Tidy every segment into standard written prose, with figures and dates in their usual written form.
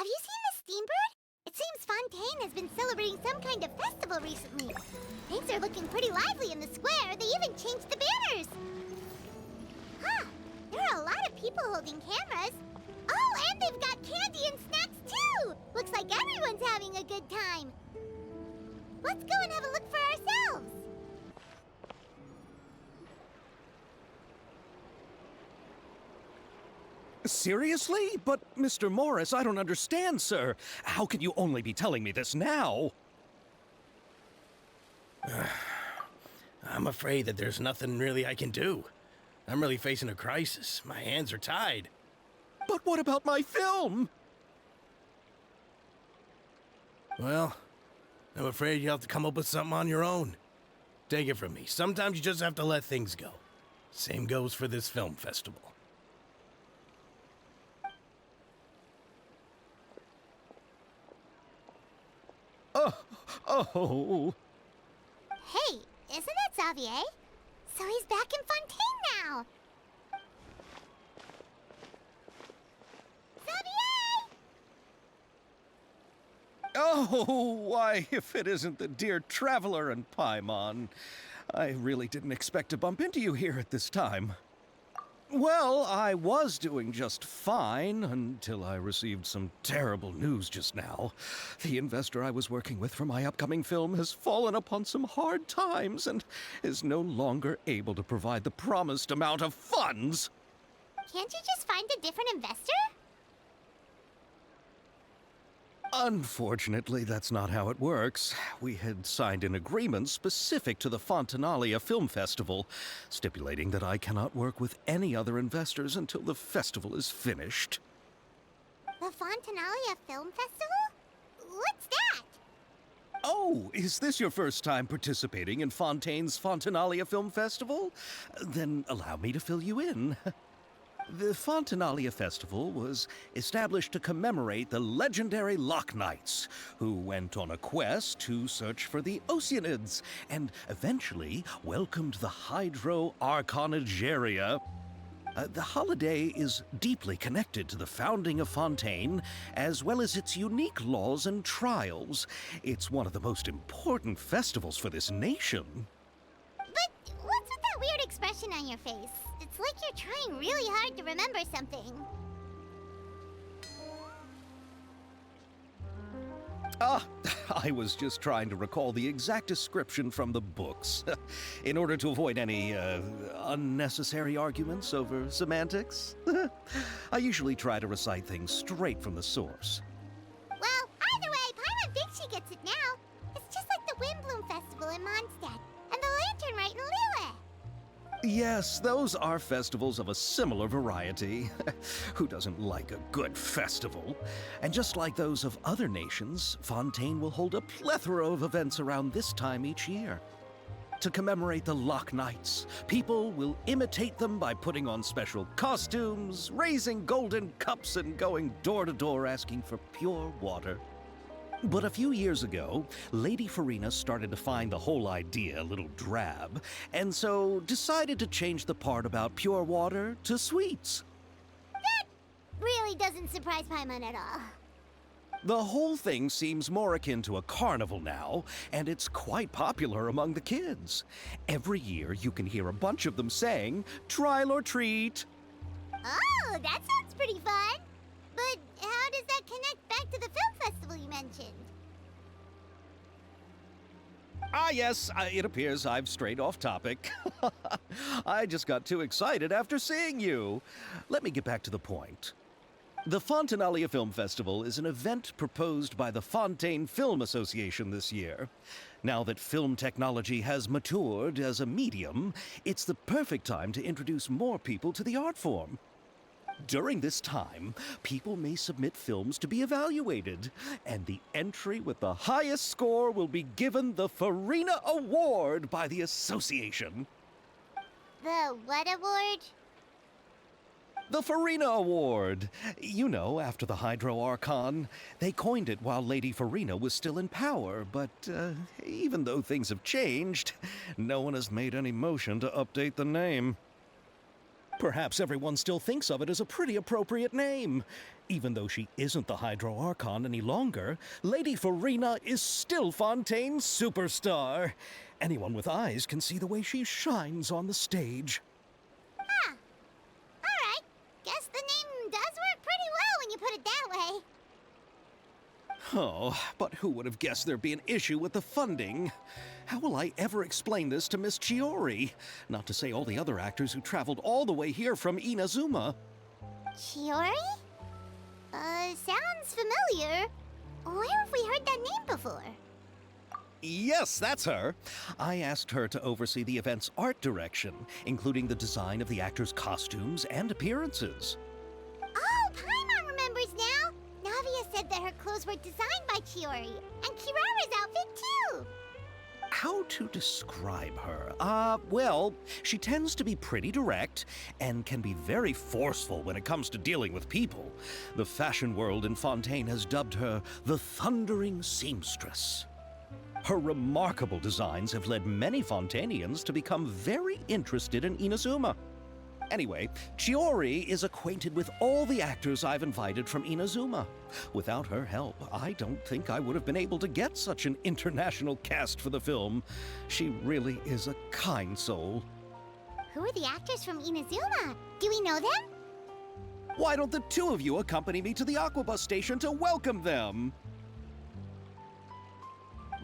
Have you seen the Steambird? It seems Fontaine has been celebrating some kind of festival recently. Things are looking pretty lively in the square. They even changed the banners. Huh, there are a lot of people holding cameras. Oh, and they've got candy and snacks too! Looks like everyone's having a good time. Let's go and have a look for ourselves. Seriously? But, Mr. Morris, I don't understand, sir. How can you only be telling me this now? I'm afraid that there's nothing really I can do. I'm really facing a crisis. My hands are tied. But what about my film? Well, I'm afraid you'll have to come up with something on your own. Take it from me. Sometimes you just have to let things go. Same goes for this film festival. Oh. Hey, isn't that Xavier? So he's back in Fontaine now. Xavier! Oh, why, if it isn't the dear traveler and Paimon. I really didn't expect to bump into you here at this time. Well, I was doing just fine until I received some terrible news just now. The investor I was working with for my upcoming film has fallen upon some hard times and is no longer able to provide the promised amount of funds. Can't you just find a different investor? Unfortunately, that's not how it works. We had signed an agreement specific to the Fontanalia Film Festival, stipulating that I cannot work with any other investors until the festival is finished. The Fontanalia Film Festival? What's that? Oh, is this your first time participating in Fontaine's Fontanalia Film Festival? Then allow me to fill you in. The Fontanalia Festival was established to commemorate the legendary Loch Knights, who went on a quest to search for the Oceanids, and eventually welcomed the Hydro Archonigeria. The holiday is deeply connected to the founding of Fontaine, as well as its unique laws and trials. It's one of the most important festivals for this nation. But what's with that weird expression on your face? It's like you're trying really hard to remember something. I was just trying to recall the exact description from the books, in order to avoid any unnecessary arguments over semantics. I usually try to recite things straight from the source. Well, either way, Paimon thinks she gets it now. It's just like the Windbloom Festival in Mondstadt, and the Lantern Rite in Lille. Yes, those are festivals of a similar variety. Who doesn't like a good festival? And just like those of other nations, Fontaine will hold a plethora of events around this time each year. To commemorate the Loch Knights, people will imitate them by putting on special costumes, raising golden cups, and going door to door asking for pure water. But a few years ago, Lady Furina started to find the whole idea a little drab, and so decided to change the part about pure water to sweets. That really doesn't surprise Paimon at all. The whole thing seems more akin to a carnival now, and it's quite popular among the kids. Every year you can hear a bunch of them saying, "Trial or treat." Oh, that sounds pretty fun. But how does that connect back to the film festival you mentioned? Yes, it appears I've strayed off topic. I just got too excited after seeing you. Let me get back to the point. The Fontanalia Film Festival is an event proposed by the Fontaine Film Association this year. Now that film technology has matured as a medium, it's the perfect time to introduce more people to the art form. During this time, people may submit films to be evaluated, and the entry with the highest score will be given the Furina Award by the association. The what award? The Furina Award. You know, after the Hydro Archon. They coined it while Lady Furina was still in power, but even though things have changed, no one has made any motion to update the name. Perhaps everyone still thinks of it as a pretty appropriate name. Even though she isn't the Hydro Archon any longer, Lady Furina is still Fontaine's superstar. Anyone with eyes can see the way she shines on the stage. Huh. Alright. Guess the name does work pretty well when you put it that way. Oh, but who would have guessed there'd be an issue with the funding? How will I ever explain this to Miss Chiori? Not to say all the other actors who traveled all the way here from Inazuma. Chiori? Sounds familiar. Where have we heard that name before? Yes, that's her. I asked her to oversee the event's art direction, including the design of the actors' costumes and appearances. Oh, Paimon remembers now! Navia said that her clothes were designed by Chiori, and Kirara's outfit too! How to describe her? Well, she tends to be pretty direct and can be very forceful when it comes to dealing with people. The fashion world in Fontaine has dubbed her the Thundering Seamstress. Her remarkable designs have led many Fontainians to become very interested in Inazuma. Anyway, Chiori is acquainted with all the actors I've invited from Inazuma. Without her help, I don't think I would have been able to get such an international cast for the film. She really is a kind soul. Who are the actors from Inazuma? Do we know them? Why don't the two of you accompany me to the Aquabus station to welcome them?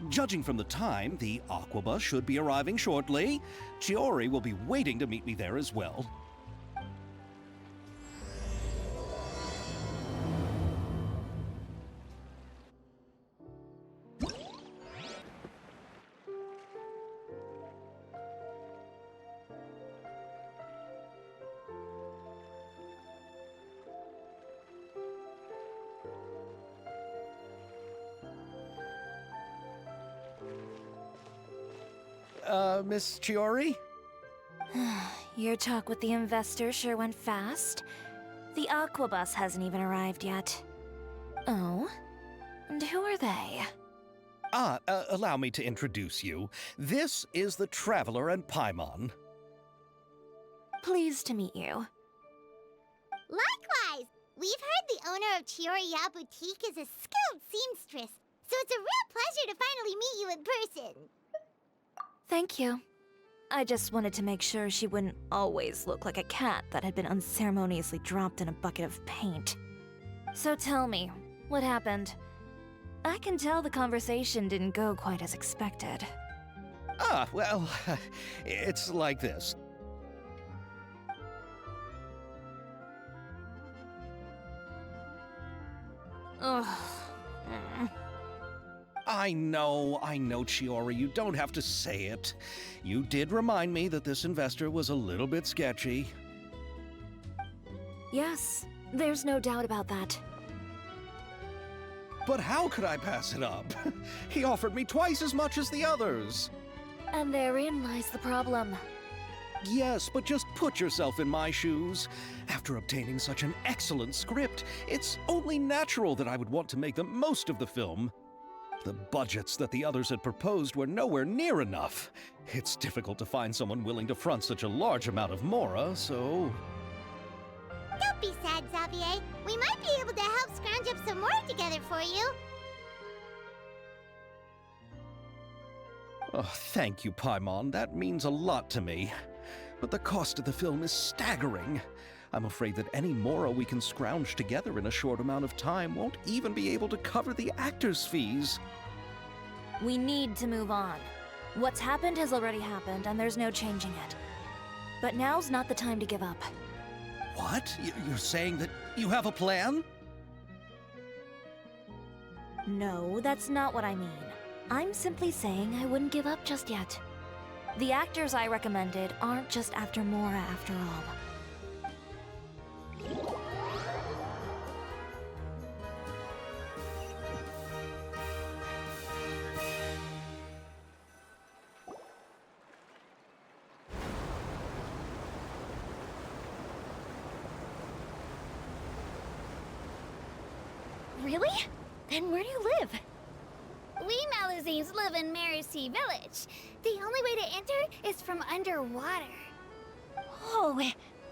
Judging from the time, the Aquabus should be arriving shortly. Chiori will be waiting to meet me there as well. Miss Chiori? Your talk with the investor sure went fast. The Aquabus hasn't even arrived yet. Oh? And who are they? Allow me to introduce you. This is the Traveler and Paimon. Pleased to meet you. Likewise! We've heard the owner of Chiori Boutique is a skilled seamstress, so it's a real pleasure to finally meet you in person. Thank you. I just wanted to make sure she wouldn't always look like a cat that had been unceremoniously dropped in a bucket of paint. So tell me, what happened? I can tell the conversation didn't go quite as expected. Well, it's like this. Ugh. I know, Chiori, you don't have to say it. You did remind me that this investor was a little bit sketchy. Yes, there's no doubt about that. But how could I pass it up? He offered me twice as much as the others. And therein lies the problem. Yes, but just put yourself in my shoes. After obtaining such an excellent script, it's only natural that I would want to make the most of the film. The budgets that the others had proposed were nowhere near enough. It's difficult to find someone willing to front such a large amount of mora, so... Don't be sad, Xavier. We might be able to help scrounge up some more together for you. Oh, thank you, Paimon. That means a lot to me. But the cost of the film is staggering. I'm afraid that any mora we can scrounge together in a short amount of time won't even be able to cover the actors' fees. We need to move on. What's happened has already happened, and there's no changing it. But now's not the time to give up. What? You're saying that you have a plan? No, that's not what I mean. I'm simply saying I wouldn't give up just yet. The actors I recommended aren't just after Mora after all. Really? Then where do you live? We Malazines live in Marcy Village. The only way to enter is from underwater. Oh,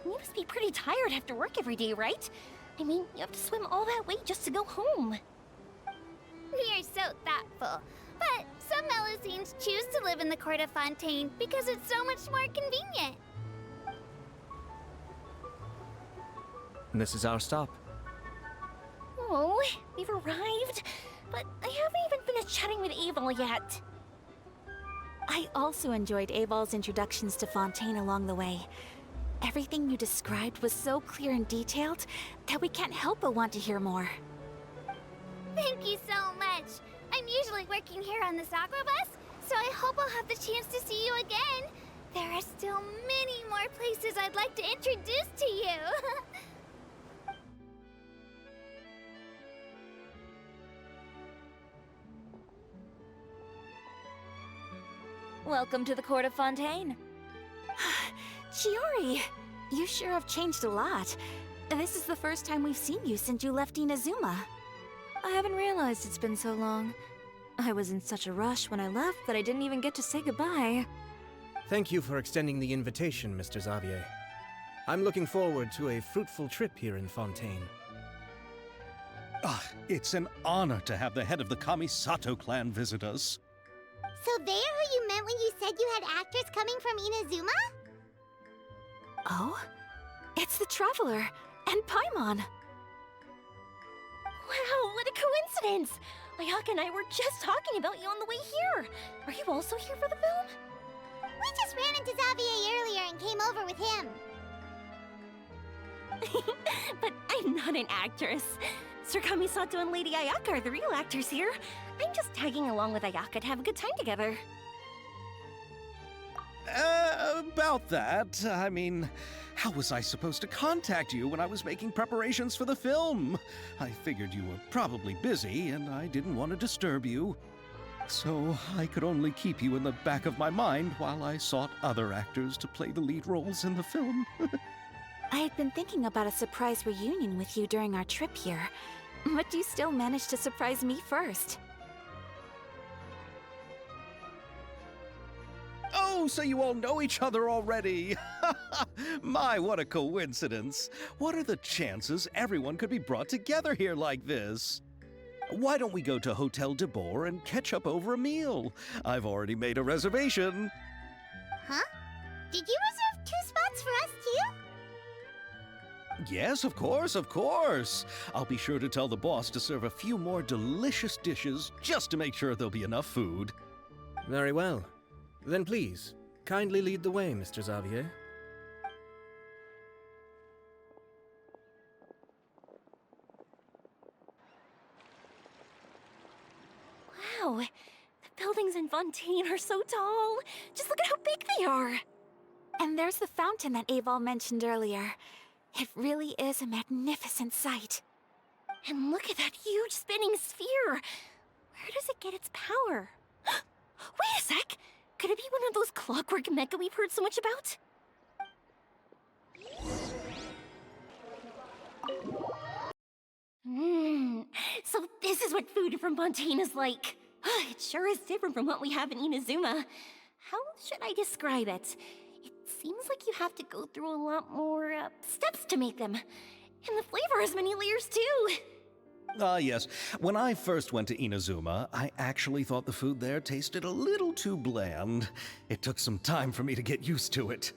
You must be pretty tired after work every day, right? I mean, you have to swim all that way just to go home. We are so thoughtful. But some Melusines choose to live in the court of Fontaine because it's so much more convenient. This is our stop. Oh, we've arrived. But I haven't even finished chatting with Aval yet. I also enjoyed Aval's introductions to Fontaine along the way. Everything you described was so clear and detailed that we can't help but want to hear more. Thank you so much. I'm usually working here on the Sakura bus, so I hope I'll have the chance to see you again. There are still many more places I'd like to introduce to you. Welcome to the court of Fontaine. Chiori, you sure have changed a lot. This is the first time we've seen you since you left Inazuma. I haven't realized it's been so long. I was in such a rush when I left that I didn't even get to say goodbye. Thank you for extending the invitation, Mr. Xavier. I'm looking forward to a fruitful trip here in Fontaine. Ah, it's an honor to have the head of the Kamisato clan visit us. So they're who you meant when you said you had actors coming from Inazuma? Oh? It's the Traveler and Paimon. Wow, what a coincidence! Ayaka and I were just talking about you on the way here. Are you also here for the film? We just ran into Xavier earlier and came over with him. But I'm not an actress. Sir Kamisato and Lady Ayaka are the real actors here. I'm just tagging along with Ayaka to have a good time together. About that, I mean, how was I supposed to contact you when I was making preparations for the film? I figured you were probably busy, and I didn't want to disturb you. So I could only keep you in the back of my mind while I sought other actors to play the lead roles in the film. I had been thinking about a surprise reunion with you during our trip here, but you still managed to surprise me first. Oh, so you all know each other already! My, what a coincidence! What are the chances everyone could be brought together here like this? Why don't we go to Hotel de Boer and catch up over a meal? I've already made a reservation. Huh? Did you reserve 2 spots for us too? Yes, of course, of course. I'll be sure to tell the boss to serve a few more delicious dishes just to make sure there'll be enough food. Very well. Then please, kindly lead the way, Mr. Xavier. Wow, the buildings in Fontaine are so tall. Just look at how big they are. And there's the fountain that Aval mentioned earlier. It really is a magnificent sight. And look at that huge spinning sphere. Where does it get its power? Wait a sec! Could it be one of those clockwork mecha we've heard so much about? So this is what food from Fontaine is like. It sure is different from what we have in Inazuma. How should I describe it? It seems like you have to go through a lot more steps to make them. And the flavor has many layers too. Yes. When I first went to Inazuma, I actually thought the food there tasted a little too bland. It took some time for me to get used to it.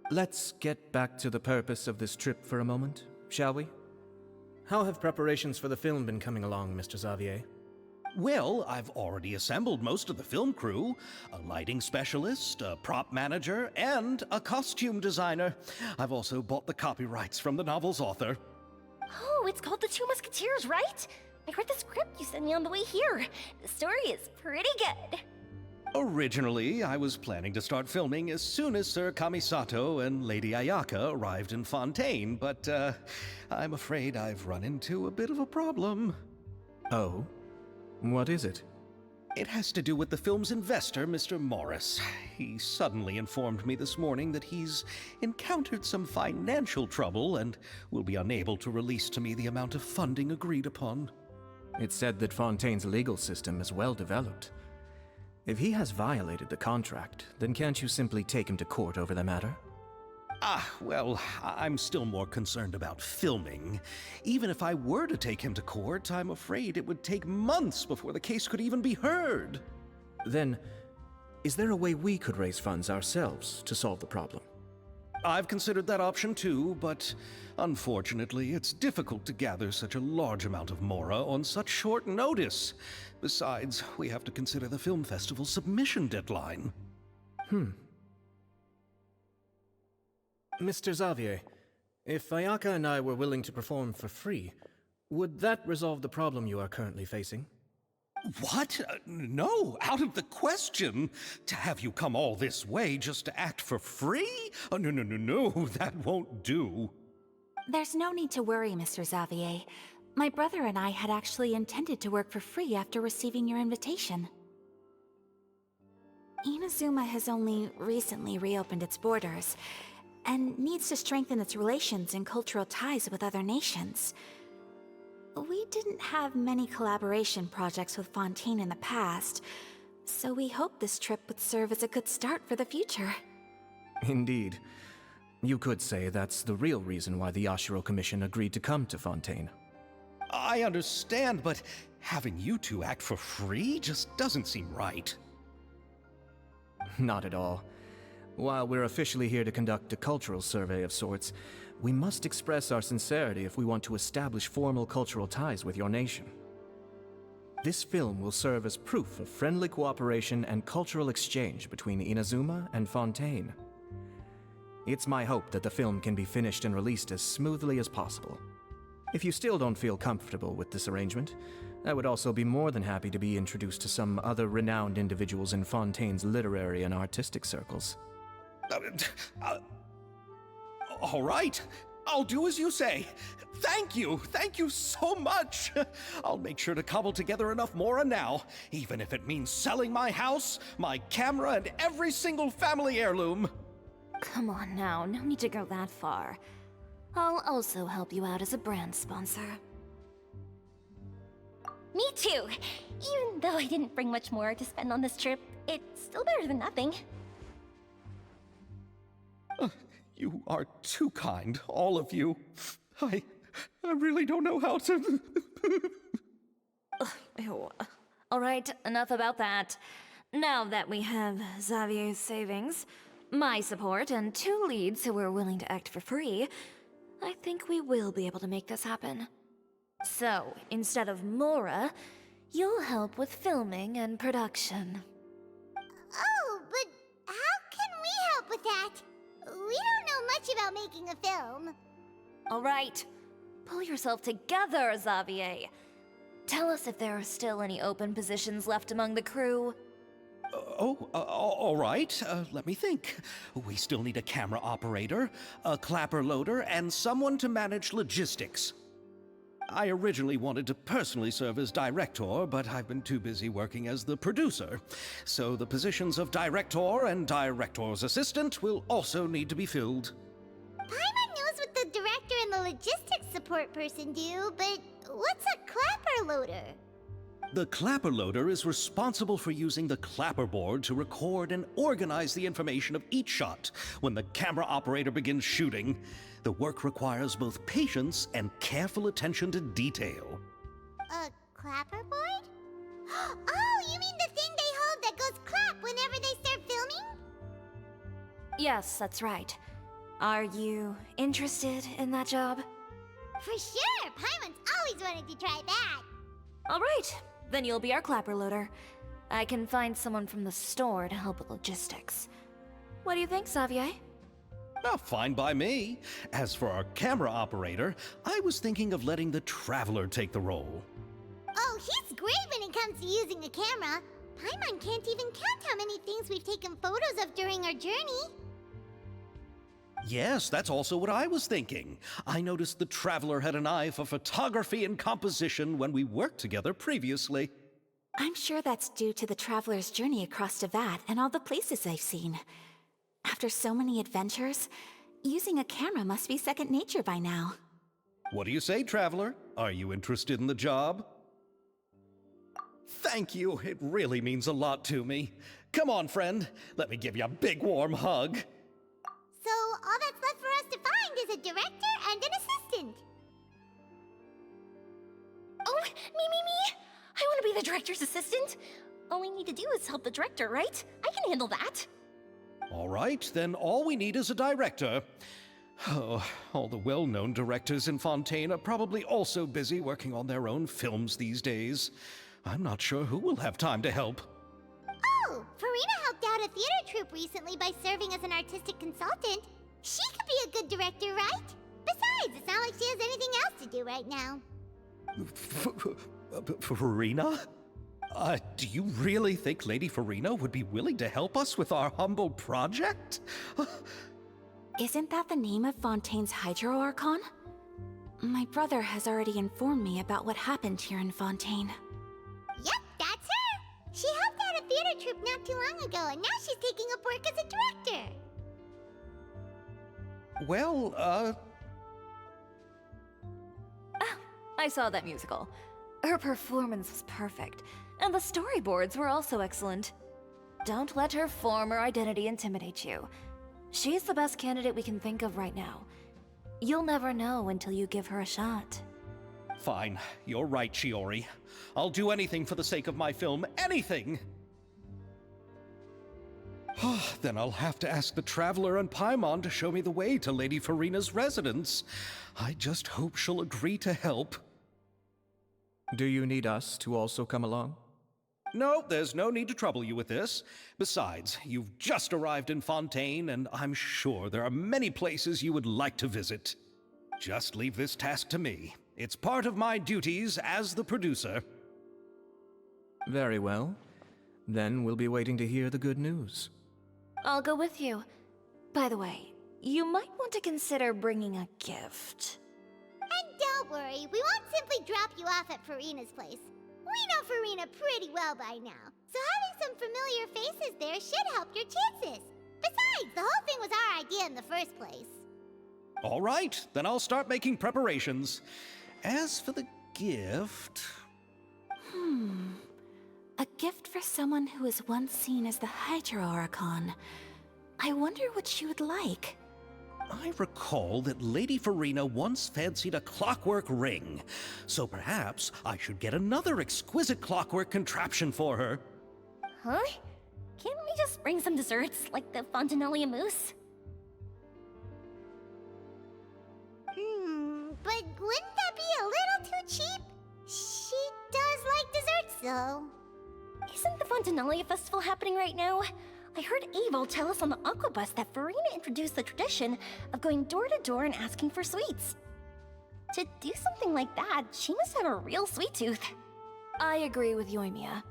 Let's get back to the purpose of this trip for a moment, shall we? How have preparations for the film been coming along, Mr. Xavier? Well, I've already assembled most of the film crew, a lighting specialist, a prop manager, and a costume designer. I've also bought the copyrights from the novel's author. Oh, it's called The Two Musketeers, right? I read the script you sent me on the way here. The story is pretty good. Originally, I was planning to start filming as soon as Sir Kamisato and Lady Ayaka arrived in Fontaine, but I'm afraid I've run into a bit of a problem. Oh? What is it? It has to do with the film's investor, Mr. Morris. He suddenly informed me this morning that he's encountered some financial trouble and will be unable to release to me the amount of funding agreed upon. It's said that Fontaine's legal system is well developed. If he has violated the contract, then can't you simply take him to court over the matter? Well, I'm still more concerned about filming. Even if I were to take him to court, I'm afraid it would take months before the case could even be heard. Then, is there a way we could raise funds ourselves to solve the problem? I've considered that option too, but unfortunately, it's difficult to gather such a large amount of mora on such short notice. Besides, we have to consider the film festival's submission deadline. Mr. Xavier, if Ayaka and I were willing to perform for free, would that resolve the problem you are currently facing? What? No, out of the question. To have you come all this way just to act for free? Oh, no, that won't do. There's no need to worry, Mr. Xavier. My brother and I had actually intended to work for free after receiving your invitation. Inazuma has only recently reopened its borders, and needs to strengthen its relations and cultural ties with other nations. We didn't have many collaboration projects with Fontaine in the past, so we hoped this trip would serve as a good start for the future. Indeed. You could say that's the real reason why the Yashiro Commission agreed to come to Fontaine. I understand, but having you two act for free just doesn't seem right. Not at all. While we're officially here to conduct a cultural survey of sorts, we must express our sincerity if we want to establish formal cultural ties with your nation. This film will serve as proof of friendly cooperation and cultural exchange between Inazuma and Fontaine. It's my hope that the film can be finished and released as smoothly as possible. If you still don't feel comfortable with this arrangement, I would also be more than happy to be introduced to some other renowned individuals in Fontaine's literary and artistic circles. All right, I'll do as you say. Thank you so much. I'll make sure to cobble together enough mora now, even if it means selling my house, my camera, and every single family heirloom. Come on now, no need to go that far. I'll also help you out as a brand sponsor. Me too! Even though I didn't bring much more to spend on this trip, it's still better than nothing. You are too kind, all of you. I really don't know how to... Ew. All right, enough about that. Now that we have Xavier's savings, my support, and 2 leads who are willing to act for free, I think we will be able to make this happen. So, instead of Mora, you'll help with filming and production. Oh, but how can we help with that? We don't know much about making a film. All right, pull yourself together, Xavier. Tell us if there are still any open positions left among the crew. All right. Let me think. We still need a camera operator, a clapper loader, and someone to manage logistics. I originally wanted to personally serve as director, but I've been too busy working as the producer. So the positions of director and director's assistant will also need to be filled. Paimon knows what the director and the logistics support person do, but what's a clapper loader? The clapper loader is responsible for using the clapper board to record and organize the information of each shot when the camera operator begins shooting. The work requires both patience and careful attention to detail. A clapperboard? Oh, you mean the thing they hold that goes clap whenever they start filming? Yes, that's right. Are you interested in that job? For sure! Paimon's always wanted to try that. All right, then you'll be our clapper loader. I can find someone from the store to help with logistics. What do you think, Xavier? Oh, fine by me. As for our camera operator, I was thinking of letting the Traveler take the role. Oh, he's great when it comes to using a camera. Paimon can't even count how many things we've taken photos of during our journey. Yes, that's also what I was thinking. I noticed the Traveler had an eye for photography and composition when we worked together previously. I'm sure that's due to the traveler's journey across Tevat and all the places they've seen. After so many adventures, using a camera must be second nature by now. What do you say, Traveler? Are you interested in the job? Thank you. It really means a lot to me. Come on, friend. Let me give you a big warm hug. So all that's left the director's assistant. All we need to do is help the director, right? I can handle that. All right, then all we need is a director. Oh, all the well-known directors in Fontaine are probably also busy working on their own films these days. I'm not sure who will have time to help. Oh, Furina helped out a theater troupe recently by serving as an artistic consultant. She could be a good director, right? Besides, it's not like she has anything else to do right now. Furina? Do you really think Lady Furina would be willing to help us with our humble project? Isn't that the name of Fontaine's Hydro Archon? My brother has already informed me about what happened here in Fontaine. Yep, that's her! She helped out a theater troupe not too long ago, and now she's taking up work as a director. Well, I saw that musical. Her performance was perfect, and the storyboards were also excellent. Don't let her former identity intimidate you. She's the best candidate we can think of right now. You'll never know until you give her a shot. Fine. You're right, Chiori. I'll do anything for the sake of my film. Anything! Then I'll have to ask the Traveler and Paimon to show me the way to Lady Furina's residence. I just hope she'll agree to help. Do you need us to also come along? No, there's no need to trouble you with this. Besides, you've just arrived in Fontaine, and I'm sure there are many places you would like to visit. Just leave this task to me. It's part of my duties as the producer. Very well. Then we'll be waiting to hear the good news. I'll go with you. By the way, you might want to consider bringing a gift. And don't worry, we won't simply drop you off at Furina's place. We know Furina pretty well by now, so having some familiar faces there should help your chances. Besides, the whole thing was our idea in the first place. All right, then I'll start making preparations. As for the gift... A gift for someone who was once seen as the Hydro Archon. I wonder what she would like. I recall that Lady Furina once fancied a clockwork ring, so perhaps I should get another exquisite clockwork contraption for her. Huh? Can't we just bring some desserts, like the Fontinalia mousse? But wouldn't that be a little too cheap? She does like desserts, though. Isn't the Fontinalia festival happening right now? I heard Abel tell us on the Aquabus that Furina introduced the tradition of going door to door and asking for sweets. To do something like that, she must have a real sweet tooth. I agree with Yoimiya.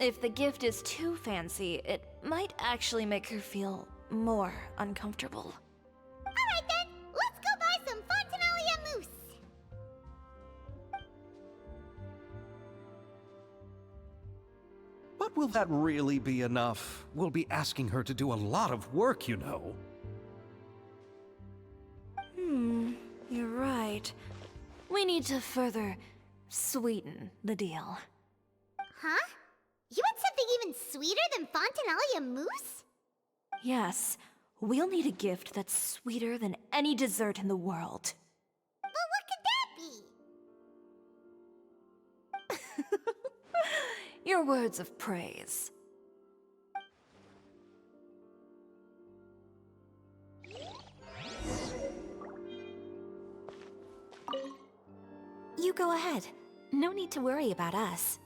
If the gift is too fancy, it might actually make her feel more uncomfortable. Alright then, let's go buy some Fontinalia mousse. But will that really be enough? We'll be asking her to do a lot of work, you know. You're right. We need to further sweeten the deal. Huh? You want something even sweeter than Fontinalia mousse? Yes, we'll need a gift that's sweeter than any dessert in the world. But what could that be? Your words of praise. You go ahead. No need to worry about us.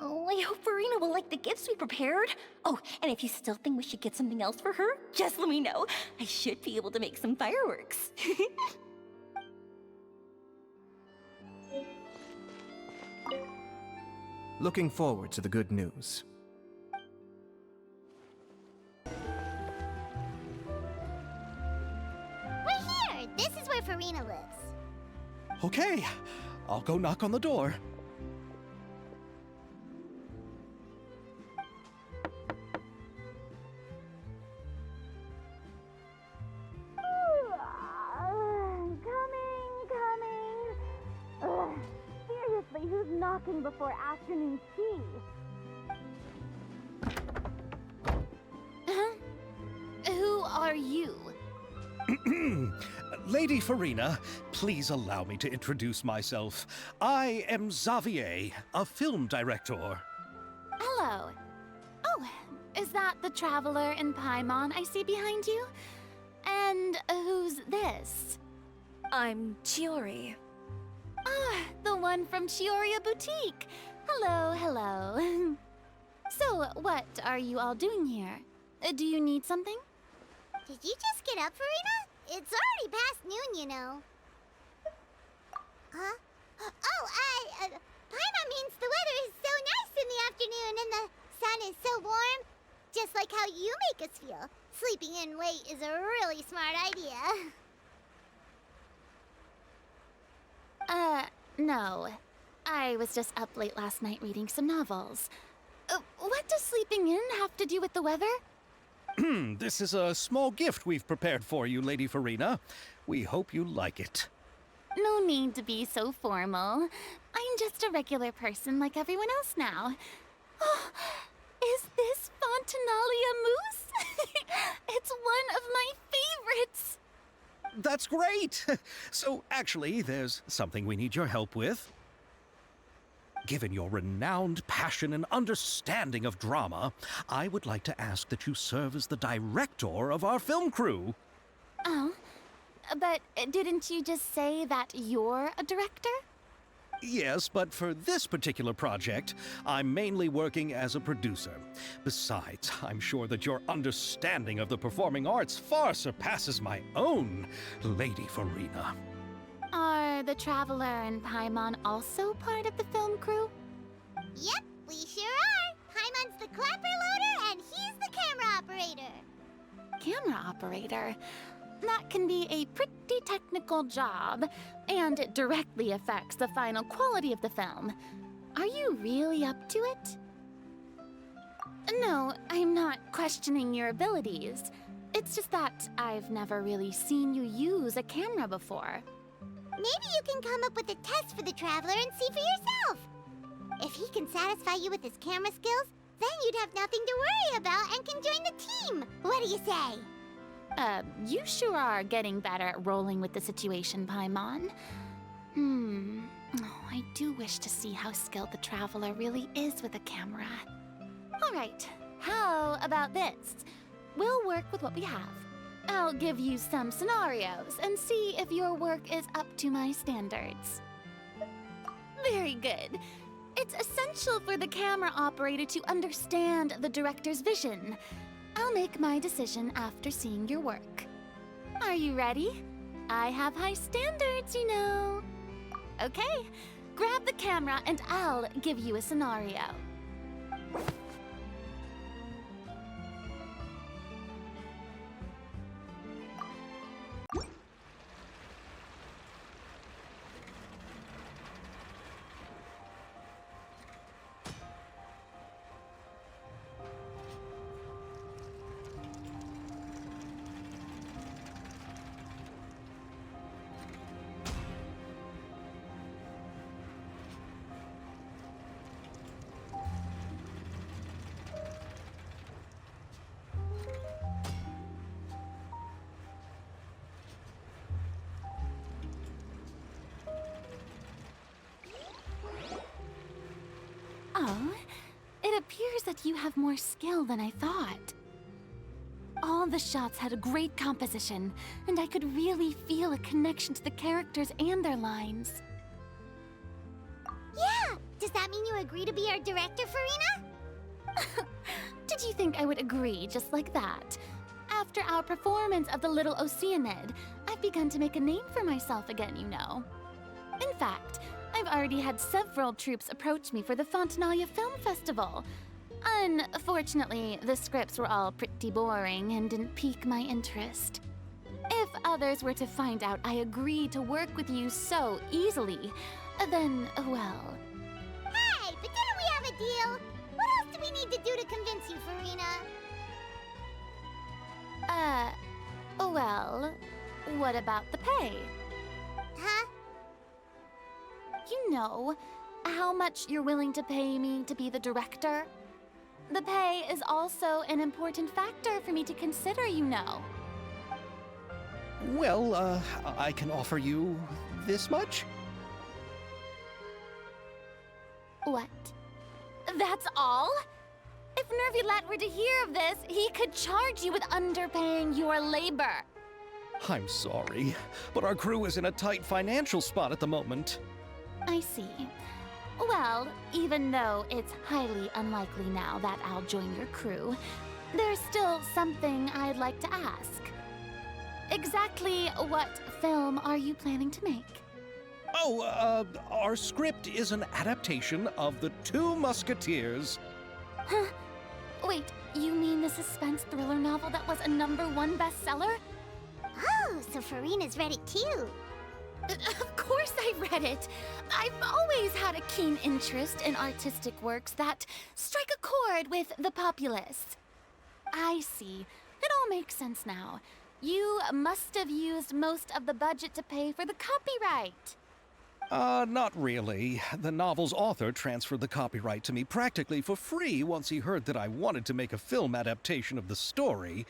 Oh, I hope Furina will like the gifts we prepared. Oh, and if you still think we should get something else for her, just let me know. I should be able to make some fireworks. Looking forward to the good news. We're here! This is where Furina lives. Okay, I'll go knock on the door. Coming. Seriously, who's knocking before afternoon tea? Who are you? Lady Furina, please allow me to introduce myself. I am Xavier, a film director. Hello. Oh, is that the traveler in Paimon I see behind you? And who's this? I'm Chiori. Ah, the one from Chiori Boutique. Hello, hello. So, what are you all doing here? Do you need something? Did you just get up, Furina? It's already past noon, you know. Huh? Oh, Paimon means the weather is so nice in the afternoon and the sun is so warm. Just like how you make us feel. Sleeping in late is a really smart idea. No. I was just up late last night reading some novels. What does sleeping in have to do with the weather? This is a small gift we've prepared for you, Lady Furina. We hope you like it. No need to be so formal. I'm just a regular person like everyone else now. Oh, is this Fontinalia mousse? It's one of my favorites. That's great! So, actually, there's something we need your help with. Given your renowned passion and understanding of drama, I would like to ask that you serve as the director of our film crew. Oh, but didn't you just say that you're a director? Yes, but for this particular project, I'm mainly working as a producer. Besides, I'm sure that your understanding of the performing arts far surpasses my own, Lady Furina. Are the Traveler and Paimon also part of the film crew? Yep, we sure are. Paimon's the clapper loader and he's the camera operator. Camera operator? That can be a pretty technical job, and it directly affects the final quality of the film. Are you really up to it? No, I'm not questioning your abilities. It's just that I've never really seen you use a camera before. Maybe you can come up with a test for the Traveler and see for yourself. If he can satisfy you with his camera skills, then you'd have nothing to worry about and can join the team. What do you say? You sure are getting better at rolling with the situation, Paimon. Oh, I do wish to see how skilled the Traveler really is with a camera. All right, how about this? We'll work with what we have. I'll give you some scenarios and see if your work is up to my standards. Very good. It's essential for the camera operator to understand the director's vision. I'll make my decision after seeing your work. Are you ready? I have high standards, you know. Okay, grab the camera and I'll give you a scenario. Oh, it appears that you have more skill than I thought. All the shots had a great composition, and I could really feel a connection to the characters and their lines. Yeah! Does that mean you agree to be our director, Furina? Did you think I would agree just like that? After our performance of The Little Oceanid, I've begun to make a name for myself again, you know. In fact, I've already had several troops approach me for the Fontinalia Film Festival. Unfortunately, the scripts were all pretty boring and didn't pique my interest. If others were to find out I agreed to work with you so easily, then, well... Hey, but didn't we have a deal? What else do we need to do to convince you, Furina? Well, what about the pay? Huh? You know, how much you're willing to pay me to be the director? The pay is also an important factor for me to consider, you know. Well, I can offer you this much? What? That's all? If Nervilat were to hear of this, he could charge you with underpaying your labor. I'm sorry, but our crew is in a tight financial spot at the moment. I see. Well, even though it's highly unlikely now that I'll join your crew, there's still something I'd like to ask. Exactly what film are you planning to make? Oh, our script is an adaptation of the Two Musketeers. Huh? Wait, you mean the suspense thriller novel that was a #1 bestseller? Oh, so Furina's read it too. Of course I read it. I've always had a keen interest in artistic works that strike a chord with the populace. I see. It all makes sense now. You must have used most of the budget to pay for the copyright. Not really. The novel's author transferred the copyright to me practically for free once he heard that I wanted to make a film adaptation of the story.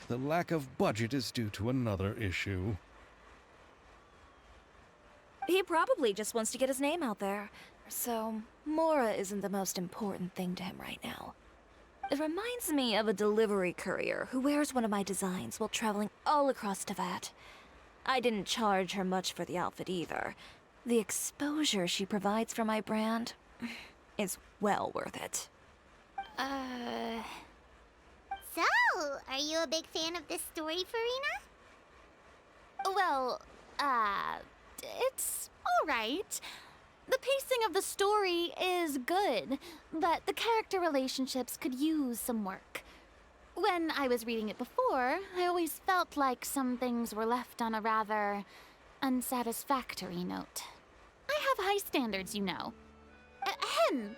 The lack of budget is due to another issue. He probably just wants to get his name out there. So, Mora isn't the most important thing to him right now. It reminds me of a delivery courier who wears one of my designs while traveling all across Teyvat. I didn't charge her much for the outfit either. The exposure she provides for my brand is well worth it. So, are you a big fan of this story, Furina? Well, it's alright. The pacing of the story is good, but the character relationships could use some work. When I was reading it before, I always felt like some things were left on a rather unsatisfactory note. I have high standards, you know. Ahem,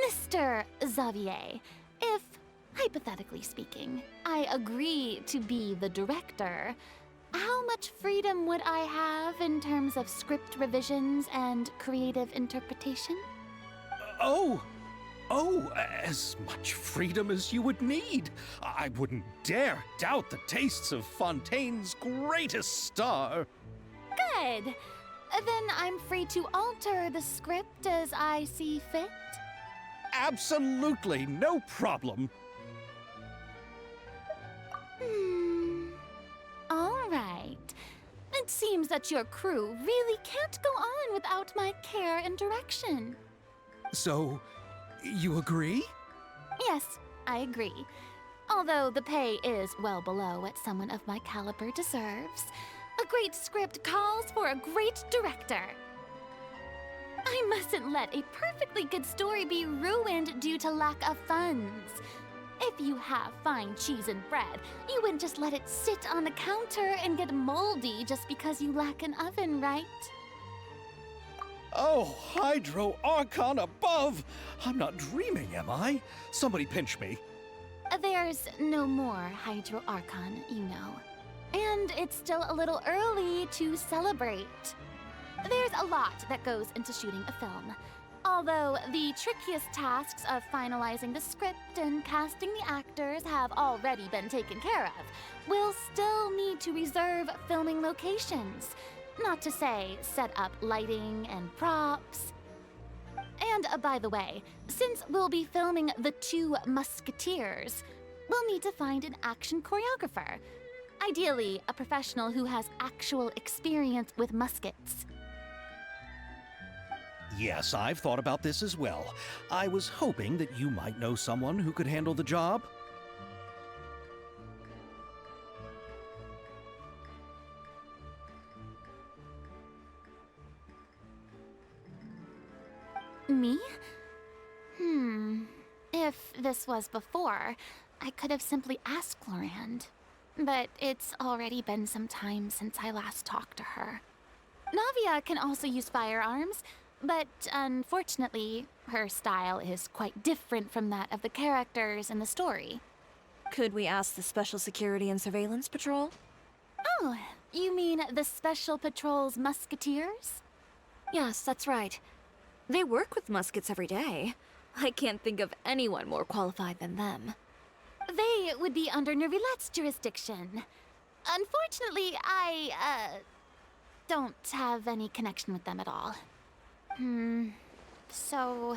Mr. Xavier, if, hypothetically speaking, I agree to be the director, how much freedom would I have in terms of script revisions and creative interpretation? Oh, as much freedom as you would need. I wouldn't dare doubt the tastes of Fontaine's greatest star. Good. Then I'm free to alter the script as I see fit? Absolutely, no problem. All right. It seems that your crew really can't go on without my care and direction. So, you agree? Yes, I agree. Although the pay is well below what someone of my caliber deserves, a great script calls for a great director. I mustn't let a perfectly good story be ruined due to lack of funds. If you have fine cheese and bread, you wouldn't just let it sit on the counter and get moldy just because you lack an oven, right? Oh, Hydro Archon above! I'm not dreaming, am I? Somebody pinch me. There's no more Hydro Archon, you know. And it's still a little early to celebrate. There's a lot that goes into shooting a film. Although the trickiest tasks of finalizing the script and casting the actors have already been taken care of, we'll still need to reserve filming locations. Not to say set up lighting and props. And by the way, since we'll be filming the Two Musketeers, we'll need to find an action choreographer. Ideally, a professional who has actual experience with muskets. Yes, I've thought about this as well. I was hoping that you might know someone who could handle the job. Me? If this was before, I could have simply asked Florand. But it's already been some time since I last talked to her. Navia can also use firearms, but unfortunately, her style is quite different from that of the characters in the story. Could we ask the Special Security and Surveillance Patrol? Oh, you mean the Special Patrol's Musketeers? Yes, that's right. They work with muskets every day. I can't think of anyone more qualified than them. They would be under Nervilet's jurisdiction. Unfortunately, I, don't have any connection with them at all. So,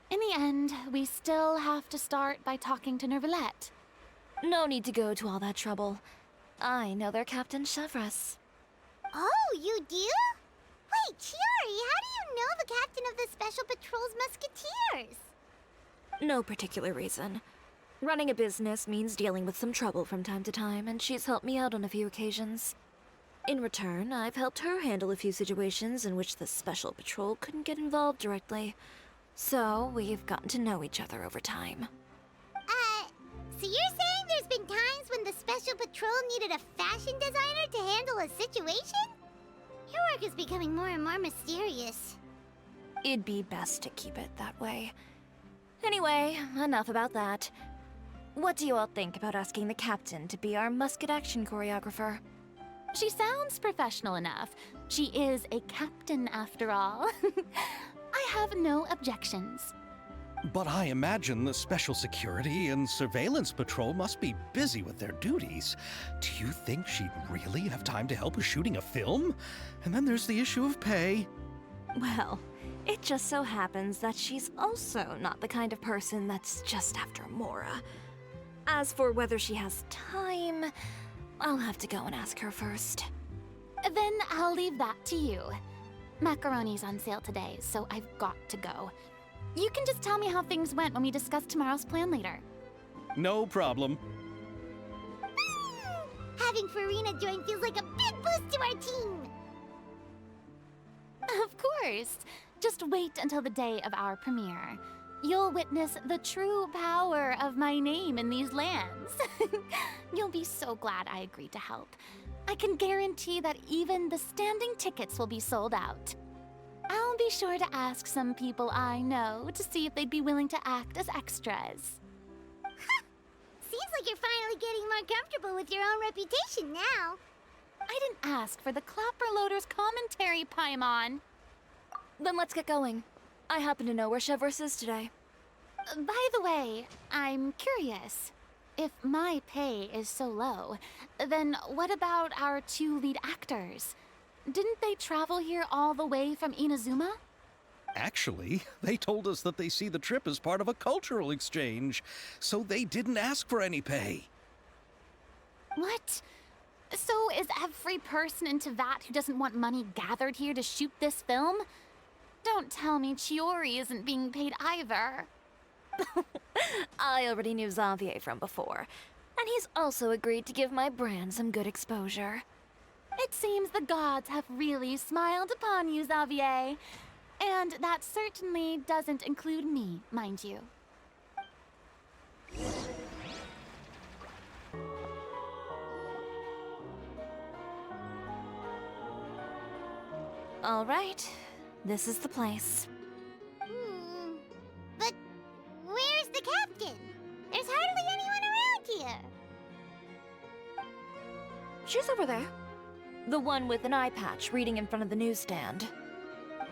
in the end, we still have to start by talking to Nervalette. No need to go to all that trouble. I know their captain, Chevreuse. Oh, you do? Wait, Chiori, how do you know the captain of the Special Patrol's Musketeers? No particular reason. Running a business means dealing with some trouble from time to time, and she's helped me out on a few occasions. In return, I've helped her handle a few situations in which the Special Patrol couldn't get involved directly. So, we've gotten to know each other over time. So you're saying there's been times when the Special Patrol needed a fashion designer to handle a situation? Your work is becoming more and more mysterious. It'd be best to keep it that way. Anyway, enough about that. What do you all think about asking the captain to be our musket action choreographer? She sounds professional enough. She is a captain, after all. I have no objections. But I imagine the Special Security and Surveillance Patrol must be busy with their duties. Do you think she'd really have time to help with shooting a film? And then there's the issue of pay. Well, it just so happens that she's also not the kind of person that's just after Mora. As for whether she has time, I'll have to go and ask her first. Then I'll leave that to you. Macaroni's on sale today, so I've got to go. You can just tell me how things went when we discuss tomorrow's plan later. No problem. Having Furina join feels like a big boost to our team. Of course. Just wait until the day of our premiere. You'll witness the true power of my name in these lands. You'll be so glad I agreed to help. I can guarantee that even the standing tickets will be sold out. I'll be sure to ask some people I know to see if they'd be willing to act as extras. Seems like you're finally getting more comfortable with your own reputation now. I didn't ask for the Clapper Loader's commentary, Paimon. Then let's get going. I happen to know where Chevreuse is today. By the way, I'm curious. If my pay is so low, then what about our two lead actors? Didn't they travel here all the way from Inazuma? Actually, they told us that they see the trip as part of a cultural exchange, so they didn't ask for any pay. What? So is every person in Teyvat who doesn't want money gathered here to shoot this film? Don't tell me Chiori isn't being paid either. I already knew Xavier from before, and he's also agreed to give my brand some good exposure. It seems the gods have really smiled upon you, Xavier. And that certainly doesn't include me, mind you. All right, this is the place. But where's the captain? There's hardly anyone around here. She's over there. The one with an eye patch reading in front of the newsstand.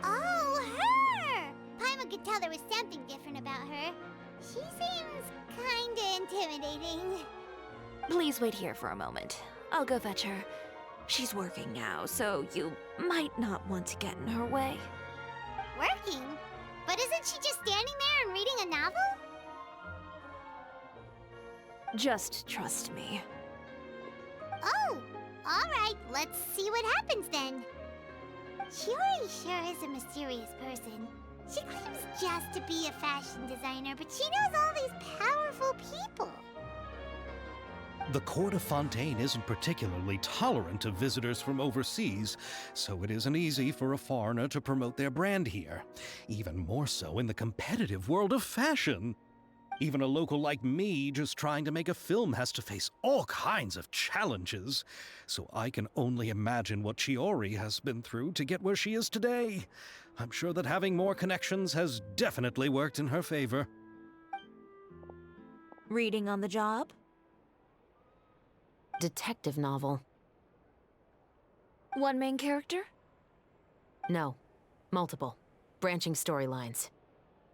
Oh, her! Paimon could tell there was something different about her. She seems kinda intimidating. Please wait here for a moment. I'll go fetch her. She's working now, so you might not want to get in her way. Working? But isn't she just standing there and reading a novel? Just trust me. Oh, alright, let's see what happens then. Chiori sure is a mysterious person. She claims just to be a fashion designer, but she knows all these powerful people. The court of Fontaine isn't particularly tolerant of visitors from overseas, so it isn't easy for a foreigner to promote their brand here. Even more so in the competitive world of fashion. Even a local like me just trying to make a film has to face all kinds of challenges. So I can only imagine what Chiori has been through to get where she is today. I'm sure that having more connections has definitely worked in her favor. Reading on the job? Detective novel. One main character? No. Multiple. Branching storylines.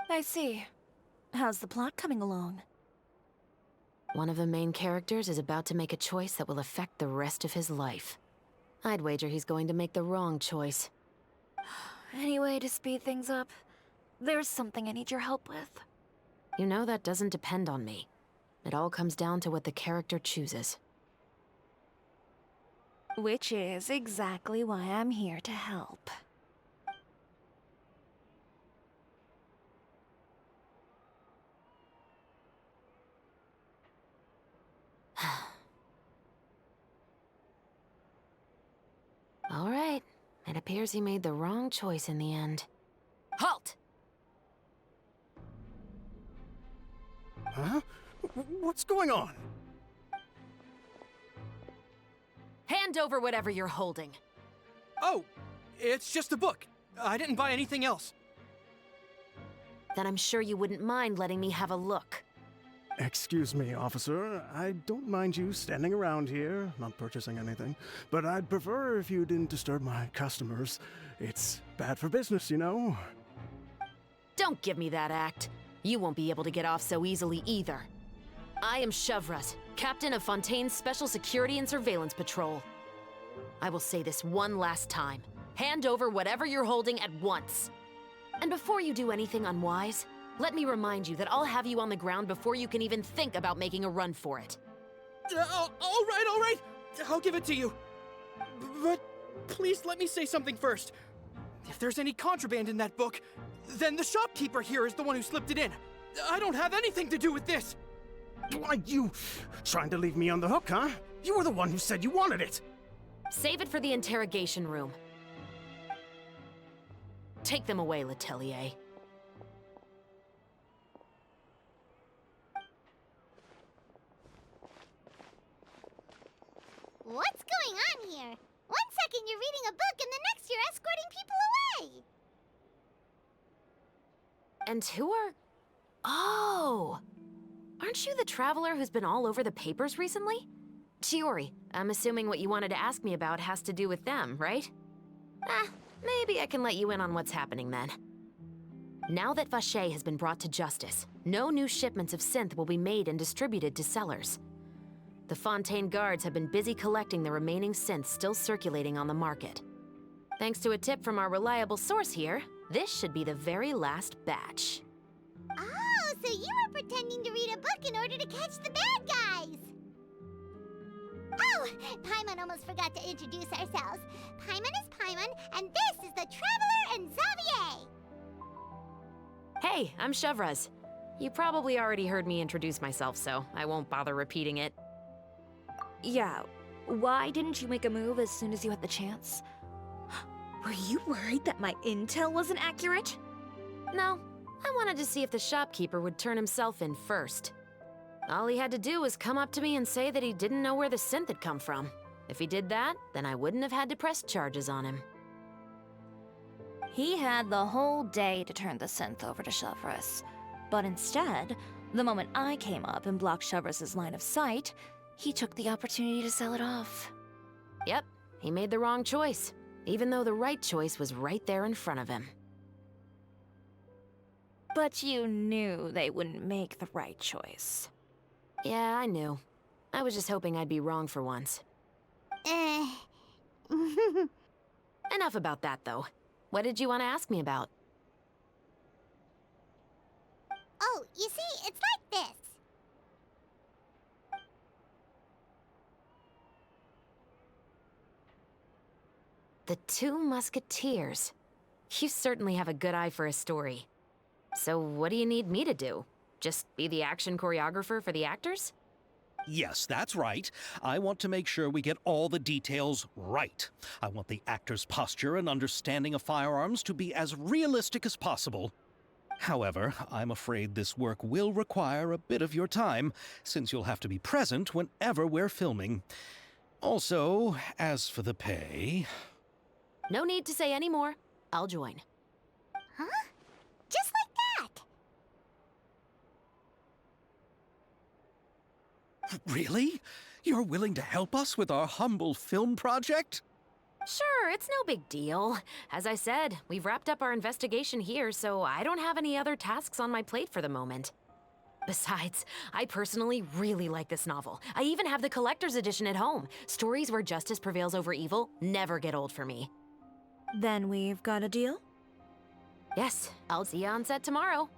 I see. How's the plot coming along? One of the main characters is about to make a choice that will affect the rest of his life. I'd wager he's going to make the wrong choice. Any way to speed things up? There's something I need your help with. You know that doesn't depend on me. It all comes down to what the character chooses. Which is exactly why I'm here to help. All right. It appears he made the wrong choice in the end. Halt! Huh? What's going on? Hand over whatever you're holding. Oh, it's just a book. I didn't buy anything else. Then I'm sure you wouldn't mind letting me have a look. Excuse me, officer. I don't mind you standing around here, not purchasing anything, but I'd prefer if you didn't disturb my customers. It's bad for business, you know? Don't give me that act. You won't be able to get off so easily either. I am Chevreuse, captain of Fontaine's Special Security and Surveillance Patrol. I will say this one last time. Hand over whatever you're holding at once. And before you do anything unwise, let me remind you that I'll have you on the ground before you can even think about making a run for it. All right. I'll give it to you. But please let me say something first. If there's any contraband in that book, then the shopkeeper here is the one who slipped it in. I don't have anything to do with this. Why, you trying to leave me on the hook, huh? You were the one who said you wanted it. Save it for the interrogation room. Take them away, Letelier. What's going on here? One second you're reading a book and the next you're escorting people away. And who are... Oh! Aren't you the traveler who's been all over the papers recently? Chiori, I'm assuming what you wanted to ask me about has to do with them, right? Maybe I can let you in on what's happening then. Now that Vacher has been brought to justice, no new shipments of synth will be made and distributed to sellers. The Fontaine guards have been busy collecting the remaining synths still circulating on the market. Thanks to a tip from our reliable source here, this should be the very last batch. Oh, so you were pretending to read a book in order to catch the bad guys. Oh, Paimon almost forgot to introduce ourselves. Paimon is Paimon, and this is the Traveler and Xavier. Hey, I'm Chevreuse. You probably already heard me introduce myself, so I won't bother repeating it. Yeah, why didn't you make a move as soon as you had the chance? Were you worried that my intel wasn't accurate? No, I wanted to see if the shopkeeper would turn himself in first. All he had to do was come up to me and say that he didn't know where the synth had come from. If he did that, then I wouldn't have had to press charges on him. He had the whole day to turn the synth over to Chevreuse. But instead, the moment I came up and blocked Chevreuse's line of sight, he took the opportunity to sell it off. Yep, he made the wrong choice, even though the right choice was right there in front of him. But you knew they wouldn't make the right choice. Yeah, I knew. I was just hoping I'd be wrong for once. Enough about that, though. What did you want to ask me about? Oh, you see, it's like this. The Two Musketeers. You certainly have a good eye for a story. So what do you need me to do? Just be the action choreographer for the actors? Yes, that's right. I want to make sure we get all the details right. I want the actor's posture and understanding of firearms to be as realistic as possible. However, I'm afraid this work will require a bit of your time, since you'll have to be present whenever we're filming. Also, as for the pay... No need to say any more. I'll join. Huh? Just like that? Really? You're willing to help us with our humble film project? Sure, it's no big deal. As I said, we've wrapped up our investigation here, so I don't have any other tasks on my plate for the moment. Besides, I personally really like this novel. I even have the collector's edition at home. Stories where justice prevails over evil never get old for me. Then we've got a deal? Yes, I'll see you on set tomorrow.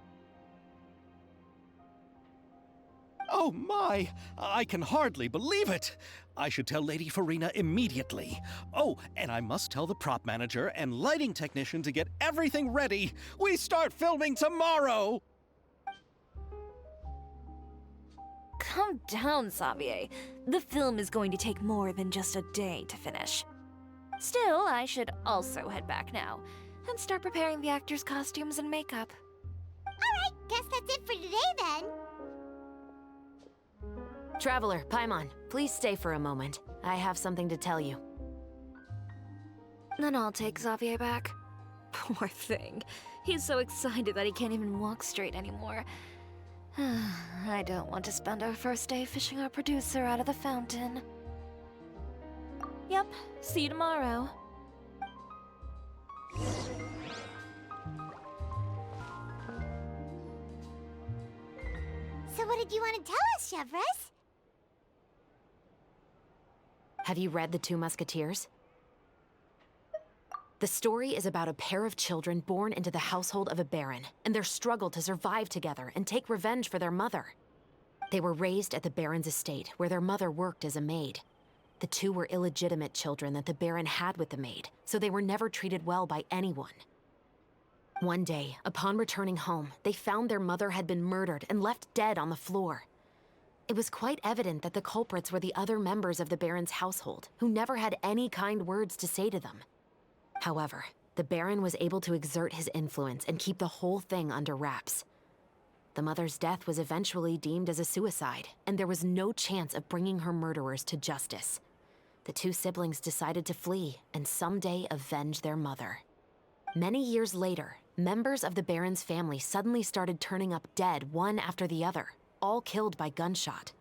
Oh my! I can hardly believe it! I should tell Lady Furina immediately. Oh, and I must tell the prop manager and lighting technician to get everything ready. We start filming tomorrow! Calm down, Xavier. The film is going to take more than just a day to finish. Still, I should also head back now and start preparing the actors' costumes and makeup. Alright, guess that's it for today then. Traveler, Paimon, please stay for a moment. I have something to tell you. Then I'll take Xavier back. Poor thing. He's so excited that he can't even walk straight anymore. I don't want to spend our first day fishing our producer out of the fountain. Yep, see you tomorrow. So what did you want to tell us, Chevreuse? Have you read The Two Musketeers? The story is about a pair of children born into the household of a baron, and their struggle to survive together and take revenge for their mother. They were raised at the baron's estate, where their mother worked as a maid. The two were illegitimate children that the baron had with the maid, so they were never treated well by anyone. One day, upon returning home, they found their mother had been murdered and left dead on the floor. It was quite evident that the culprits were the other members of the baron's household, who never had any kind words to say to them. However, the baron was able to exert his influence and keep the whole thing under wraps. The mother's death was eventually deemed as a suicide, and there was no chance of bringing her murderers to justice. The two siblings decided to flee and someday avenge their mother. Many years later, members of the baron's family suddenly started turning up dead one after the other, all killed by gunshot.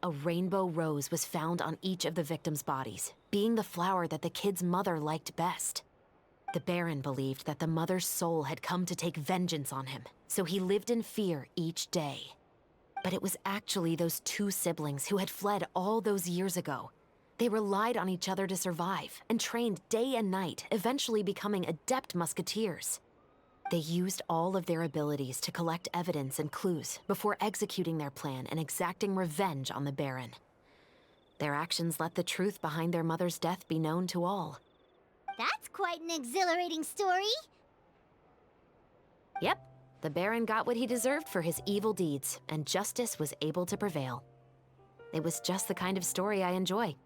A rainbow rose was found on each of the victims' bodies, being the flower that the kid's mother liked best. The baron believed that the mother's soul had come to take vengeance on him, so he lived in fear each day. But it was actually those two siblings who had fled all those years ago. They relied on each other to survive and trained day and night, eventually becoming adept musketeers. They used all of their abilities to collect evidence and clues before executing their plan and exacting revenge on the baron. Their actions let the truth behind their mother's death be known to all. That's quite an exhilarating story. Yep, the baron got what he deserved for his evil deeds, and justice was able to prevail. It was just the kind of story I enjoy.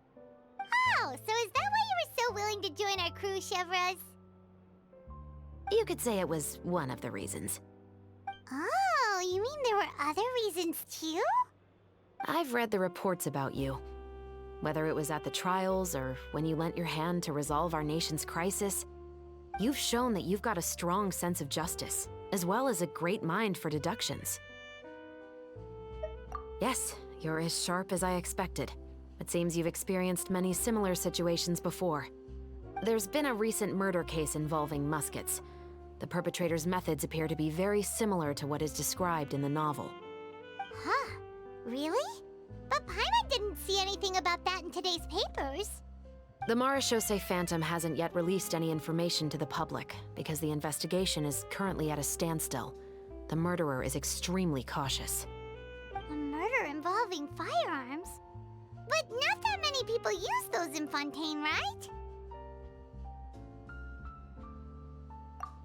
Oh, so is that why you were so willing to join our crew, Chevreuse? You could say it was one of the reasons. Oh, you mean there were other reasons too? I've read the reports about you. Whether it was at the trials or when you lent your hand to resolve our nation's crisis, you've shown that you've got a strong sense of justice, as well as a great mind for deductions. Yes, you're as sharp as I expected. It seems you've experienced many similar situations before. There's been a recent murder case involving Muskets. The perpetrator's methods appear to be very similar to what is described in the novel. Huh? Really? But Paimon didn't see anything about that in today's papers. The Marechaussee Phantom hasn't yet released any information to the public because the investigation is currently at a standstill. The murderer is extremely cautious. A murder involving firearms? But not that many people use those in Fontaine, right?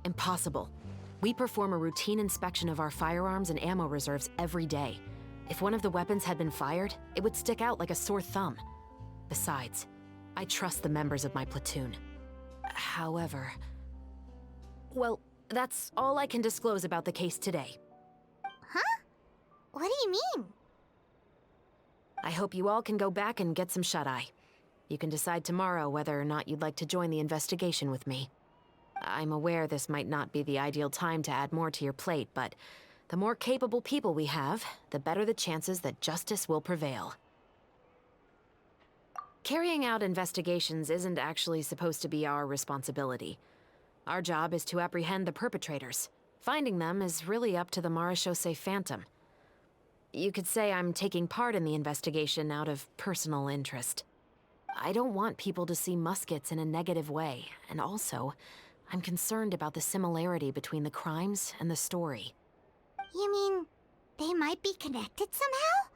Impossible. We perform a routine inspection of our firearms and ammo reserves every day. If one of the weapons had been fired, it would stick out like a sore thumb. Besides, I trust the members of my platoon. However... Well, that's all I can disclose about the case today. Huh? What do you mean? I hope you all can go back and get some shut-eye. You can decide tomorrow whether or not you'd like to join the investigation with me. I'm aware this might not be the ideal time to add more to your plate, but the more capable people we have, the better the chances that justice will prevail. Carrying out investigations isn't actually supposed to be our responsibility. Our job is to apprehend the perpetrators. Finding them is really up to the Marechaussee Phantom. You could say I'm taking part in the investigation out of personal interest. I don't want people to see Muskets in a negative way, and also, I'm concerned about the similarity between the crimes and the story. You mean they might be connected somehow?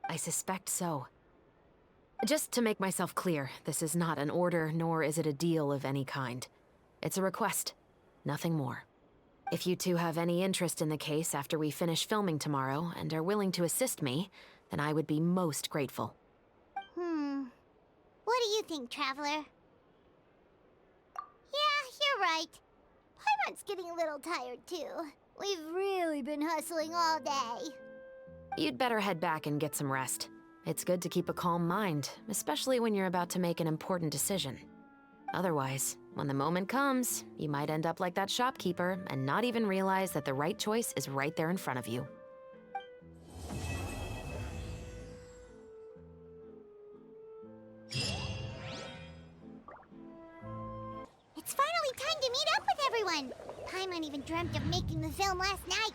I suspect so. Just to make myself clear, this is not an order, nor is it a deal of any kind. It's a request, nothing more. If you two have any interest in the case after we finish filming tomorrow and are willing to assist me, then I would be most grateful. What do you think, Traveler? Yeah, you're right. Paimon's getting a little tired, too. We've really been hustling all day. You'd better head back and get some rest. It's good to keep a calm mind, especially when you're about to make an important decision. Otherwise, when the moment comes, you might end up like that shopkeeper and not even realize that the right choice is right there in front of you. It's finally time to meet up with everyone. Paimon even dreamt of making the film last night.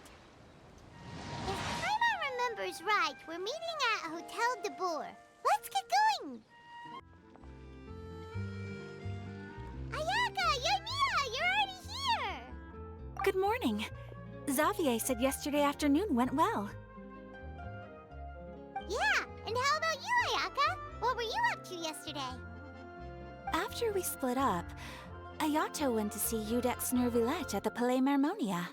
If Paimon remembers right, we're meeting at Hotel de Boer. Let's get going! Ayaka! Yoimiya! You're already here! Good morning. Xavier said yesterday afternoon went well. Yeah, and how about you, Ayaka? What were you up to yesterday? After we split up, Ayato went to see Udex Nervillette at the Palais Mermonia.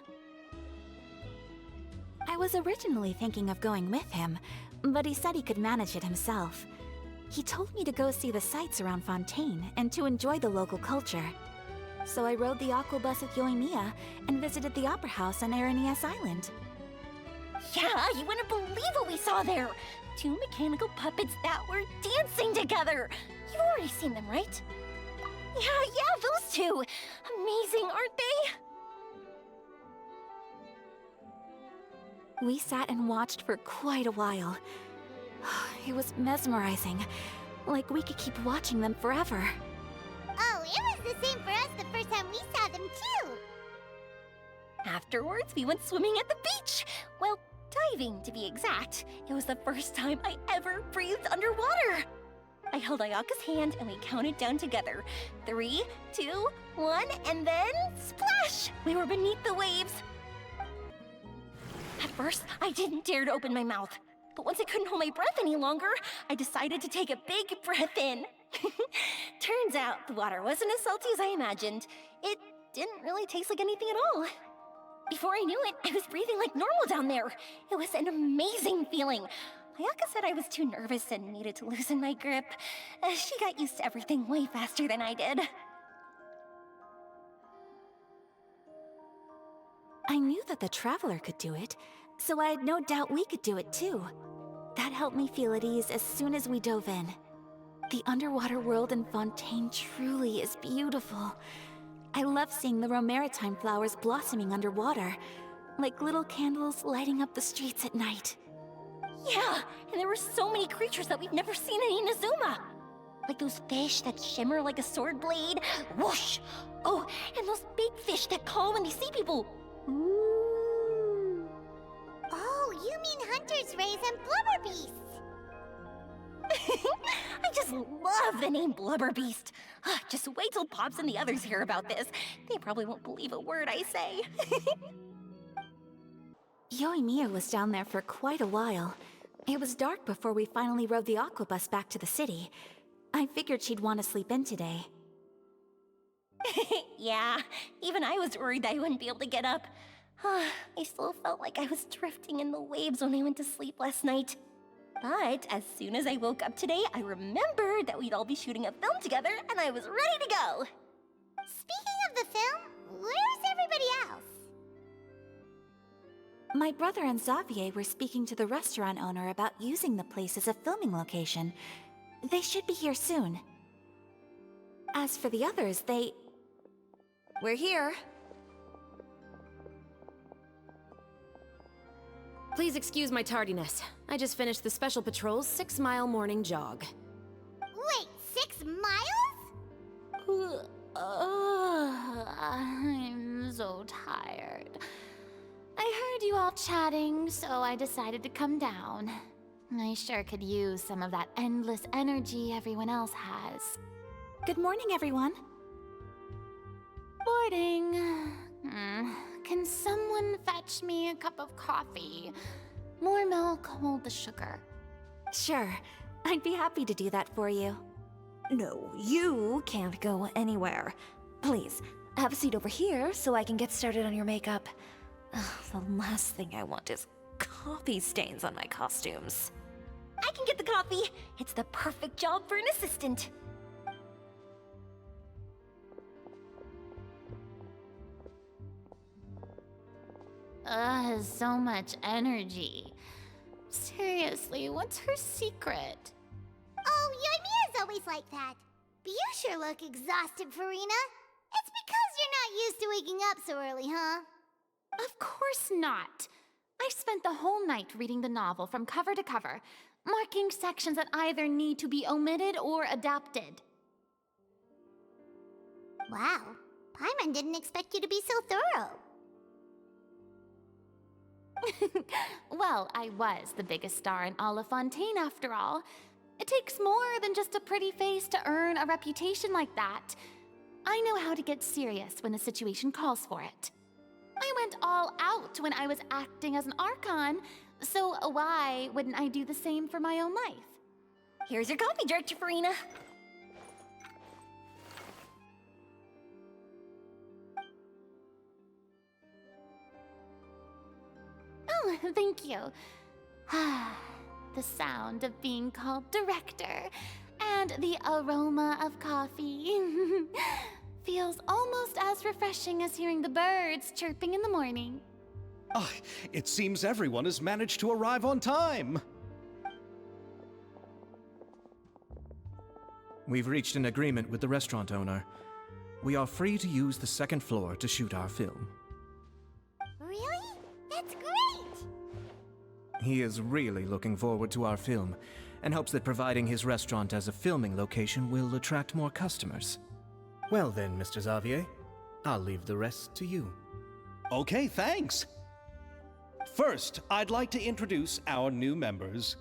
I was originally thinking of going with him, but he said he could manage it himself. He told me to go see the sights around Fontaine and to enjoy the local culture. So I rode the aquabus with Yoimiya and visited the Opera House on Aranias Island. Yeah, you wouldn't believe what we saw there! 2 mechanical puppets that were dancing together! You've already seen them, right? Yeah, those two! Amazing, aren't they? We sat and watched for quite a while. It was mesmerizing. Like we could keep watching them forever. Oh, it was the same for us the first time we saw them, too! Afterwards, we went swimming at the beach! Well, diving, to be exact. It was the first time I ever breathed underwater! I held Ayaka's hand and we counted down together. 3, 2, 1, and then splash! We were beneath the waves. At first, I didn't dare to open my mouth. But once I couldn't hold my breath any longer, I decided to take a big breath in. Turns out the water wasn't as salty as I imagined. It didn't really taste like anything at all. Before I knew it, I was breathing like normal down there. It was an amazing feeling. Ayaka said I was too nervous and needed to loosen my grip. She got used to everything way faster than I did. I knew that the Traveler could do it, so I had no doubt we could do it too. That helped me feel at ease as soon as we dove in. The underwater world in Fontaine truly is beautiful. I love seeing the Romaritime flowers blossoming underwater, like little candles lighting up the streets at night. Yeah, and there were so many creatures that we've never seen in Inazuma. Like those fish that shimmer like a sword blade. Whoosh! Oh, and those big fish that call when they see people. Ooh. Oh, you mean Hunter's Rays and Blubber Beasts. I just love the name Blubber Beast. Just wait till Pops and the others hear about this. They probably won't believe a word I say. Yoimiya was down there for quite a while. It was dark before we finally rode the aquabus back to the city. I figured she'd want to sleep in today. Yeah, even I was worried that I wouldn't be able to get up. I still felt like I was drifting in the waves when I went to sleep last night. But as soon as I woke up today, I remembered that we'd all be shooting a film together, and I was ready to go. Speaking of the film, where's everybody else? My brother and Xavier were speaking to the restaurant owner about using the place as a filming location. They should be here soon. As for the others, We're here. Please excuse my tardiness. I just finished the Special Patrol's 6-mile morning jog. Wait, 6 miles? I'm so tired. I I heard you all chatting, so I decided to come down. I sure could use some of that endless energy everyone else has. Good morning, everyone. Morning. Can someone fetch me a cup of coffee? More milk, hold the sugar. Sure, I'd be happy to do that for you. No, you can't go anywhere. Please, have a seat over here so I can get started on your makeup. Ugh, the last thing I want is coffee stains on my costumes. I can get the coffee. It's the perfect job for an assistant. So much energy. Seriously, what's her secret? Oh, Yoimiya's always like that. But you sure look exhausted, Furina. It's because you're not used to waking up so early, huh? Of course not. I spent the whole night reading the novel from cover to cover, marking sections that either need to be omitted or adapted. Wow, Paimon didn't expect you to be so thorough. Well, I was the biggest star in all of Fontaine after all. It takes more than just a pretty face to earn a reputation like that. I know how to get serious when the situation calls for it. I went all out when I was acting as an Archon, so why wouldn't I do the same for my own life? Here's your coffee, Director Furina. Oh, thank you. The sound of being called director and the aroma of coffee feels almost as refreshing as hearing the birds chirping in the morning. Ah, it seems everyone has managed to arrive on time. We've reached an agreement with the restaurant owner. We are free to use the second floor to shoot our film. Really? That's great! He is really looking forward to our film, and hopes that providing his restaurant as a filming location will attract more customers. Well then, Mr. Xavier, I'll leave the rest to you. Okay, thanks. First, I'd like to introduce our new members.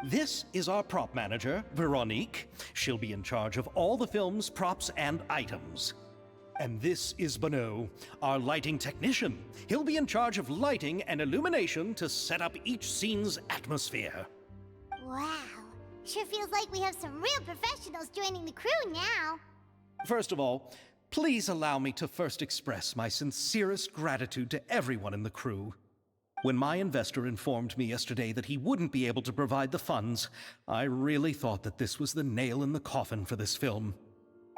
This is our prop manager, Veronique. She'll be in charge of all the film's props and items. And this is Bonneau, our lighting technician. He'll be in charge of lighting and illumination to set up each scene's atmosphere. Wow, sure feels like we have some real professionals joining the crew now. First of all, please allow me to first express my sincerest gratitude to everyone in the crew. When my investor informed me yesterday that he wouldn't be able to provide the funds, I really thought that this was the nail in the coffin for this film.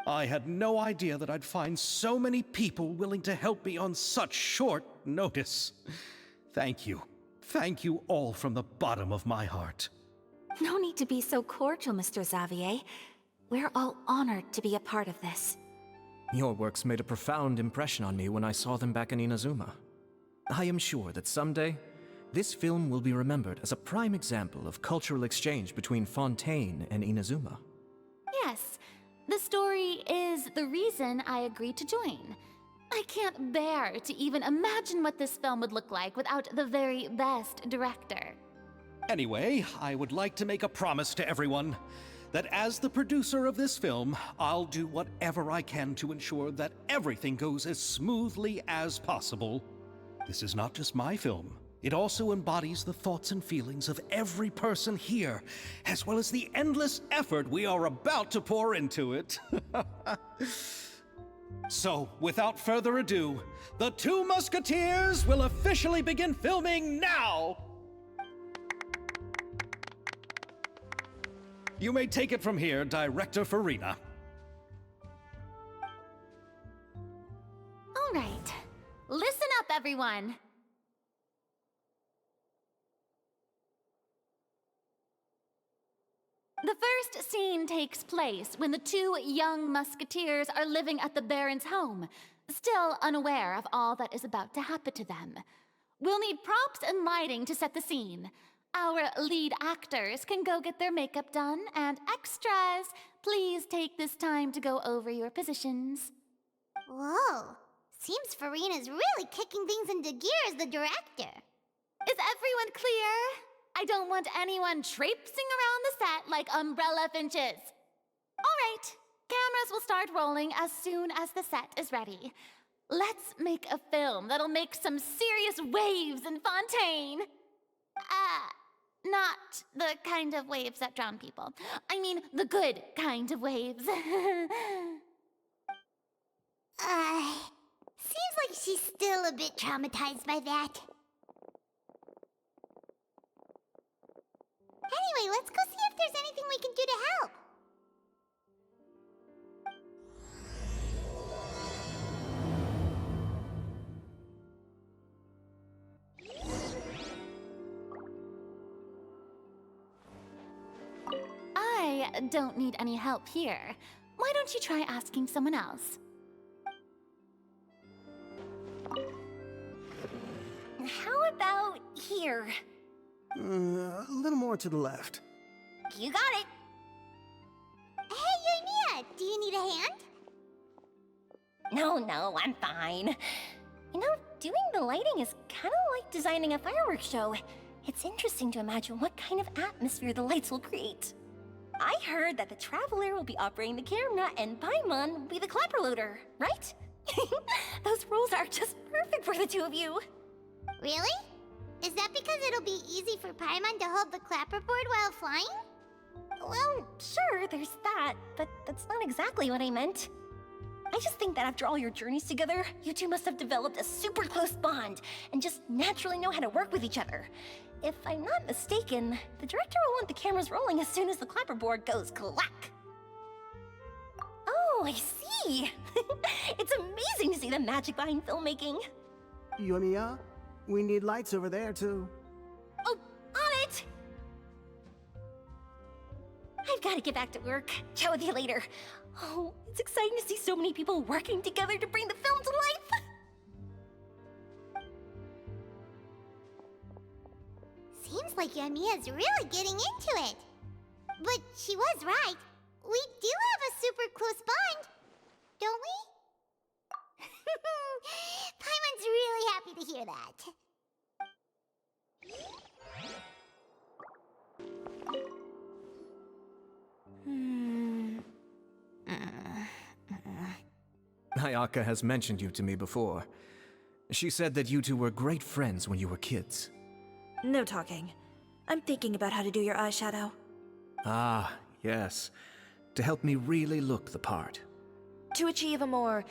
I had no idea that I'd find so many people willing to help me on such short notice. Thank you. Thank you all from the bottom of my heart. No need to be so cordial, Mr. Xavier. We're all honored to be a part of this. Your works made a profound impression on me when I saw them back in Inazuma. I am sure that someday, this film will be remembered as a prime example of cultural exchange between Fontaine and Inazuma. Yes, the story is the reason I agreed to join. I can't bear to even imagine what this film would look like without the very best director. Anyway, I would like to make a promise to everyone that as the producer of this film, I'll do whatever I can to ensure that everything goes as smoothly as possible. This is not just my film. It also embodies the thoughts and feelings of every person here, as well as the endless effort we are about to pour into it. So, without further ado, the Two Musketeers will officially begin filming now! You may take it from here, Director Furina. All right, listen up, everyone. The first scene takes place when the two young musketeers are living at the Baron's home, still unaware of all that is about to happen to them. We'll need props and lighting to set the scene. Our lead actors can go get their makeup done, and extras, please take this time to go over your positions. Whoa, Seems Furina's really kicking things into gear as the director. Is everyone clear? I don't want anyone traipsing around the set like umbrella finches. All right, cameras will start rolling as soon as the set is ready. Let's make a film that'll make some serious waves in Fontaine. Not the kind of waves that drown people. I mean, the good kind of waves. Seems like she's still a bit traumatized by that. Anyway, let's go see if there's anything we can do to help. I don't need any help here. Why don't you try asking someone else? How about here? A little more to the left. You got it. Hey, Yoimiya, do you need a hand? No, I'm fine. You know, doing the lighting is kind of like designing a fireworks show. It's interesting to imagine what kind of atmosphere the lights will create. I heard that the Traveler will be operating the camera and Paimon will be the clapper loader, right? Those roles are just perfect for the two of you. Really? Is that because it'll be easy for Paimon to hold the clapperboard while flying? Well, sure, there's that, but that's not exactly what I meant. I just think that after all your journeys together, you two must have developed a super close bond and just naturally know how to work with each other. If I'm not mistaken, the director will want the cameras rolling as soon as the clapperboard goes clack. Oh, I see! It's amazing to see the magic behind filmmaking. Yoimiya, we need lights over there, too. Oh, on it! I've got to get back to work. Chat with you later. Oh, it's exciting to see so many people working together to bring the film to life. Seems like Yoimiya's really getting into it. But she was right. We do have a super close bond, don't we? Paimon's really happy to hear that. Ayaka has mentioned you to me before. She said that you two were great friends when you were kids. No talking. I'm thinking about how to do your eyeshadow. Ah, yes. To help me really look the part. To achieve a more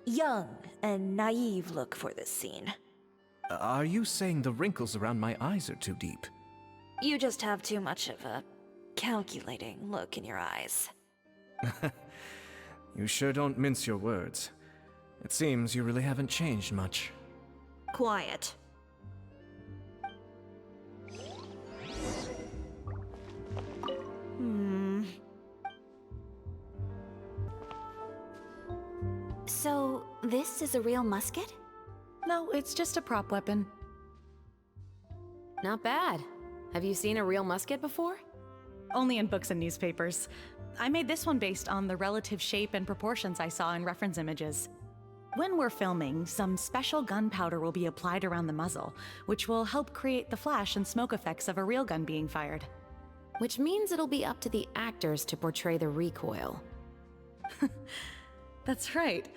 young and naive look for this scene. Are you saying the wrinkles around my eyes are too deep? You just have too much of a calculating look in your eyes. You sure don't mince your words. It seems you really haven't changed much. Quiet. So, this is a real musket? No, it's just a prop weapon. Not bad. Have you seen a real musket before? Only in books and newspapers. I made this one based on the relative shape and proportions I saw in reference images. When we're filming, some special gunpowder will be applied around the muzzle, which will help create the flash and smoke effects of a real gun being fired. Which means it'll be up to the actors to portray the recoil. That's right.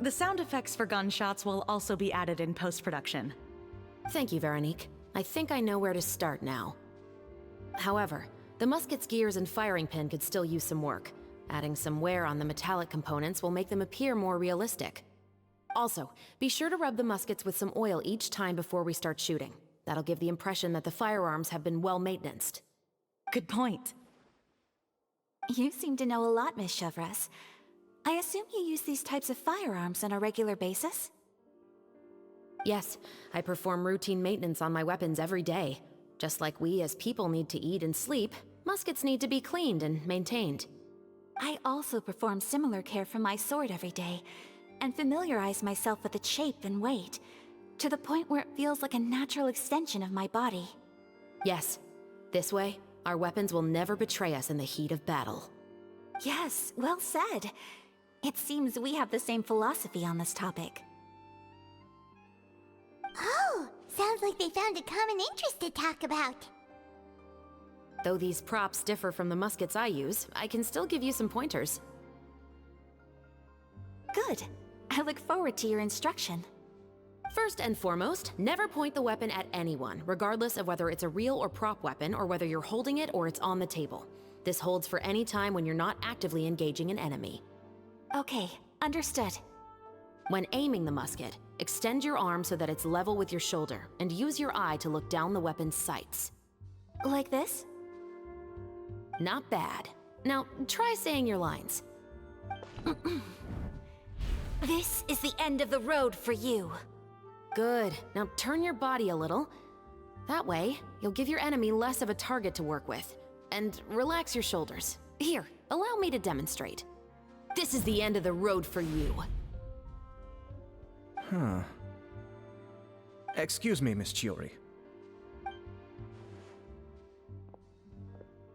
The sound effects for gunshots will also be added in post-production. Thank you, Veronique. I think I know where to start now. However, the musket's gears and firing pin could still use some work. Adding some wear on the metallic components will make them appear more realistic. Also, be sure to rub the muskets with some oil each time before we start shooting. That'll give the impression that the firearms have been well maintained. Good point. You seem to know a lot, Miss Chevreuse. I assume you use these types of firearms on a regular basis? Yes, I perform routine maintenance on my weapons every day. Just like we as people need to eat and sleep, muskets need to be cleaned and maintained. I also perform similar care for my sword every day, and familiarize myself with its shape and weight, to the point where it feels like a natural extension of my body. Yes, this way, our weapons will never betray us in the heat of battle. Yes, well said. It seems we have the same philosophy on this topic. Oh, sounds like they found a common interest to talk about. Though these props differ from the muskets I use, I can still give you some pointers. Good. I look forward to your instruction. First and foremost, never point the weapon at anyone, regardless of whether it's a real or prop weapon, or whether you're holding it or it's on the table. This holds for any time when you're not actively engaging an enemy. Okay, understood. When aiming the musket, extend your arm so that it's level with your shoulder, and use your eye to look down the weapon's sights. Like this? Not bad. Now, try saying your lines. This is the end of the road for you. Good. Now turn your body a little. That way, you'll give your enemy less of a target to work with. And relax your shoulders. Here, allow me to demonstrate. This is the end of the road for you. Huh. Excuse me, Miss Chiori.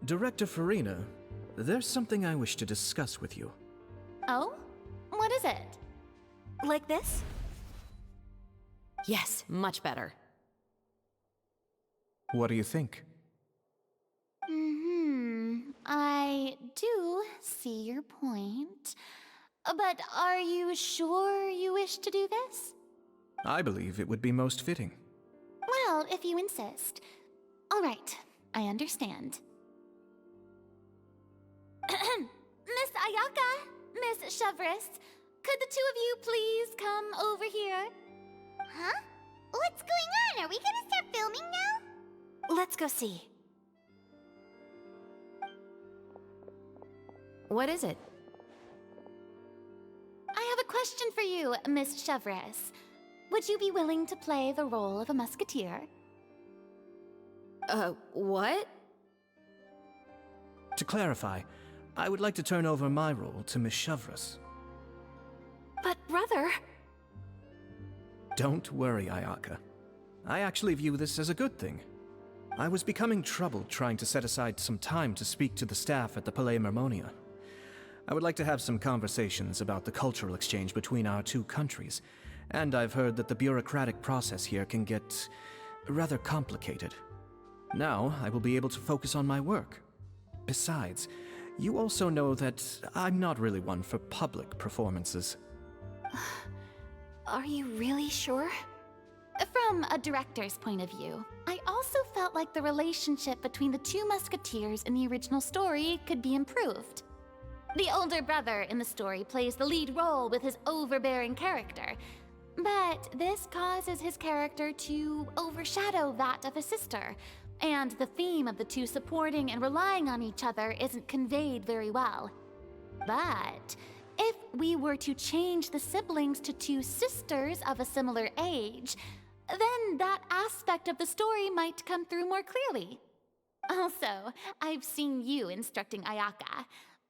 Director Furina, there's something I wish to discuss with you. Oh? What is it? Like this? Yes, much better. What do you think? I do see your point. But are you sure you wish to do this? I believe it would be most fitting. Well, if you insist. All right, I understand. Miss Ayaka, Miss Chevreuse, could the two of you please come over here? Huh? What's going on? Are we gonna start filming now? Let's go see. What is it? I have a question for you, Miss Chevreuse. Would you be willing to play the role of a musketeer? What? To clarify, I would like to turn over my role to Miss Chevreuse. But brother... Don't worry, Ayaka. I actually view this as a good thing. I was becoming troubled trying to set aside some time to speak to the staff at the Palais Mermonia. I would like to have some conversations about the cultural exchange between our two countries, and I've heard that the bureaucratic process here can get rather complicated. Now, I will be able to focus on my work. Besides, you also know that I'm not really one for public performances. Are you really sure? From a director's point of view, I also felt like the relationship between the two musketeers in the original story could be improved. The older brother in the story plays the lead role with his overbearing character, but this causes his character to overshadow that of his sister, and the theme of the two supporting and relying on each other isn't conveyed very well. But if we were to change the siblings to two sisters of a similar age, then that aspect of the story might come through more clearly. Also, I've seen you instructing Ayaka.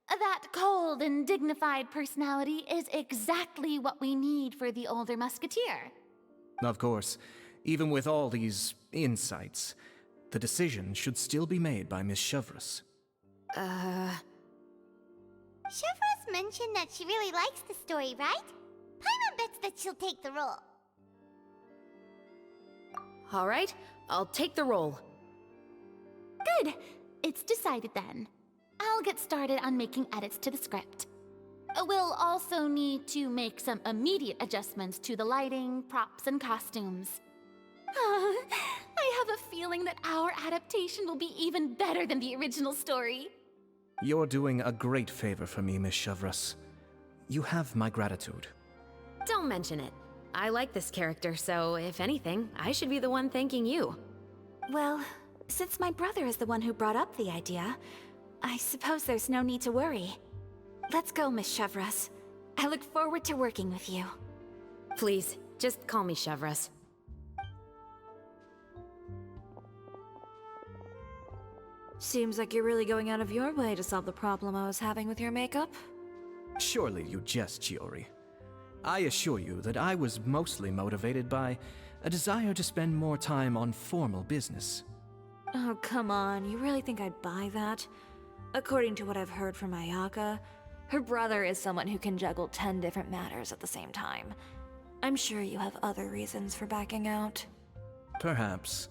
That cold and dignified personality is exactly what we need for the older musketeer. Of course, even with all these insights, the decision should still be made by Miss Chevreuse. Chevreuse mentioned that she really likes the story, right? Paimon bets that she'll take the role. All right, I'll take the role. Good. It's decided then. I'll get started on making edits to the script. We'll also need to make some immediate adjustments to the lighting, props, and costumes. I have a feeling that our adaptation will be even better than the original story. You're doing a great favor for me, Miss Chevreuse. You have my gratitude. Don't mention it. I like this character, so if anything, I should be the one thanking you. Well, since my brother is the one who brought up the idea, I suppose there's no need to worry. Let's go, Miss Chevreuse. I look forward to working with you. Please, just call me Chevreuse. Seems like you're really going out of your way to solve the problem I was having with your makeup. Surely you jest, Chiori. I assure you that I was mostly motivated by a desire to spend more time on formal business. Oh, come on. You really think I'd buy that? According to what I've heard from Ayaka, her brother is someone who can juggle 10 different matters at the same time. I'm sure you have other reasons for backing out. Perhaps.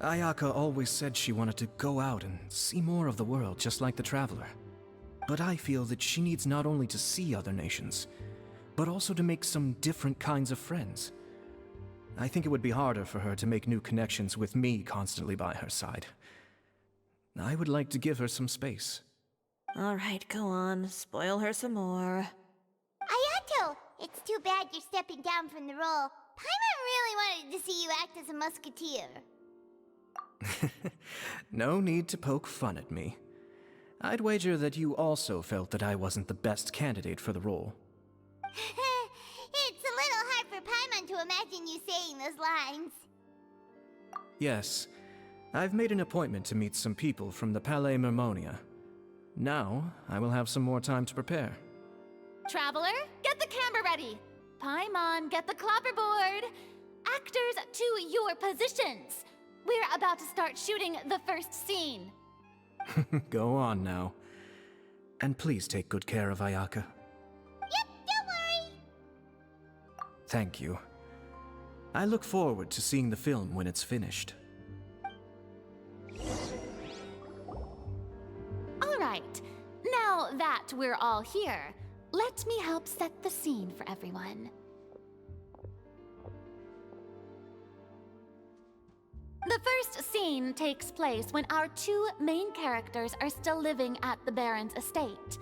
Ayaka always said she wanted to go out and see more of the world, just like the Traveler. But I feel that she needs not only to see other nations, but also to make some different kinds of friends. I think it would be harder for her to make new connections with me constantly by her side. I would like to give her some space. All right, go on. Spoil her some more. Ayato! It's too bad you're stepping down from the role. Paimon really wanted to see you act as a musketeer. No need to poke fun at me. I'd wager that you also felt that I wasn't the best candidate for the role. It's a little hard for Paimon to imagine you saying those lines. Yes, I've made an appointment to meet some people from the Palais Mermonia. Now, I will have some more time to prepare. Traveler, get the camera ready. Paimon, get the clapperboard. Actors, to your positions. We're about to start shooting the first scene. Go on now. And please take good care of Ayaka. Yep, don't worry. Thank you. I look forward to seeing the film when it's finished. All right, now that we're all here, let me help set the scene for everyone. The first scene takes place when our two main characters are still living at the Baron's estate.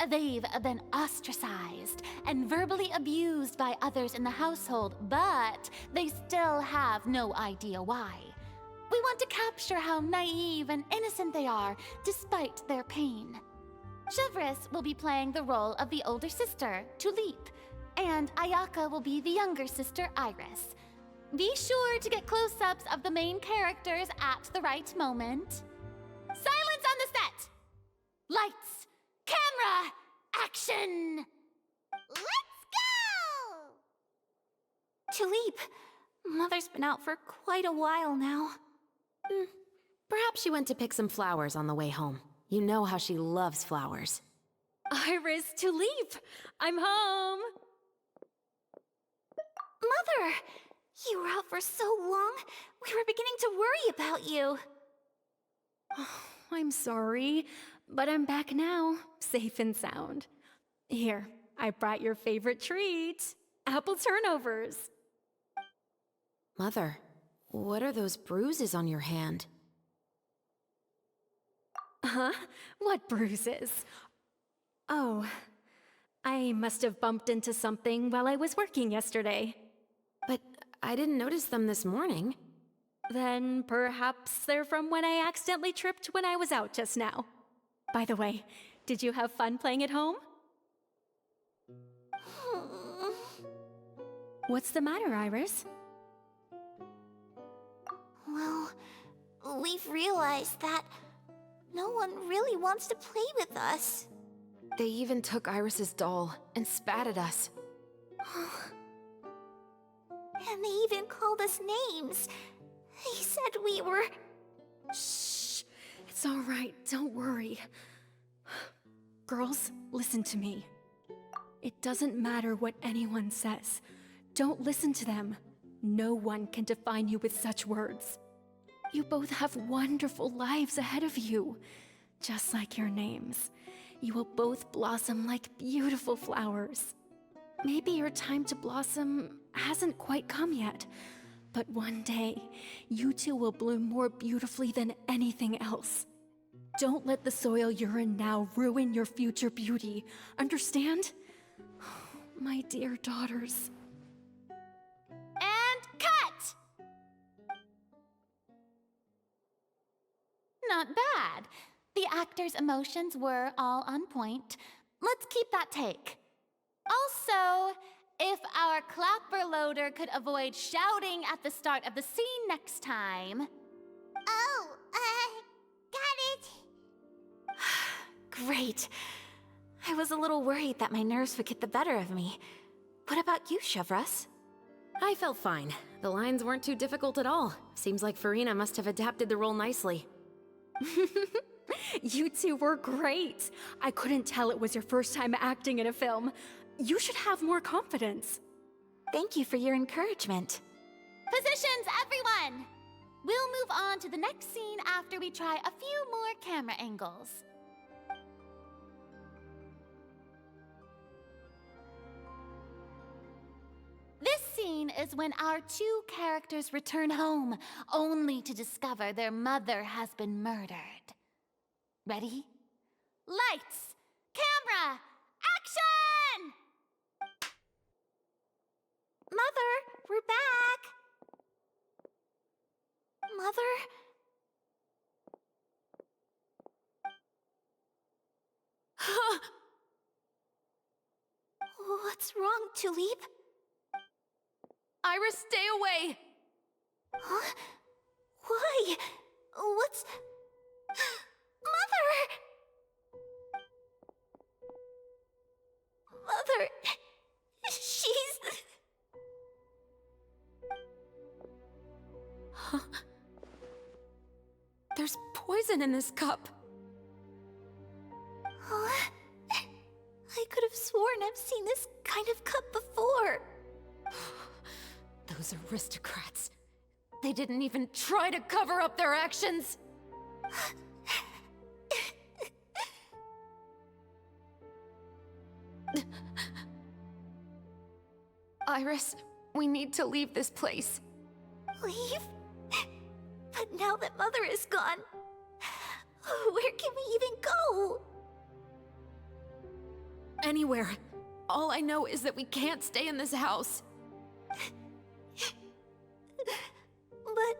They've been ostracized and verbally abused by others in the household, but they still have no idea why. We want to capture how naive and innocent they are, despite their pain. Chevreuse will be playing the role of the older sister, Tulip, and Ayaka will be the younger sister, Iris. Be sure to get close-ups of the main characters at the right moment. Silence on the set! Lights, camera, action! Let's go! Tulip, Mother's been out for quite a while now. Perhaps she went to pick some flowers on the way home. You know how she loves flowers. Iris, Tulip, I'm home. Mother! You were out for so long, we were beginning to worry about you. I'm sorry, but I'm back now, safe and sound. Here, I brought your favorite treat, apple turnovers. Mother, what are those bruises on your hand? Huh? What bruises? Oh, I must have bumped into something while I was working yesterday. But I didn't notice them this morning. Then perhaps they're from when I accidentally tripped when I was out just now. By the way, did you have fun playing at home? What's the matter, Iris? Well, we've realized that no one really wants to play with us. They even took Iris's doll and spat at us. And they even called us names. They said we were... Shh! It's all right, don't worry. Girls, listen to me. It doesn't matter what anyone says. Don't listen to them. No one can define you with such words. You both have wonderful lives ahead of you. Just like your names. You will both blossom like beautiful flowers. Maybe your time to blossom hasn't quite come yet, but one day, you two will bloom more beautifully than anything else. Don't let the soil you're in now ruin your future beauty. Understand? My dear daughters. And cut! Not bad. The actors' emotions were all on point. Let's keep that take. Also, if our clapper loader could avoid shouting at the start of the scene next time. Oh, got it. Great. I was a little worried that my nerves would get the better of me. What about you, Chevreuse? I felt fine. The lines weren't too difficult at all. Seems like Furina must have adapted the role nicely. You two were great. I couldn't tell it was your first time acting in a film. You should have more confidence. Thank you for your encouragement. Positions, everyone! We'll move on to the next scene after we try a few more camera angles. This scene is when our two characters return home, only to discover their mother has been murdered. Ready? Lights! Camera! Action! Mother, we're back! Mother? What's wrong, Tulip? Iris, stay away! Huh? Why? What's... Mother! Mother... She's... Huh? There's poison in this cup. Huh? I could have sworn I've seen this kind of cup before. Those aristocrats. They didn't even try to cover up their actions. Iris, we need to leave this place. Leave? But now that Mother is gone, where can we even go? Anywhere. All I know is that we can't stay in this house. But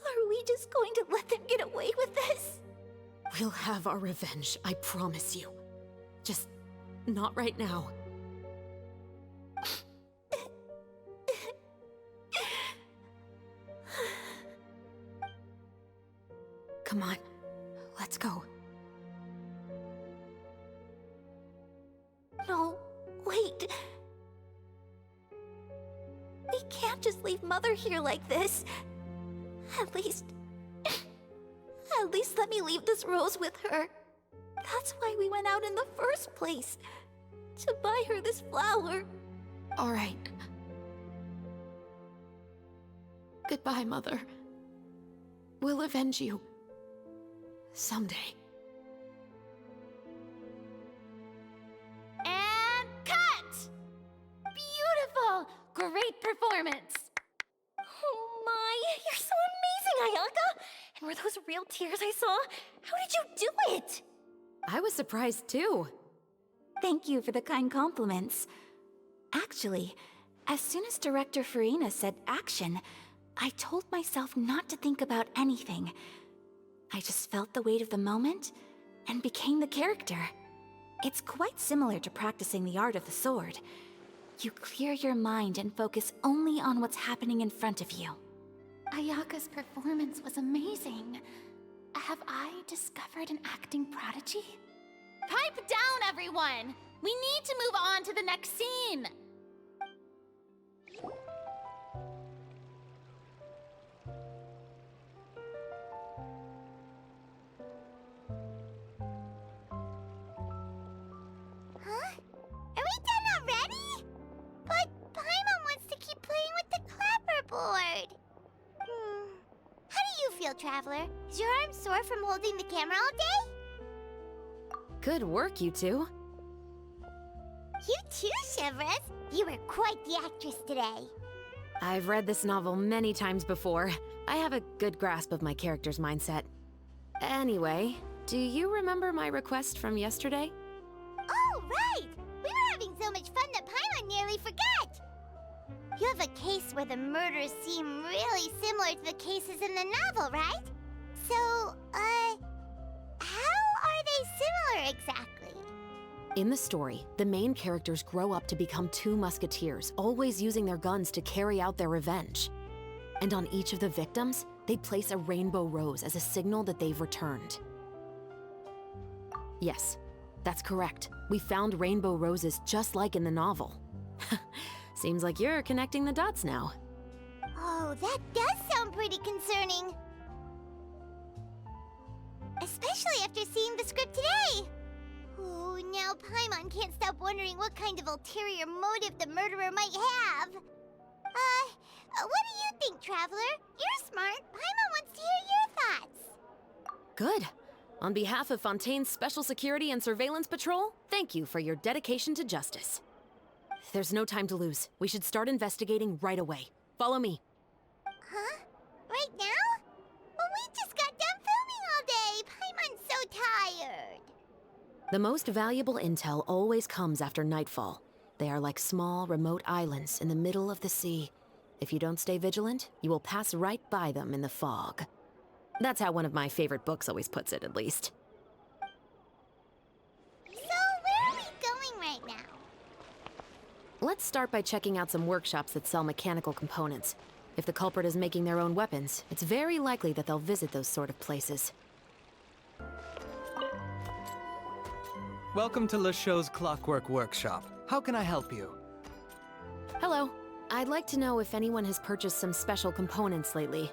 are we just going to let them get away with this? We'll have our revenge, I promise you. Just not right now. Come on, let's go. No, wait. We can't just leave Mother here like this. At least let me leave this rose with her. That's why we went out in the first place. To buy her this flower. All right. Goodbye, Mother. We'll avenge you. Someday. And cut! Beautiful! Great performance! Oh my, you're so amazing, Ayaka! And were those real tears I saw? How did you do it? I was surprised too. Thank you for the kind compliments. Actually, as soon as Director Furina said action, I told myself not to think about anything. I just felt the weight of the moment and became the character. It's quite similar to practicing the art of the sword. You clear your mind and focus only on what's happening in front of you. Ayaka's performance was amazing. Have I discovered an acting prodigy? Pipe down, everyone! We need to move on to the next scene! Huh? Are we done already? But Paimon wants to keep playing with the clapperboard. How do you feel, Traveler? Is your arm sore from holding the camera all day? Good work, you two. You too, Chevreuse. You were quite the actress today. I've read this novel many times before. I have a good grasp of my character's mindset. Anyway, do you remember my request from yesterday? Oh, right! We were having so much fun that Paimon nearly forgot! You have a case where the murders seem really similar to the cases in the novel, right? So, how are they similar exactly? In the story, the main characters grow up to become two musketeers, always using their guns to carry out their revenge. And on each of the victims, they place a rainbow rose as a signal that they've returned. Yes, that's correct. We found rainbow roses just like in the novel. Seems like you're connecting the dots now. Oh, that does sound pretty concerning. Especially after seeing the script today. Ooh, now Paimon can't stop wondering what kind of ulterior motive the murderer might have. What do you think, Traveler? You're smart. Paimon wants to hear your thoughts. Good. On behalf of Fontaine's Special Security and Surveillance Patrol, thank you for your dedication to justice. There's no time to lose. We should start investigating right away. Follow me. Huh? Right now? Well, we just got done filming all day. Paimon's so tired. The most valuable intel always comes after nightfall. They are like small, remote islands in the middle of the sea. If you don't stay vigilant, you will pass right by them in the fog. That's how one of my favorite books always puts it, at least. So, where are we going right now? Let's start by checking out some workshops that sell mechanical components. If the culprit is making their own weapons, it's very likely that they'll visit those sort of places. Welcome to Le Show's Clockwork Workshop. How can I help you? Hello. I'd like to know if anyone has purchased some special components lately.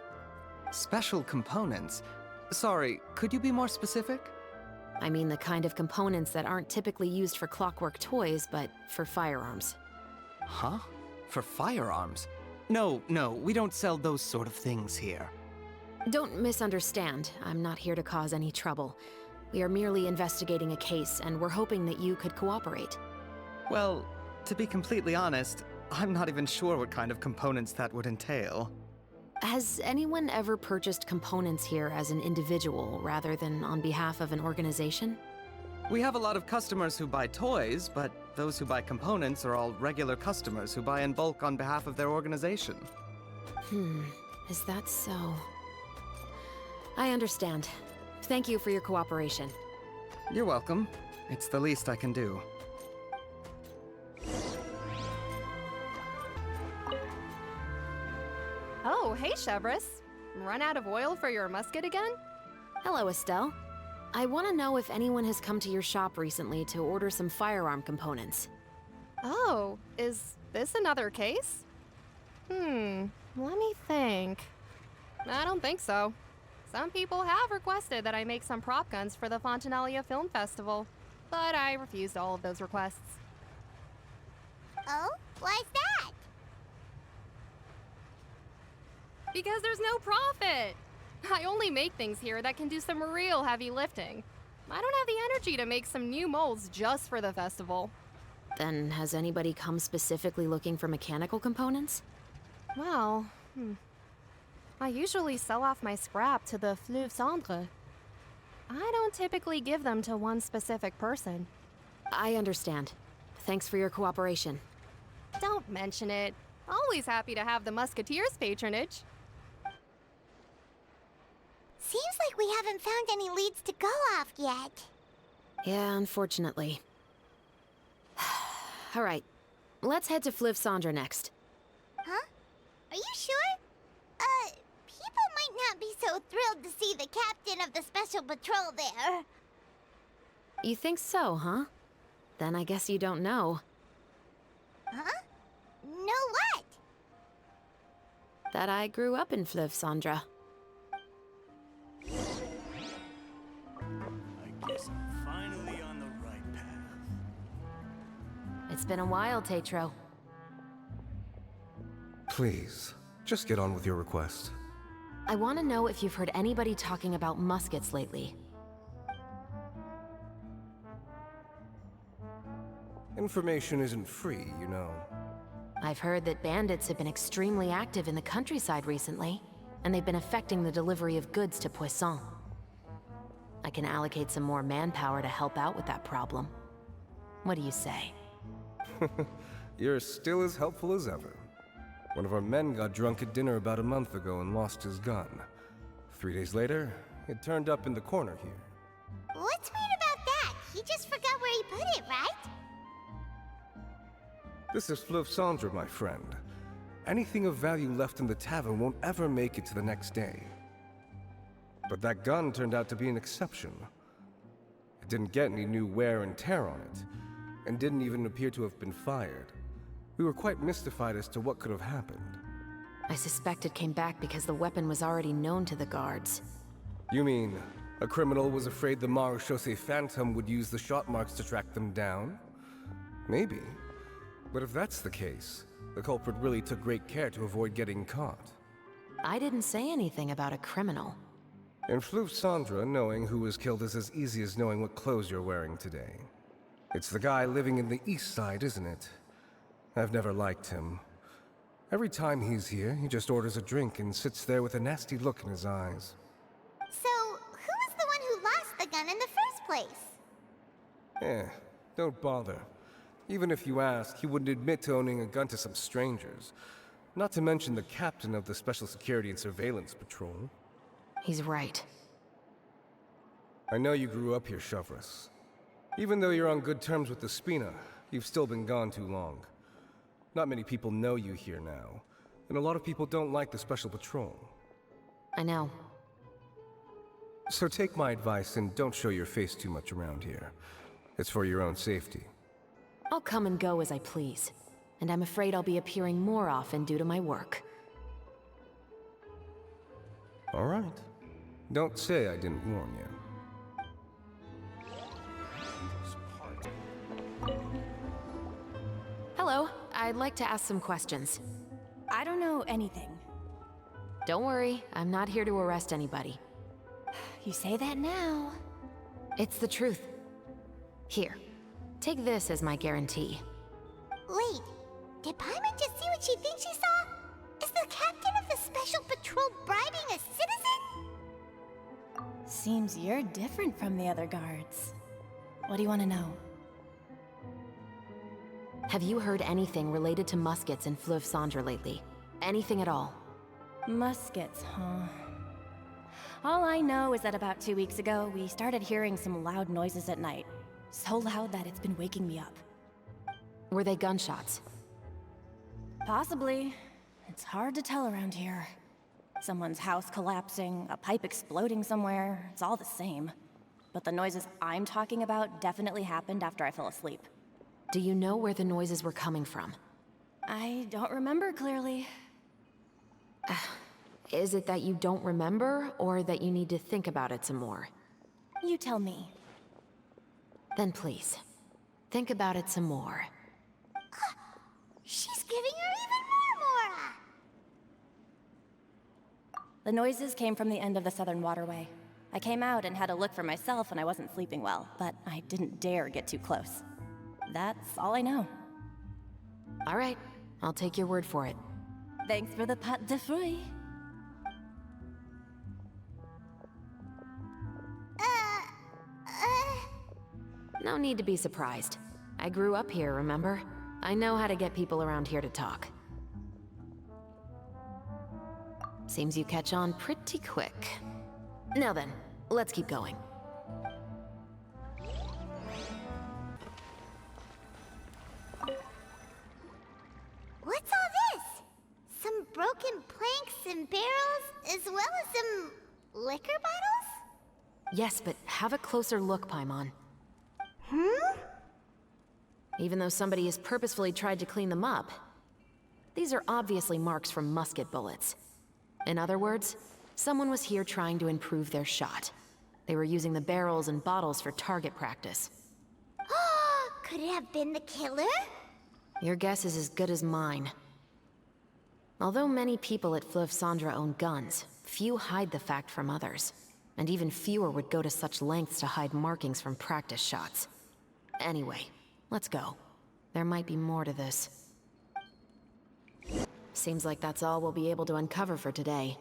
Special components? Sorry, could you be more specific? I mean the kind of components that aren't typically used for clockwork toys, but for firearms. Huh? For firearms? No, we don't sell those sort of things here. Don't misunderstand. I'm not here to cause any trouble. We are merely investigating a case, and we're hoping that you could cooperate. Well, to be completely honest, I'm not even sure what kind of components that would entail. Has anyone ever purchased components here as an individual rather than on behalf of an organization? We have a lot of customers who buy toys, but those who buy components are all regular customers who buy in bulk on behalf of their organization. Is that so? I understand. Thank you for your cooperation. You're welcome. It's the least I can do. Oh, hey, Chevreuse. Run out of oil for your musket again? Hello, Estelle. I want to know if anyone has come to your shop recently to order some firearm components. Oh, is this another case? Let me think. I don't think so. Some people have requested that I make some prop guns for the Fontanalia Film Festival, but I refused all of those requests. Oh? Why's that? Because there's no profit! I only make things here that can do some real heavy lifting. I don't have the energy to make some new molds just for the festival. Then has anybody come specifically looking for mechanical components? Well, I usually sell off my scrap to the Fleuve Cendre. I don't typically give them to one specific person. I understand. Thanks for your cooperation. Don't mention it. Always happy to have the Musketeers' patronage. Seems like we haven't found any leads to go off yet. Yeah, unfortunately. All right, let's head to Fleuve Cendre next. Huh? Are you sure? People might not be so thrilled to see the captain of the special patrol there. You think so, huh? Then I guess you don't know. Huh? Know what? That I grew up in Fleuve Cendre. I guess I'm finally on the right path. It's been a while, Tetro. Please, just get on with your request. I want to know if you've heard anybody talking about muskets lately. Information isn't free, you know. I've heard that bandits have been extremely active in the countryside recently, and they've been affecting the delivery of goods to Poisson. I can allocate some more manpower to help out with that problem. What do you say? You're still as helpful as ever. One of our men got drunk at dinner about a month ago and lost his gun. 3 days later, it turned up in the corner here. What's weird about that? He just forgot where he put it, right? This is Fleuve Cendre, my friend. Anything of value left in the tavern won't ever make it to the next day. But that gun turned out to be an exception. It didn't get any new wear and tear on it, and didn't even appear to have been fired. We were quite mystified as to what could have happened. I suspect it came back because the weapon was already known to the guards. You mean, a criminal was afraid the Marechaussee Phantom would use the shot marks to track them down? Maybe. But if that's the case, The culprit really took great care to avoid getting caught. I didn't say anything about a criminal. In Fleuve Sandra, knowing who was killed is as easy as knowing what clothes you're wearing today. It's the guy living in the East Side, isn't it? I've never liked him. Every time he's here, he just orders a drink and sits there with a nasty look in his eyes. So, who was the one who lost the gun in the first place? Don't bother. Even if you ask, he wouldn't admit to owning a gun to some strangers. Not to mention the captain of the Special Security and Surveillance Patrol. He's right. I know you grew up here, Chevreuse. Even though you're on good terms with the Spina, you've still been gone too long. Not many people know you here now, and a lot of people don't like the Special Patrol. I know. So take my advice and don't show your face too much around here. It's for your own safety. I'll come and go as I please, and I'm afraid I'll be appearing more often due to my work. All right. Don't say I didn't warn you. Hello, I'd like to ask some questions. I don't know anything. Don't worry, I'm not here to arrest anybody. You say that now. It's the truth. Here, take this as my guarantee. Wait, did Paimon just see what she thinks she saw? Is the captain of the Special Patrol bribing a citizen? Seems you're different from the other guards. What do you want to know? Have you heard anything related to Muskets in Fleuve Sandra lately? Anything at all? Muskets, huh? All I know is that about 2 weeks ago, we started hearing some loud noises at night. So loud that it's been waking me up. Were they gunshots? Possibly. It's hard to tell around here. Someone's house collapsing, a pipe exploding somewhere, it's all the same. But the noises I'm talking about definitely happened after I fell asleep. Do you know where the noises were coming from? I don't remember clearly. Is it that you don't remember, or that you need to think about it some more? You tell me. Then please, think about it some more. She's giving her even more Mora! The noises came from the end of the Southern Waterway. I came out and had a look for myself when I wasn't sleeping well, but I didn't dare get too close. That's all I know. All right, I'll take your word for it. Thanks for the pâte de fruits. No need to be surprised. I grew up here, remember? I know how to get people around here to talk. Seems you catch on pretty quick. Now then, let's keep going. What's all this? Some broken planks and barrels, as well as some liquor bottles? Yes, but have a closer look, Paimon. Even though somebody has purposefully tried to clean them up, these are obviously marks from musket bullets. In other words, someone was here trying to improve their shot. They were using the barrels and bottles for target practice. Could it have been the killer? Your guess is as good as mine. Although many people at Fleuve Sandra own guns, few hide the fact from others. And even fewer would go to such lengths to hide markings from practice shots. Anyway, let's go. There might be more to this. Seems like that's all we'll be able to uncover for today.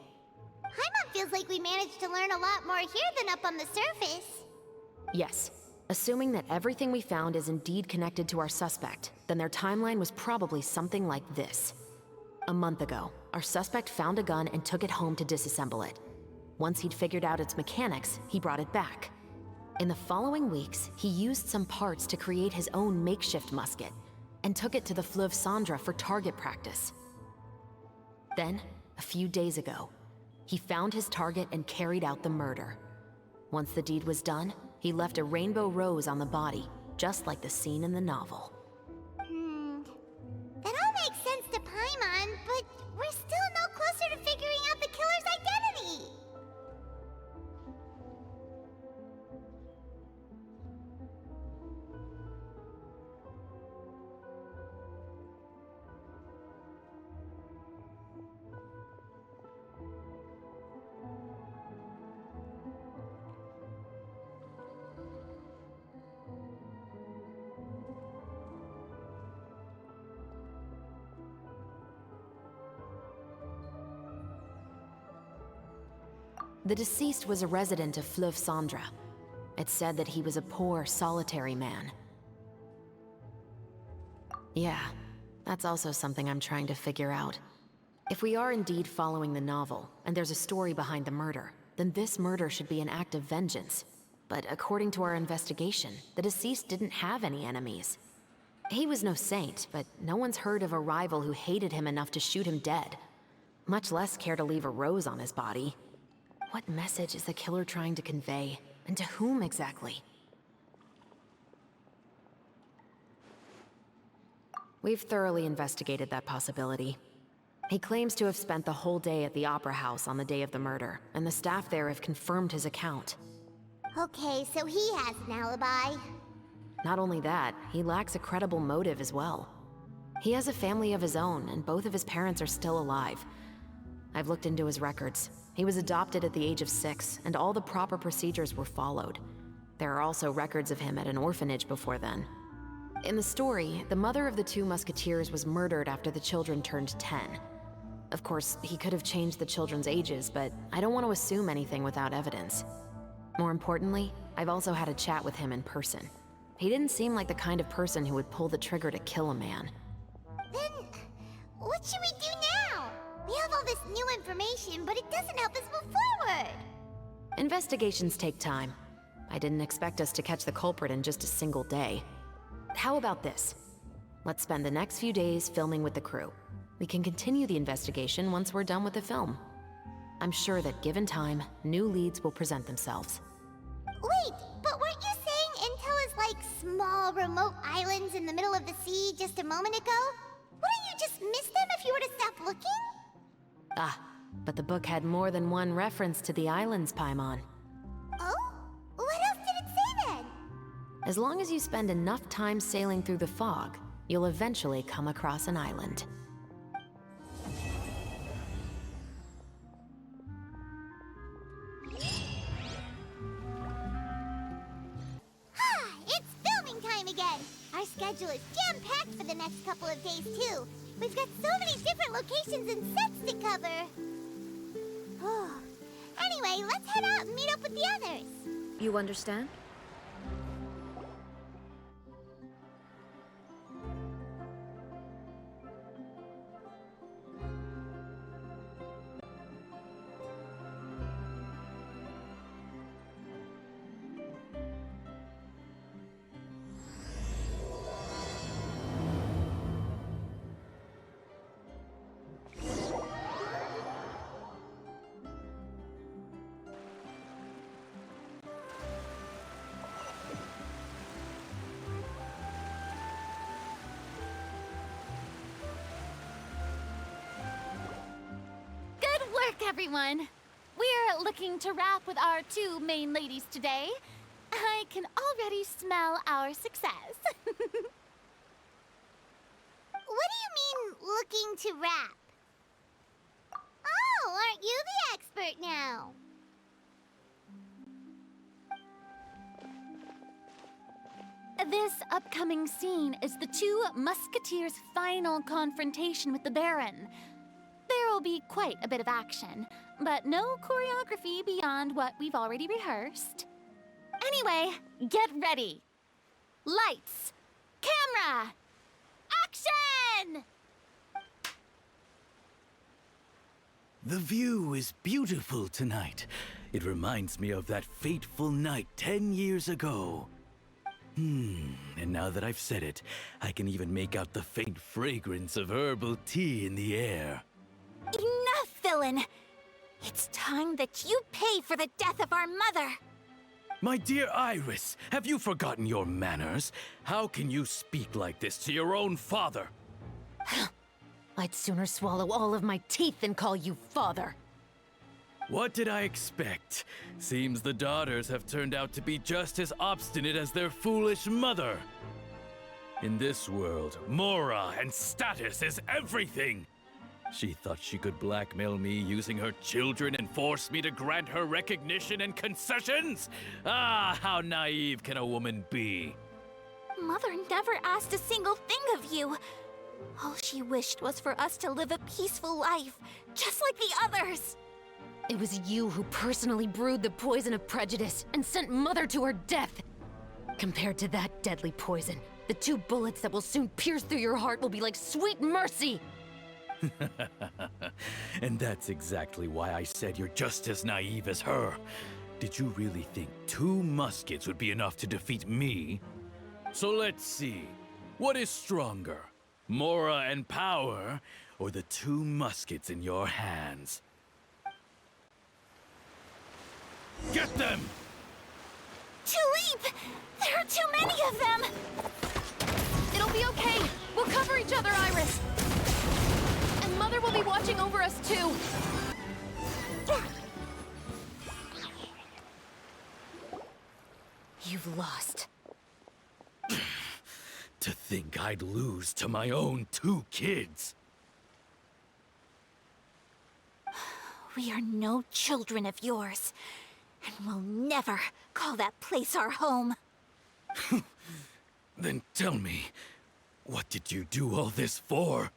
Paimon feels like we managed to learn a lot more here than up on the surface. Yes. Assuming that everything we found is indeed connected to our suspect, then their timeline was probably something like this. A month ago, our suspect found a gun and took it home to disassemble it. Once he'd figured out its mechanics, he brought it back. In the following weeks, he used some parts to create his own makeshift musket, and took it to the Fleuve Sandra for target practice. Then, a few days ago, he found his target and carried out the murder. Once the deed was done, he left a rainbow rose on the body, just like the scene in the novel. That all makes sense to Paimon, but we're still no closer to figuring out the killer's identity! The deceased was a resident of Fleuve Cendra. It's said that he was a poor, solitary man. Yeah, that's also something I'm trying to figure out. If we are indeed following the novel, and there's a story behind the murder, then this murder should be an act of vengeance. But according to our investigation, the deceased didn't have any enemies. He was no saint, but no one's heard of a rival who hated him enough to shoot him dead. Much less care to leave a rose on his body. What message is the killer trying to convey? And to whom exactly? We've thoroughly investigated that possibility. He claims to have spent the whole day at the Opera House on the day of the murder, and the staff there have confirmed his account. Okay, so he has an alibi. Not only that, he lacks a credible motive as well. He has a family of his own, and both of his parents are still alive. I've looked into his records. He was adopted at the age of 6, and all the proper procedures were followed. There are also records of him at an orphanage before then. In the story, the mother of the Two Musketeers was murdered after the children turned 10. Of course, he could have changed the children's ages, but I don't want to assume anything without evidence. More importantly, I've also had a chat with him in person. He didn't seem like the kind of person who would pull the trigger to kill a man. Then, what should we do now? We have all this new information, but it doesn't help us move forward. Investigations take time. I didn't expect us to catch the culprit in just a single day. How about this? Let's spend the next few days filming with the crew. We can continue the investigation once we're done with the film. I'm sure that given time, new leads will present themselves. Wait, but weren't you saying Intel is like small, remote islands in the middle of the sea just a moment ago? Wouldn't you just miss them if you were to stop looking? Ah, but the book had more than one reference to the islands, Paimon. Oh? What else did it say then? As long as you spend enough time sailing through the fog, you'll eventually come across an island. It's filming time again! Our schedule is jam-packed for the next couple of days, too. We've got so many different locations and sets to cover. Anyway, let's head out and meet up with the others. You understand? Everyone, we're looking to wrap with our 2 main ladies today. I can already smell our success. What do you mean, looking to wrap? Oh, aren't you the expert now? This upcoming scene is the 2 Musketeers' final confrontation with the Baron. There will be quite a bit of action, but no choreography beyond what we've already rehearsed. Anyway, get ready. Lights, camera, action! The view is beautiful tonight. It reminds me of that fateful night 10 years ago. And now that I've said it, I can even make out the faint fragrance of herbal tea in the air. Enough, villain! It's time that you pay for the death of our mother! My dear Iris, have you forgotten your manners? How can you speak like this to your own father? I'd sooner swallow all of my teeth than call you father. What did I expect? Seems the daughters have turned out to be just as obstinate as their foolish mother. In this world, mora and status is everything! She thought she could blackmail me using her children and force me to grant her recognition and concessions? Ah, how naive can a woman be? Mother never asked a single thing of you. All she wished was for us to live a peaceful life, just like the others. It was you who personally brewed the poison of prejudice and sent Mother to her death. Compared to that deadly poison, the 2 bullets that will soon pierce through your heart will be like sweet mercy. And that's exactly why I said you're just as naive as her. Did you really think 2 muskets would be enough to defeat me? So let's see. What is stronger? Mora and power, or the 2 muskets in your hands? Get them! Tulip! There are too many of them! It'll be okay. We'll cover each other, Iris. And Mother will be watching over us, too. You've lost. To think I'd lose to my own 2 kids. We are no children of yours, and we'll never call that place our home. Then tell me, what did you do all this for?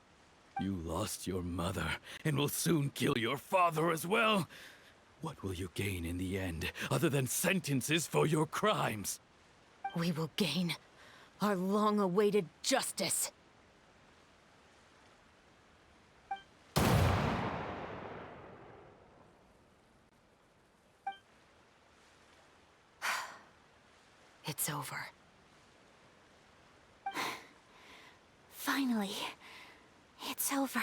You lost your mother, and will soon kill your father as well. What will you gain in the end, other than sentences for your crimes? We will gain our long-awaited justice. It's over. Finally, it's over.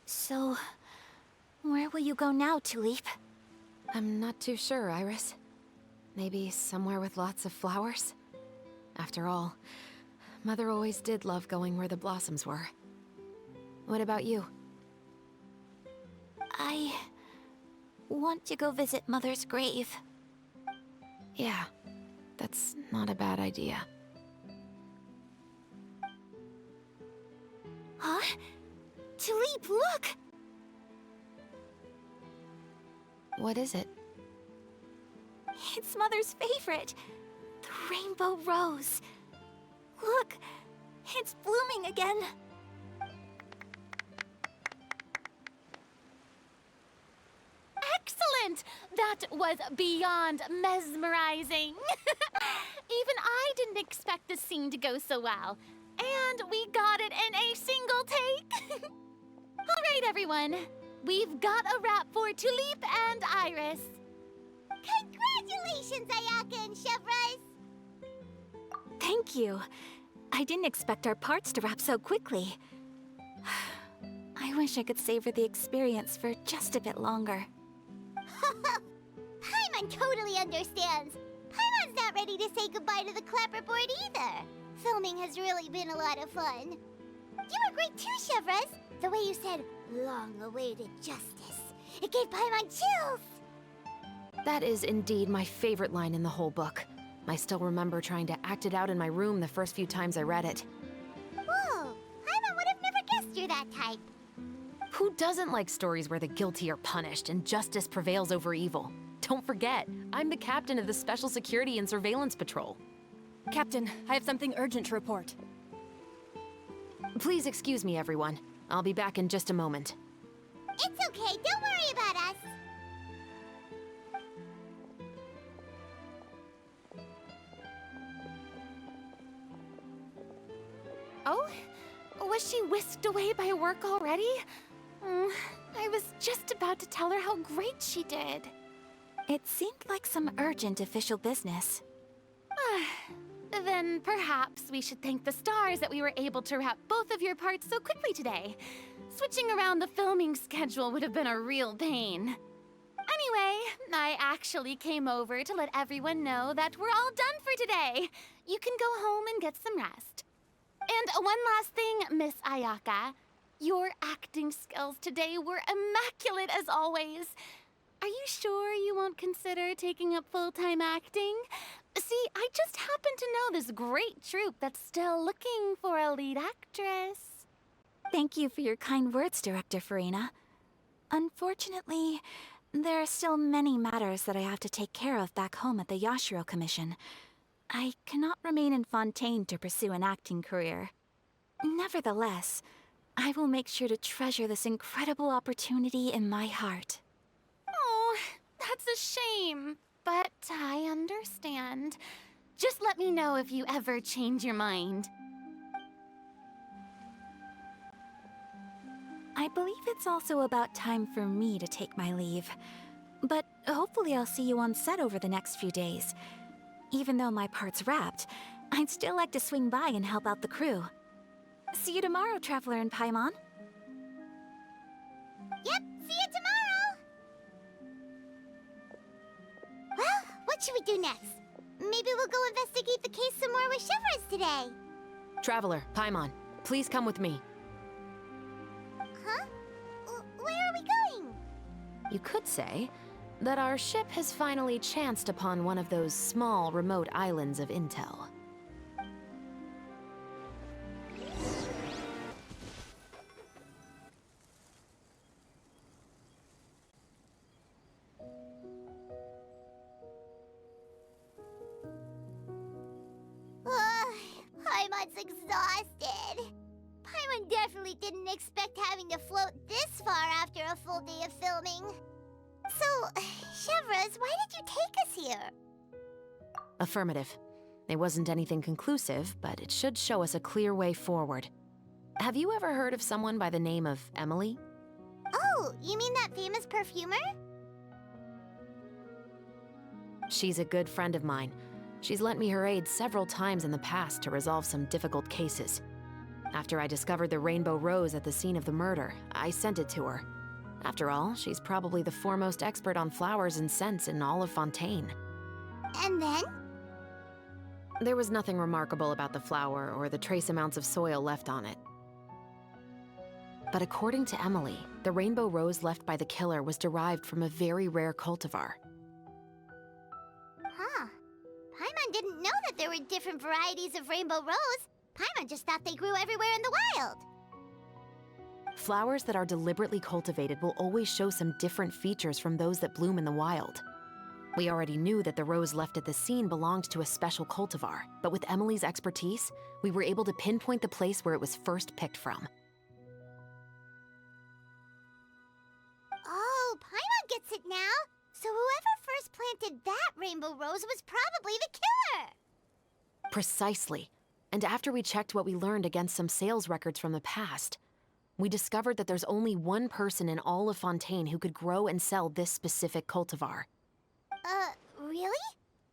So, where will you go now, Tulip? I'm not too sure, Iris. Maybe somewhere with lots of flowers? After all, Mother always did love going where the blossoms were. What about you? I want to go visit Mother's grave. Yeah, that's not a bad idea. Huh? Tulip, look! What is it? It's Mother's favorite. The rainbow rose. Look, it's blooming again. Excellent! That was beyond mesmerizing. Even I didn't expect the scene to go so well. And we got it in a single take. All right, everyone. We've got a wrap for Tulip and Iris. Congratulations, Ayaka and Chevreuse! Thank you. I didn't expect our parts to wrap so quickly. I wish I could savor the experience for just a bit longer. Paimon totally understands. Paimon's not ready to say goodbye to the clapperboard either. Filming has really been a lot of fun. You were great too, Chevreuse. The way you said, long-awaited justice. It gave Paimon chills. That is indeed my favorite line in the whole book. I still remember trying to act it out in my room the first few times I read it. Whoa, Paimon would have never guessed you're that type. Who doesn't like stories where the guilty are punished and justice prevails over evil? Don't forget, I'm the captain of the Special Security and Surveillance Patrol. Captain, I have something urgent to report. Please excuse me, everyone. I'll be back in just a moment. It's okay, don't worry about us. Oh? Was she whisked away by work already? I was just about to tell her how great she did. It seemed like some urgent official business. Then perhaps we should thank the stars that we were able to wrap both of your parts so quickly today. Switching around the filming schedule would have been a real pain. Anyway, I actually came over to let everyone know that we're all done for today. You can go home and get some rest. And one last thing, Miss Ayaka. Your acting skills today were immaculate as always. Are you sure you won't consider taking up full-time acting? See, I just happen to know this great troupe that's still looking for a lead actress. Thank you for your kind words, Director Furina. Unfortunately, There are still many matters that I have to take care of back home at the Yashiro Commission. I cannot remain in Fontaine to pursue an acting career. Nevertheless, I will make sure to treasure this incredible opportunity in my heart. Oh, that's a shame. But I understand. Just let me know if you ever change your mind. I believe it's also about time for me to take my leave. But hopefully I'll see you on set over the next few days. Even though my part's wrapped, I'd still like to swing by and help out the crew. See you tomorrow, Traveler and Paimon. Yep, see you tomorrow! Well, what should we do next? Maybe we'll go investigate the case some more with Chevreuse today. Traveler, Paimon, please come with me. Huh? Where are we going? You could say that our ship has finally chanced upon one of those small, remote islands of intel. Paimon's exhausted. Paimon definitely didn't expect having to float this far after a full day of filming. So, Chevreuse, why did you take us here? Affirmative. It wasn't anything conclusive, but it should show us a clear way forward. Have you ever heard of someone by the name of Emily? Oh, you mean that famous perfumer? She's a good friend of mine. She's lent me her aid several times in the past to resolve some difficult cases. After I discovered the rainbow rose at the scene of the murder, I sent it to her. After all, she's probably the foremost expert on flowers and scents in all of Fontaine. And then? There was nothing remarkable about the flower or the trace amounts of soil left on it. But according to Emily, the rainbow rose left by the killer was derived from a very rare cultivar. Huh. Paimon didn't know that there were different varieties of rainbow rose. Paimon just thought they grew everywhere in the wild. Flowers that are deliberately cultivated will always show some different features from those that bloom in the wild. We already knew that the rose left at the scene belonged to a special cultivar, but with Emily's expertise, we were able to pinpoint the place where it was first picked from. Oh, Paimon gets it now. So whoever first planted that rainbow rose was probably the killer. Precisely. And after we checked what we learned against some sales records from the past, we discovered that there's only one person in all of Fontaine who could grow and sell this specific cultivar. Really?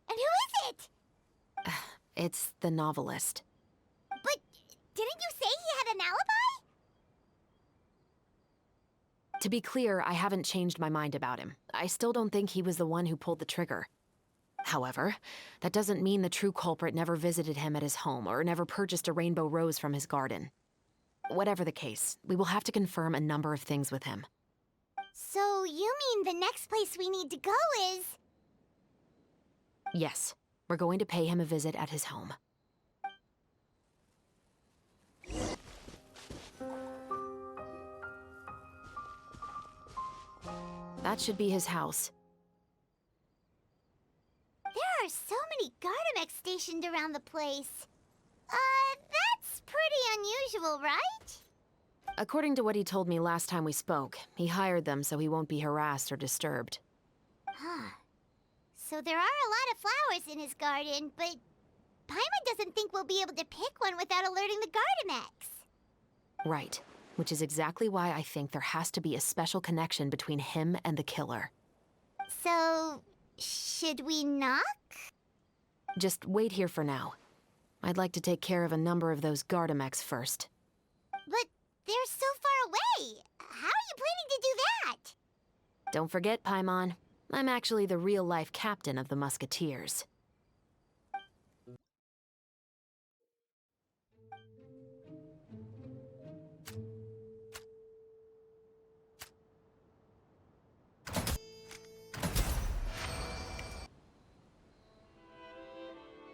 And who is it? It's the novelist. But didn't you say he had an alibi? To be clear, I haven't changed my mind about him. I still don't think he was the one who pulled the trigger. However, that doesn't mean the true culprit never visited him at his home or never purchased a rainbow rose from his garden. Whatever the case, we will have to confirm a number of things with him. So you mean the next place we need to go is... Yes, we're going to pay him a visit at his home. That should be his house. There are so many Gardamex stationed around the place. That's pretty unusual, right? According to what he told me last time we spoke, he hired them so he won't be harassed or disturbed. Huh. So there are a lot of flowers in his garden, but Paimon doesn't think we'll be able to pick one without alerting the Gardamex. Right. Which is exactly why I think there has to be a special connection between him and the killer. So, should we knock? Just wait here for now. I'd like to take care of a number of those Gardamex first. But they're so far away. How are you planning to do that? Don't forget, Paimon. I'm actually the real-life captain of the Musketeers.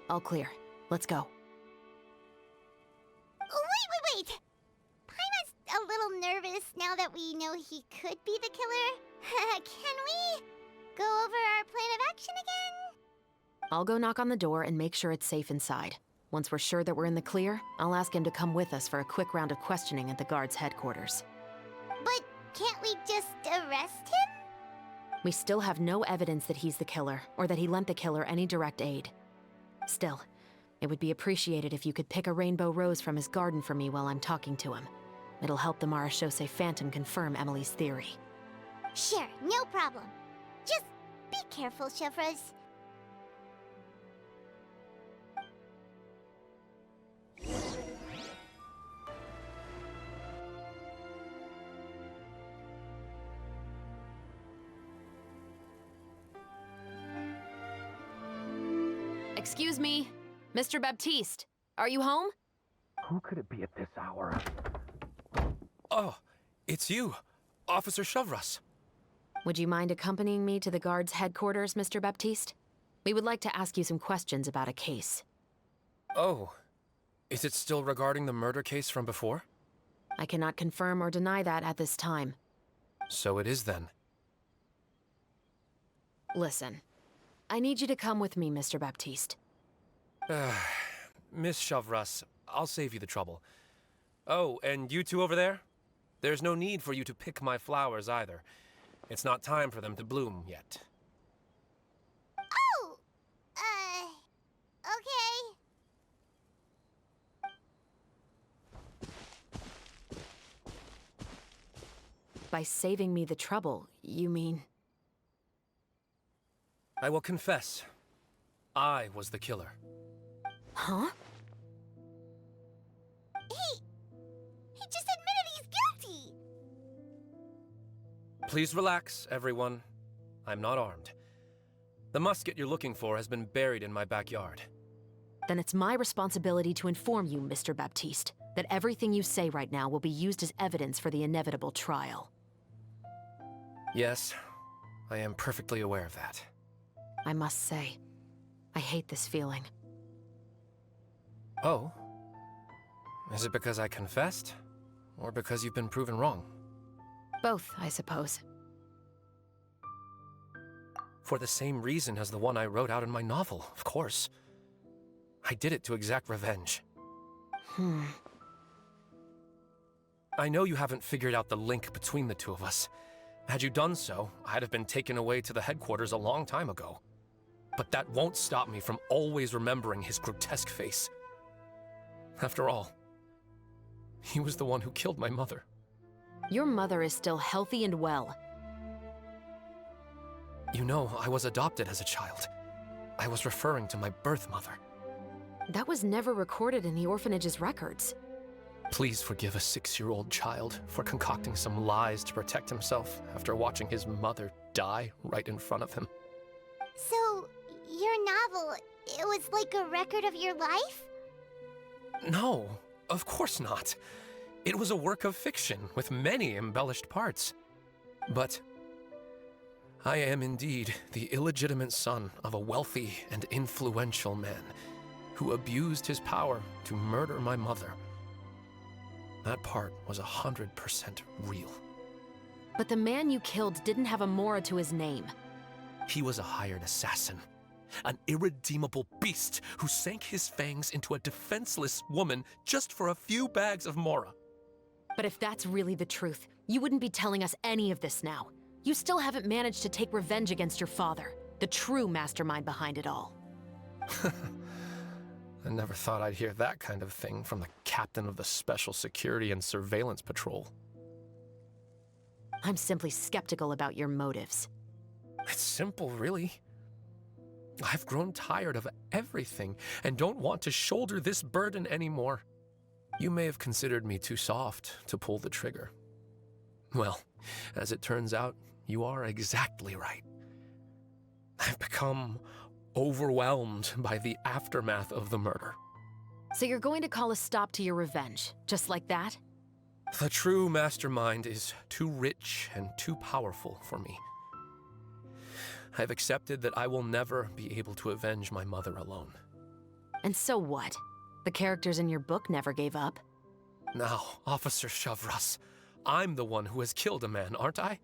All clear. Let's go. Wait! Paimon's a little nervous now that that we know he could be the killer, can we go over our plan of action again? I'll go knock on the door and make sure it's safe inside. Once we're sure that we're in the clear, I'll ask him to come with us for a quick round of questioning at the guard's headquarters. But can't we just arrest him? We still have no evidence that he's the killer, or that he lent the killer any direct aid. Still, it would be appreciated if you could pick a rainbow rose from his garden for me while I'm talking to him. It'll help the Marachose Phantom confirm Emily's theory. Sure, no problem. Just be careful, Chevreuse. Excuse me, Mr. Baptiste, are you home? Who could it be at this hour? Oh, it's you, Officer Chevreuse. Would you mind accompanying me to the guard's headquarters, Mr. Baptiste? We would like to ask you some questions about a case. Oh, is it still regarding the murder case from before? I cannot confirm or deny that at this time. So it is then. Listen, I need you to come with me, Mr. Baptiste. Miss Chevreuse, I'll save you the trouble. Oh, and you two over there? There's no need for you to pick my flowers either. It's not time for them to bloom yet. Oh! Okay. By saving me the trouble, you mean... I will confess, I was the killer. Huh? He just admitted he's guilty! Please relax, everyone. I'm not armed. The musket you're looking for has been buried in my backyard. Then it's my responsibility to inform you, Mr. Baptiste, that everything you say right now will be used as evidence for the inevitable trial. Yes, I am perfectly aware of that. I must say, I hate this feeling. Oh? Is it because I confessed? Or because you've been proven wrong? Both, I suppose. For the same reason as the one I wrote out in my novel, of course. I did it to exact revenge. I know you haven't figured out the link between the two of us. Had you done so, I'd have been taken away to the headquarters a long time ago. But that won't stop me from always remembering his grotesque face. After all, he was the one who killed my mother. Your mother is still healthy and well. You know, I was adopted as a child. I was referring to my birth mother. That was never recorded in the orphanage's records. Please forgive a 6-year-old child for concocting some lies to protect himself after watching his mother die right in front of him. So, your novel, it was like a record of your life? No, of course not. It was a work of fiction with many embellished parts. But I am indeed the illegitimate son of a wealthy and influential man who abused his power to murder my mother. That part was 100% real. But the man you killed didn't have a Mora to his name. He was a hired assassin. An irredeemable beast who sank his fangs into a defenseless woman just for a few bags of Mora. But if that's really the truth, you wouldn't be telling us any of this now. You still haven't managed to take revenge against your father, the true mastermind behind it all. I never thought I'd hear that kind of thing from the captain of the Special Security and Surveillance Patrol. I'm simply skeptical about your motives. It's simple, really. I've grown tired of everything and don't want to shoulder this burden anymore. You may have considered me too soft to pull the trigger. Well, as it turns out, you are exactly right. I've become overwhelmed by the aftermath of the murder. So you're going to call a stop to your revenge, just like that? The true mastermind is too rich and too powerful for me. I've accepted that I will never be able to avenge my mother alone. And so what? The characters in your book never gave up? Now, Officer Chevreuse, I'm the one who has killed a man, aren't I?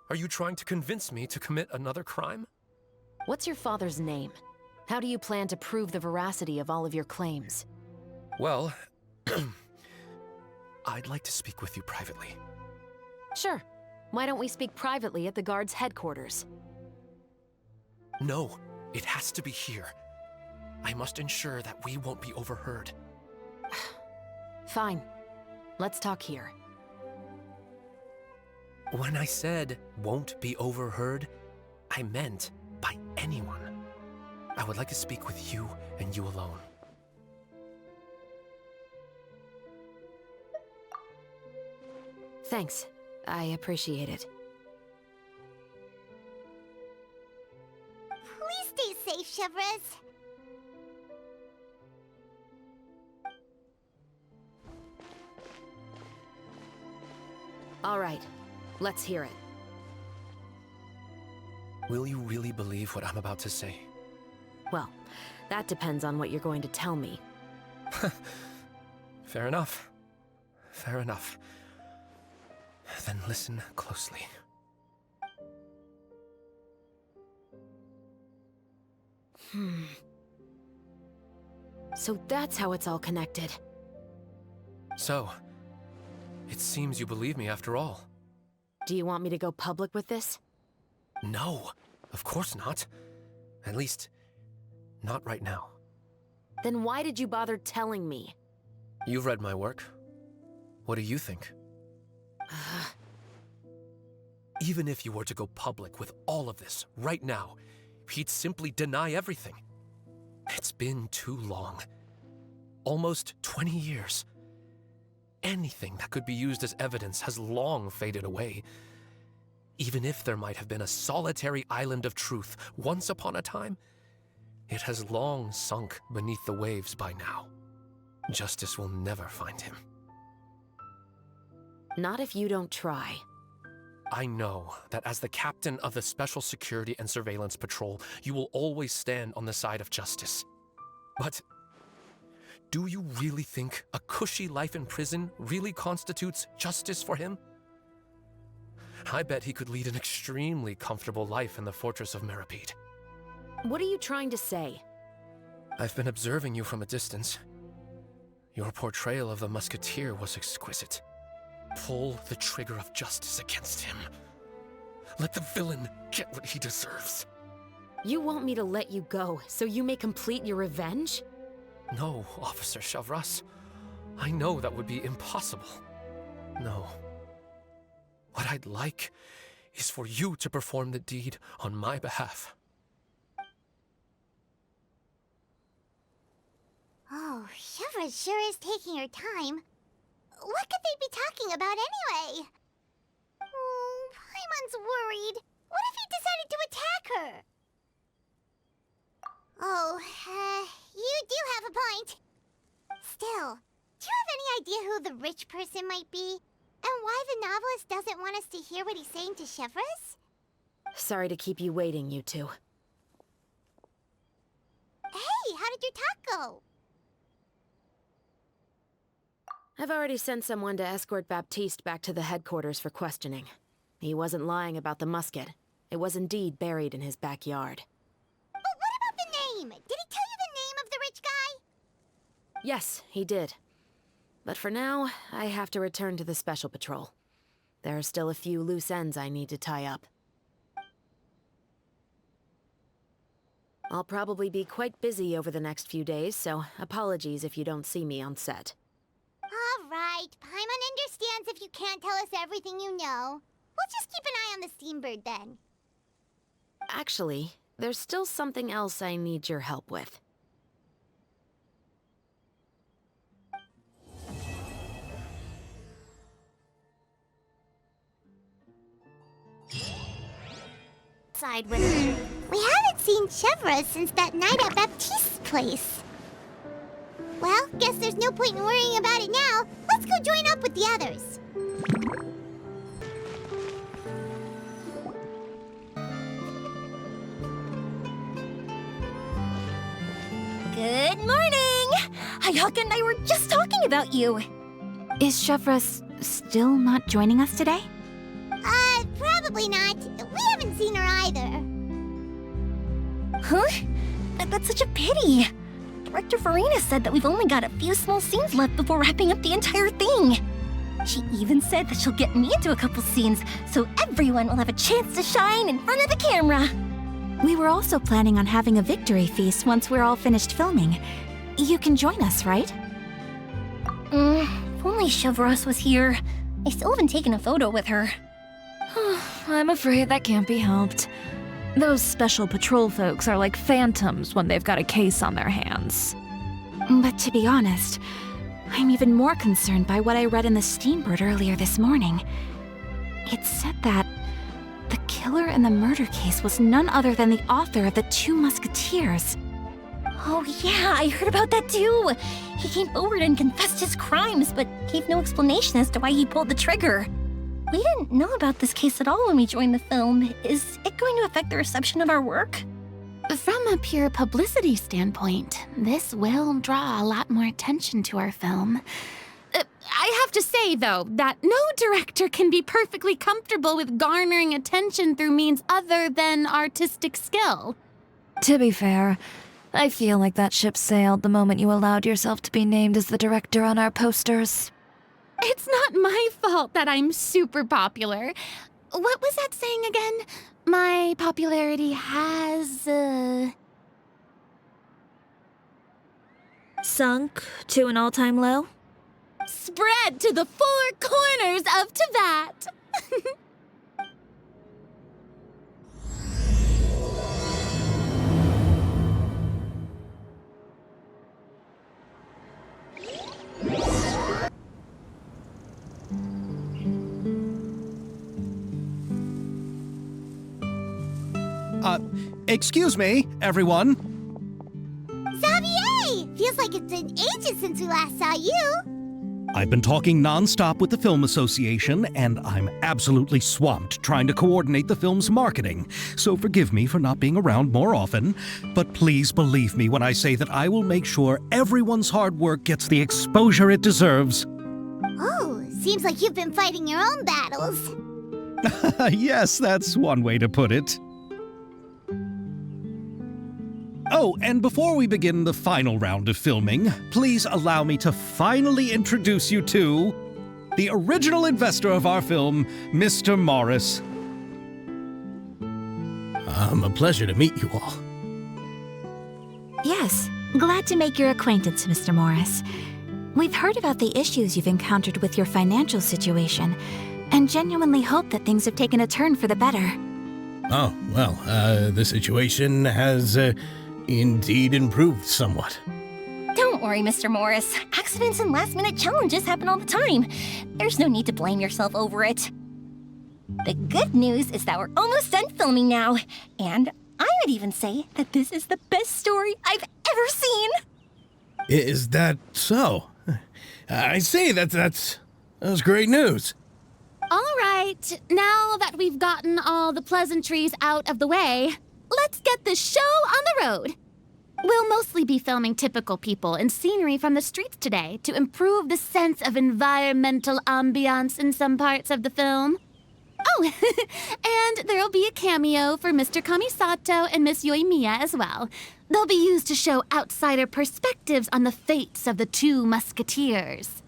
Are you trying to convince me to commit another crime? What's your father's name? How do you plan to prove the veracity of all of your claims? Well, I'd like to speak with you privately. Sure. Why don't we speak privately at the guard's headquarters? No, it has to be here. I must ensure that we won't be overheard. Fine. Let's talk here. When I said won't be overheard, I meant by anyone. I would like to speak with you and you alone. Thanks. I appreciate it. Please stay safe, Chevreuse. All right. Let's hear it. Will you really believe what I'm about to say? Well, that depends on what you're going to tell me. Fair enough. Fair enough. Then listen closely. So that's how it's all connected. So, it seems you believe me after all. Do you want me to go public with this? No, of course not. At least, not right now. Then why did you bother telling me? You've read my work. What do you think? Even if you were to go public with all of this right now, he'd simply deny everything. It's been too long. Almost 20 years. Anything that could be used as evidence has long faded away. Even if there might have been a solitary island of truth once upon a time, it has long sunk beneath the waves by now. Justice will never find him. Not if you don't try. I know that as the captain of the Special Security and Surveillance Patrol, you will always stand on the side of justice. But do you really think a cushy life in prison really constitutes justice for him? I bet he could lead an extremely comfortable life in the fortress of Meripede. What are you trying to say? I've been observing you from a distance. Your portrayal of the Musketeer was exquisite. Pull the trigger of justice against him. Let the villain get what he deserves. You want me to let you go so you may complete your revenge? No, Officer Chevreuse. I know that would be impossible. No. What I'd like is for you to perform the deed on my behalf. Oh, Chevreuse sure is taking her time. What could they be talking about anyway? Oh, Paimon's worried. What if he decided to attack her? Oh, you do have a point. Still, do you have any idea who the rich person might be? And why the novelist doesn't want us to hear what he's saying to Chevreuse? Sorry to keep you waiting, you two. Hey, how did your talk go? I've already sent someone to escort Baptiste back to the headquarters for questioning. He wasn't lying about the musket. It was indeed buried in his backyard. But what about the name? Did he tell you the name of the rich guy? Yes, he did. But for now, I have to return to the Special Patrol. There are still a few loose ends I need to tie up. I'll probably be quite busy over the next few days, so apologies if you don't see me on set. All right, Paimon understands if you can't tell us everything you know. We'll just keep an eye on the Steambird then. Actually, there's still something else I need your help with. Side with her. We haven't seen Chevreuse since that night at Baptiste's place. Well, guess there's no point in worrying about it now. Let's go join up with the others. Good morning! Ayaka and I were just talking about you. Is Chevreuse still not joining us today? Probably not. We haven't seen her either. Huh? That's such a pity. Director Furina said that we've only got a few small scenes left before wrapping up the entire thing. She even said that she'll get me into a couple scenes, so everyone will have a chance to shine in front of the camera. We were also planning on having a victory feast once we're all finished filming. You can join us, right? If only Chevreuse was here. I still haven't taken a photo with her. I'm afraid that can't be helped. Those special patrol folks are like phantoms when they've got a case on their hands. But to be honest, I'm even more concerned by what I read in the Steambird earlier this morning. It said that the killer in the murder case was none other than the author of the Two Musketeers. Oh yeah, I heard about that too. He came forward and confessed his crimes, but gave no explanation as to why he pulled the trigger. We didn't know about this case at all when we joined the film. Is it going to affect the reception of our work? From a pure publicity standpoint, this will draw a lot more attention to our film. I have to say, though, that no director can be perfectly comfortable with garnering attention through means other than artistic skill. To be fair, I feel like that ship sailed the moment you allowed yourself to be named as the director on our posters. It's not my fault that I'm super popular. What was that saying again? My popularity has, Sunk to an all-time low? spread to the four corners of Teyvat. Excuse me, everyone. Xavier! Feels like it's been ages since we last saw you. I've been talking non-stop with the Film Association, and I'm absolutely swamped trying to coordinate the film's marketing. So forgive me for not being around more often, but please believe me when I say that I will make sure everyone's hard work gets the exposure it deserves. Oh, seems like you've been fighting your own battles. Yes, that's one way to put it. Oh, and before we begin the final round of filming, please allow me to finally introduce you to the original investor of our film, Mr. Morris. A pleasure to meet you all. Yes, glad to make your acquaintance, Mr. Morris. We've heard about the issues you've encountered with your financial situation, and genuinely hope that things have taken a turn for the better. Oh, well, the situation has, indeed improved somewhat. Don't worry, Mr. Morris. Accidents and last-minute challenges happen all the time. There's no need to blame yourself over it. The good news is that we're almost done filming now, and I would even say that this is the best story I've ever seen. Is that so? I say that's great news. All right, now that we've gotten all the pleasantries out of the way, let's get this show on the road. We'll mostly be filming typical people and scenery from the streets today to improve the sense of environmental ambiance in some parts of the film. Oh, and there'll be a cameo for Mr. Kamisato and Miss Yoimiya as well. They'll be used to show outsider perspectives on the fates of the Two Musketeers.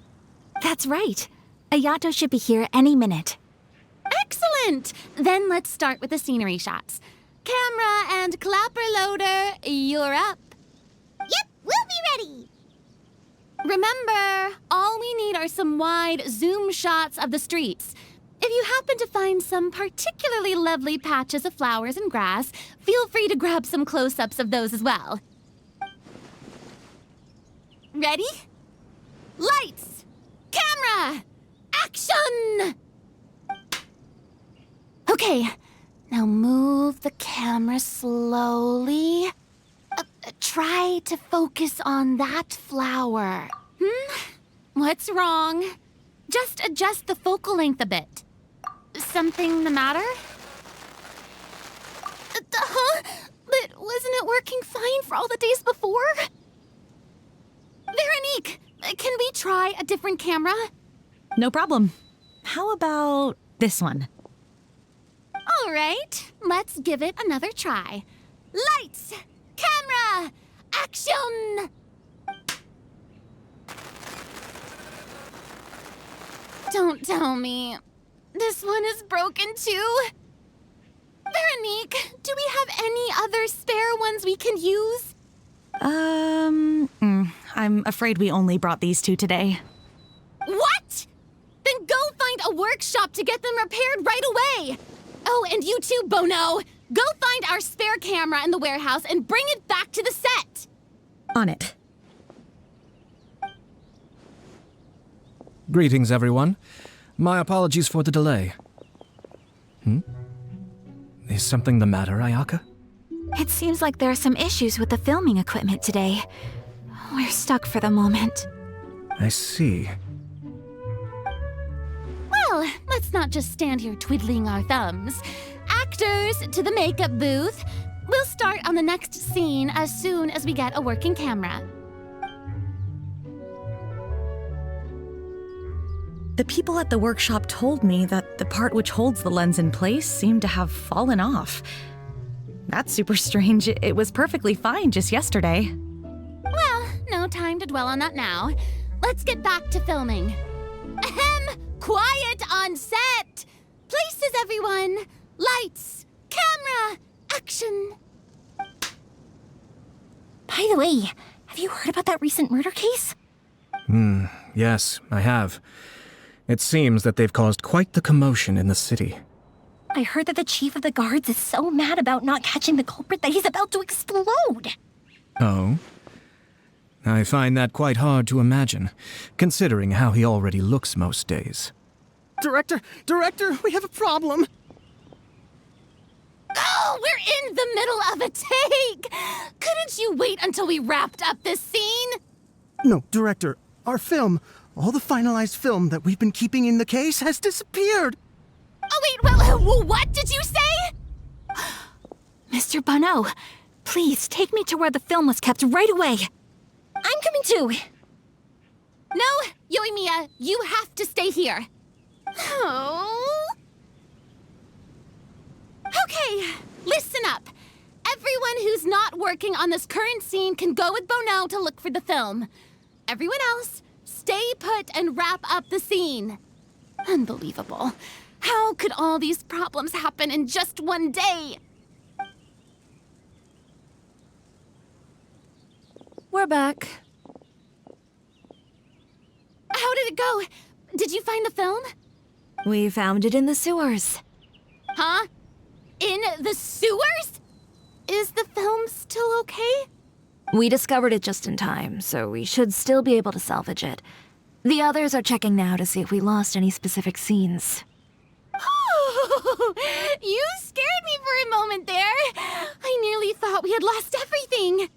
That's right. Ayato should be here any minute. Excellent! Then let's start with the scenery shots. Camera and clapper loader, you're up. Yep, we'll be ready. Remember, all we need are some wide zoom shots of the streets. If you happen to find some particularly lovely patches of flowers and grass, feel free to grab some close-ups of those as well. Ready? Lights! Camera! Action! Okay, now move the camera slowly. Try to focus on that flower. What's wrong? Just adjust the focal length a bit. Something the matter? Huh? But wasn't it working fine for all the days before? Veronique, can we try a different camera? No problem. How about this one? All right, let's give it another try. Lights, camera, action! Don't tell me. This one is broken too? Veronique, do we have any other spare ones we can use? I'm afraid we only brought these two today. What? Then go find a workshop to get them repaired right away. Oh, and you too, Bono. Go find our spare camera in the warehouse and bring it back to the set. On it. Greetings, everyone. My apologies for the delay. Is something the matter, Ayaka? It seems like there are some issues with the filming equipment today. We're stuck for the moment. I see. Well, let's not just stand here twiddling our thumbs. Actors, to the makeup booth. We'll start on the next scene as soon as we get a working camera. The people at the workshop told me that the part which holds the lens in place seemed to have fallen off. That's super strange. It was perfectly fine just yesterday. Well, no time to dwell on that now. Let's get back to filming. Ahem! Quiet on set! Places, everyone! Lights! Camera! Action! By the way, have you heard about that recent murder case? Yes, I have. It seems that they've caused quite the commotion in the city. I heard that the chief of the guards is so mad about not catching the culprit that he's about to explode. Oh? I find that quite hard to imagine, considering how he already looks most days. Director, we have a problem. Oh, we're in the middle of a take! Couldn't you wait until we wrapped up this scene? No, Director, our film, all the finalized film that we've been keeping in the case has disappeared. Oh, wait, well, what did you say? Mr. Bono, please take me to where the film was kept right away. I'm coming too. No, Yoimiya, you have to stay here. Oh. Okay, listen up. Everyone who's not working on this current scene can go with Bono to look for the film. Everyone else, stay put and wrap up the scene. Unbelievable. How could all these problems happen in just one day? We're back. How did it go? Did you find the film? We found it in the sewers. Huh? In the sewers? Is the film still okay? We discovered it just in time, so we should still be able to salvage it. The others are checking now to see if we lost any specific scenes. You scared me for a moment there. I nearly thought we had lost everything.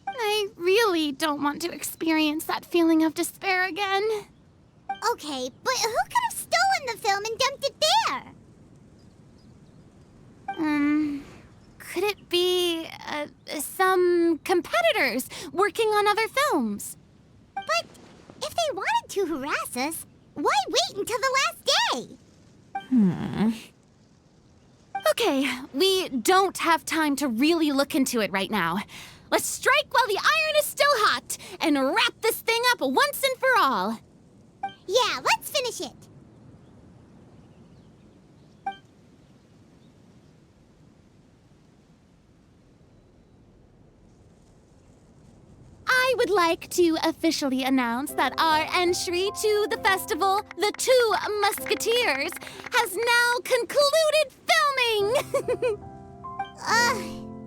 I really don't want to experience that feeling of despair again. Okay, but who could have stolen the film and dumped it there? Could it be, some competitors working on other films? But if they wanted to harass us, why wait until the last day? Okay, we don't have time to really look into it right now. Let's strike while the iron is still hot and wrap this thing up once and for all. Yeah, let's finish it. I would like to officially announce that our entry to the festival, the Two Musketeers, has now concluded filming!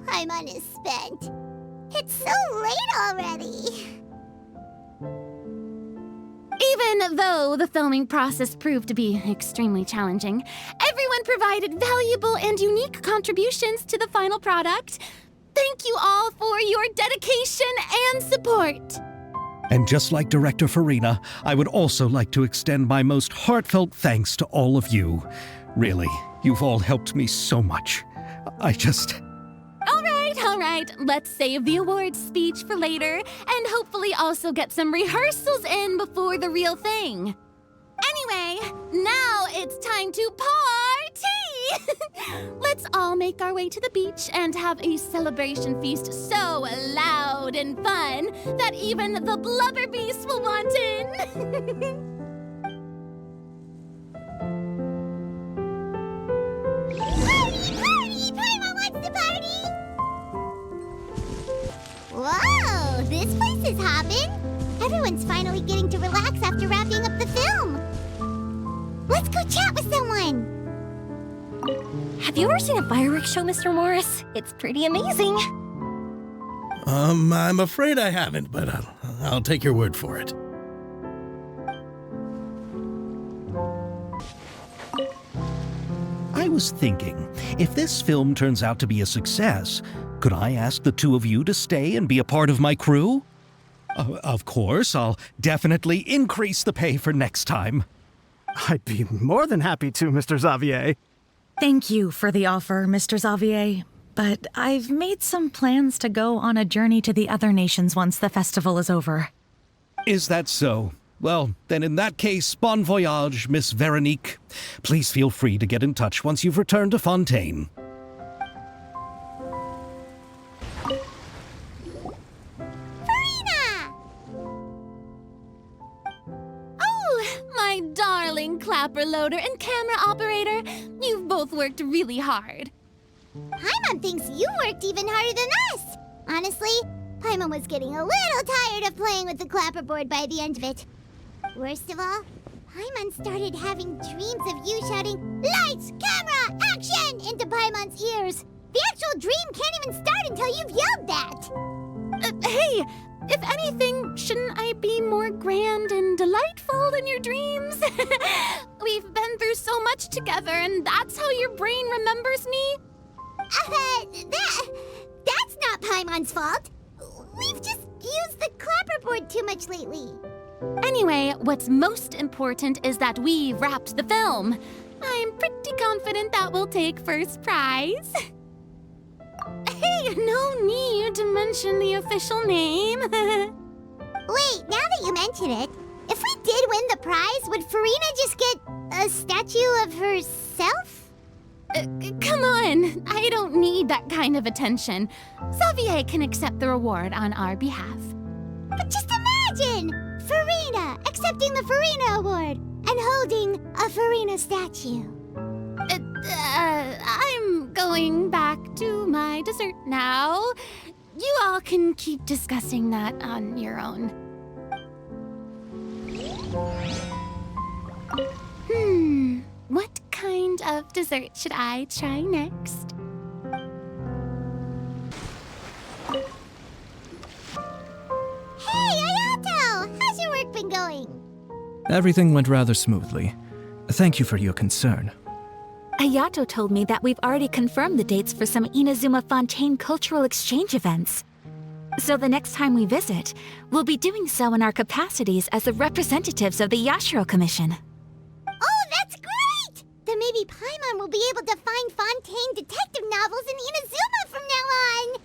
Paimon is spent. It's so late already. Even though the filming process proved to be extremely challenging, everyone provided valuable and unique contributions to the final product. Thank you all for your dedication and support. And just like Director Furina, I would also like to extend my most heartfelt thanks to all of you. Really, you've all helped me so much. All right, let's save the awards speech for later, and hopefully also get some rehearsals in before the real thing. Anyway, Okay, now it's time to party! Let's all make our way to the beach and have a celebration feast so loud and fun that even the blubber beast will want in! Party! Party! Paimon wants to party! Whoa! This place is hopping! Everyone's finally getting to relax after wrapping up the film! Let's go chat with someone! Have you ever seen a fireworks show, Mr. Morris? It's pretty amazing. I'm afraid I haven't, but I'll take your word for it. I was thinking, if this film turns out to be a success, could I ask the two of you to stay and be a part of my crew? Of course, I'll definitely increase the pay for next time. I'd be more than happy to, Mr. Xavier. Thank you for the offer, Mr. Xavier. But I've made some plans to go on a journey to the other nations once the festival is over. Is that so? Well, then in that case, bon voyage, Miss Veronique. Please feel free to get in touch once you've returned to Fontaine. My darling clapper loader and camera operator, you've both worked really hard. Paimon thinks you worked even harder than us! Honestly, Paimon was getting a little tired of playing with the clapperboard by the end of it. Worst of all, Paimon started having dreams of you shouting, "Lights! Camera! Action!" into Paimon's ears. The actual dream can't even start until you've yelled that! Hey! If anything, shouldn't I be more grand and delightful than your dreams? We've been through so much together, and that's how your brain remembers me? That's not Paimon's fault. We've just used the clapperboard too much lately. Anyway, what's most important is that we wrapped the film. I'm pretty confident that we'll take first prize. Hey, no need to mention the official name. Wait, now that you mention it, if we did win the prize, would Furina just get a statue of herself? Come on, I don't need that kind of attention. Xavier can accept the reward on our behalf. But just imagine! Furina accepting the Furina Award and holding a Furina statue. I'm going back to my dessert now. You all can keep discussing that on your own. What kind of dessert should I try next? Hey, Ayato! How's your work been going? Everything went rather smoothly. Thank you for your concern. Ayato told me that we've already confirmed the dates for some Inazuma Fontaine cultural exchange events. So the next time we visit, we'll be doing so in our capacities as the representatives of the Yashiro Commission. Oh, that's great! Then maybe Paimon will be able to find Fontaine detective novels in Inazuma from now on!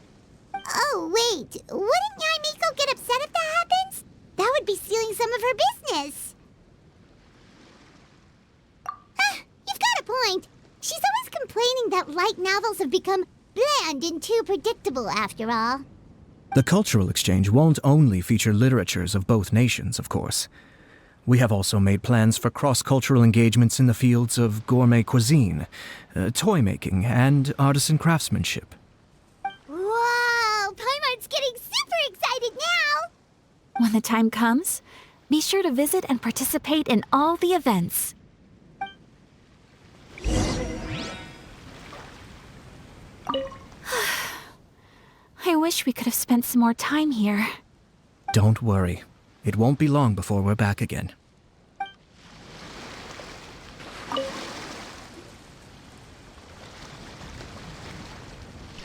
Oh, wait. Wouldn't Yoimiya get upset if that happens? That would be stealing some of her business. You've got a point. She's always complaining that light novels have become bland and too predictable, after all. The cultural exchange won't only feature literatures of both nations, of course. We have also made plans for cross-cultural engagements in the fields of gourmet cuisine, toy making, and artisan craftsmanship. Whoa! Paimon's getting super excited now! When the time comes, be sure to visit and participate in all the events. I wish we could have spent some more time here. Don't worry. It won't be long before we're back again.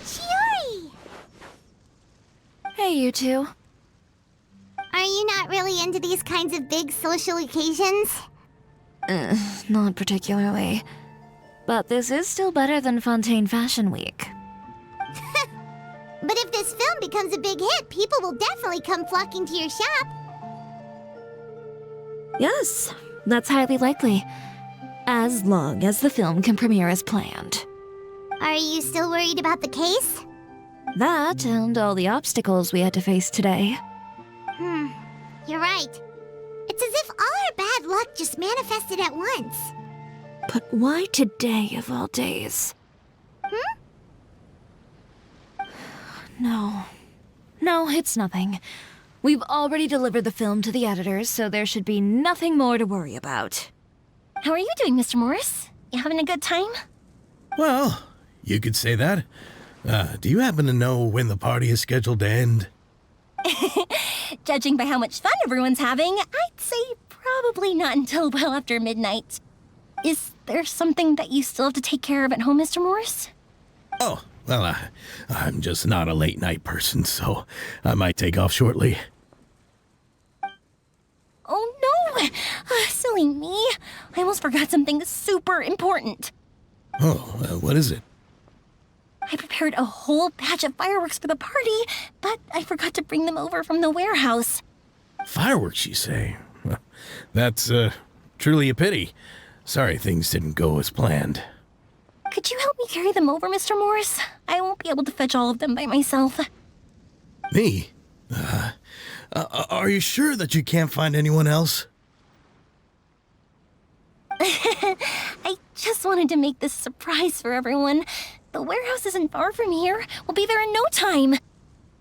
Chiori! Hey, you two. Are you not really into these kinds of big social occasions? Not particularly. But this is still better than Fontaine Fashion Week. But if this film becomes a big hit, people will definitely come flocking to your shop. Yes, that's highly likely. As long as the film can premiere as planned. Are you still worried about the case? That and all the obstacles we had to face today. You're right. It's as if all our bad luck just manifested at once. But why today of all days? No, it's nothing. We've already delivered the film to the editors, so there should be nothing more to worry about. How are you doing, Mr. Morris? You having a good time? Well, you could say that. Do you happen to know when the party is scheduled to end? Judging by how much fun everyone's having, I'd say probably not until well after midnight. Is there something that you still have to take care of at home, Mr. Morris? Oh, well, I'm just not a late night person, so I might take off shortly. Oh no! Silly me. I almost forgot something super important. Oh, what is it? I prepared a whole batch of fireworks for the party, but I forgot to bring them over from the warehouse. Fireworks, you say? Well, that's, truly a pity. Sorry things didn't go as planned. Could you help me carry them over, Mr. Morris? I won't be able to fetch all of them by myself. Me? Are you sure that you can't find anyone else? I just wanted to make this a surprise for everyone. The warehouse isn't far from here. We'll be there in no time.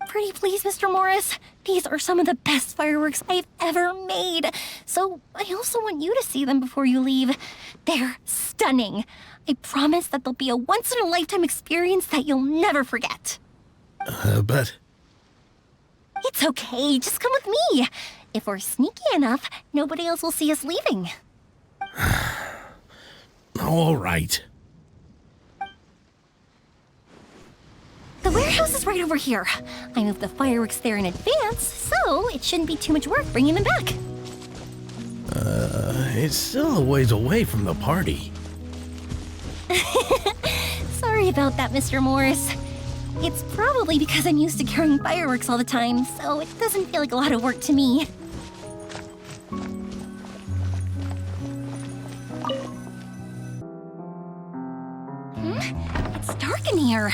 Pretty please, Mr. Morris. These are some of the best fireworks I've ever made. So I also want you to see them before you leave. They're stunning. I promise that they'll be a once-in-a-lifetime experience that you'll never forget. But... It's okay. Just come with me. If we're sneaky enough, nobody else will see us leaving. All right. The warehouse is right over here. I moved the fireworks there in advance, so it shouldn't be too much work bringing them back. It's still a ways away from the party. Sorry about that, Mr. Morris. It's probably because I'm used to carrying fireworks all the time, so it doesn't feel like a lot of work to me. It's dark in here.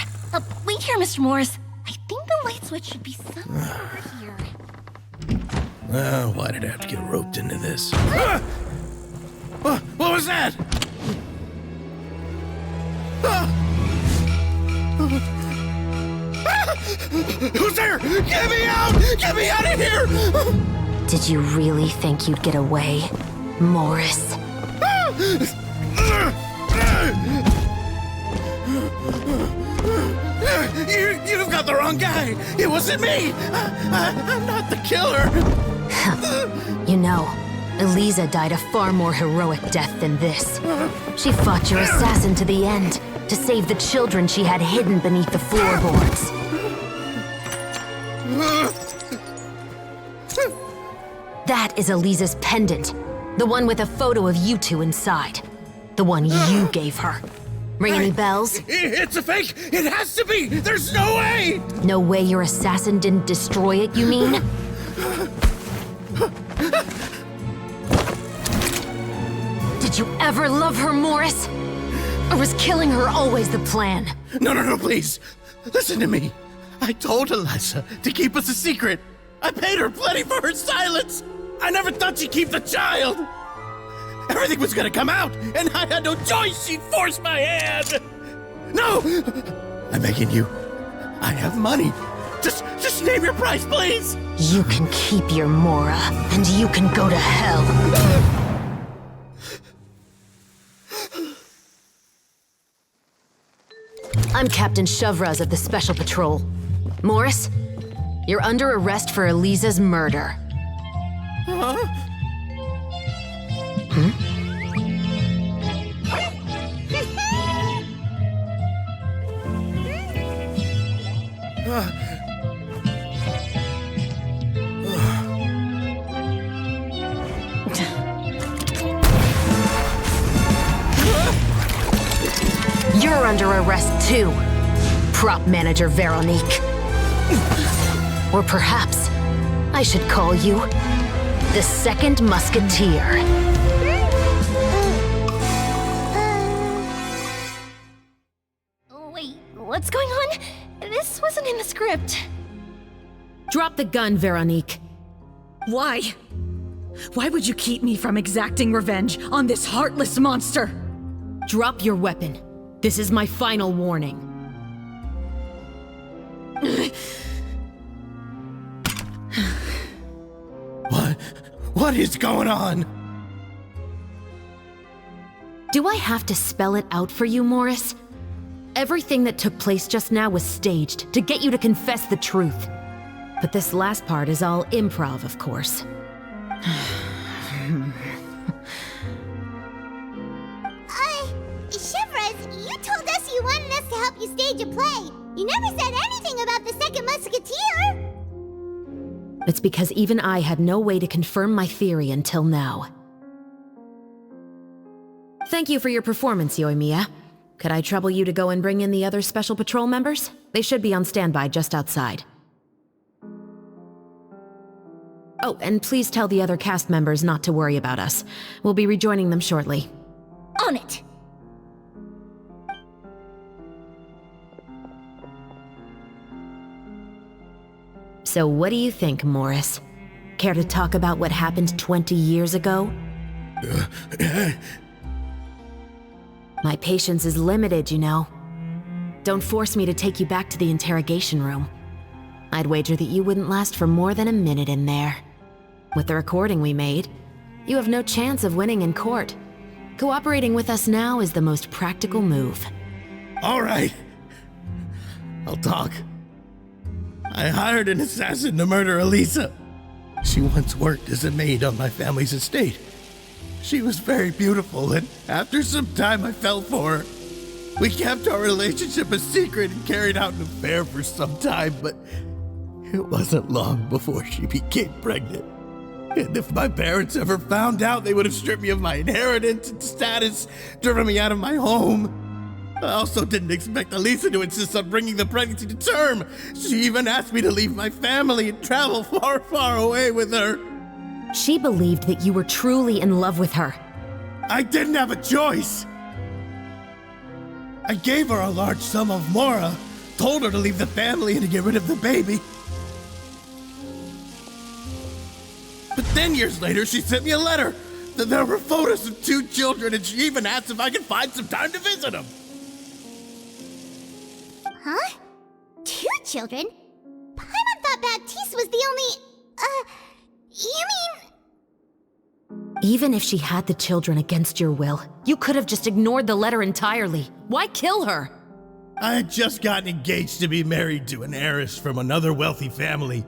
Wait here, Mr. Morris. I think the light switch should be somewhere over here. Why did I have to get roped into this? What was that? Who's there? Get me out! Get me out of here! Did you really think you'd get away, Morris? You've got the wrong guy. It wasn't me. I'm not the killer. You know, Eliza died a far more heroic death than this. She fought your assassin to the end to save the children she had hidden beneath the floorboards. That is Eliza's pendant, the one with a photo of you two inside. The one you gave her. Ring any bells? It's a fake! It has to be! There's no way! No way your assassin didn't destroy it, you mean? Did you ever love her, Morris? Or was killing her always the plan? No, please. Listen to me. I told Eliza to keep us a secret. I paid her plenty for her silence. I never thought she'd keep the child. Everything was gonna come out, and I had no choice. She'd force my hand. No! I'm begging you. I have money. Just name your price, please. You can keep your Mora, and you can go to hell. I'm Captain Chevreuse of the Special Patrol. Morris, you're under arrest for Eliza's murder. Huh? You're under arrest too, prop manager Veronique. Or perhaps I should call you the Second Musketeer. What's going on? This wasn't in the script. Drop the gun, Veronique. Why? Why would you keep me from exacting revenge on this heartless monster? Drop your weapon. This is my final warning. What is going on? Do I have to spell it out for you, Morris? Everything that took place just now was staged to get you to confess the truth. But this last part is all improv, of course. Chevreuse, you told us you wanted us to help you stage a play. You never said anything about the second Musketeer. It's because even I had no way to confirm my theory until now. Thank you for your performance, Yoimiya. Could I trouble you to go and bring in the other Special Patrol members? They should be on standby just outside. Oh, and please tell the other cast members not to worry about us. We'll be rejoining them shortly. On it! So what do you think, Morris? Care to talk about what happened 20 years ago? My patience is limited, you know. Don't force me to take you back to the interrogation room. I'd wager that you wouldn't last for more than a minute in there. With the recording we made, you have no chance of winning in court. Cooperating with us now is the most practical move. All right. I'll talk. I hired an assassin to murder Elisa. She once worked as a maid on my family's estate. She was very beautiful, and after some time I fell for her. We kept our relationship a secret and carried out an affair for some time, but it wasn't long before she became pregnant. And if my parents ever found out, they would have stripped me of my inheritance and status, driven me out of my home. I also didn't expect Elisa to insist on bringing the pregnancy to term. She even asked me to leave my family and travel far, far away with her. She believed that you were truly in love with her. I didn't have a choice. I gave her a large sum of mora, told her to leave the family and to get rid of the baby. But then years later, she sent me a letter. There were photos of 2 children, and she even asked if I could find some time to visit them. Huh? 2 children? Paimon thought Baptiste was the only... you mean... Even if she had the children against your will, you could have just ignored the letter entirely. Why kill her? I had just gotten engaged to be married to an heiress from another wealthy family.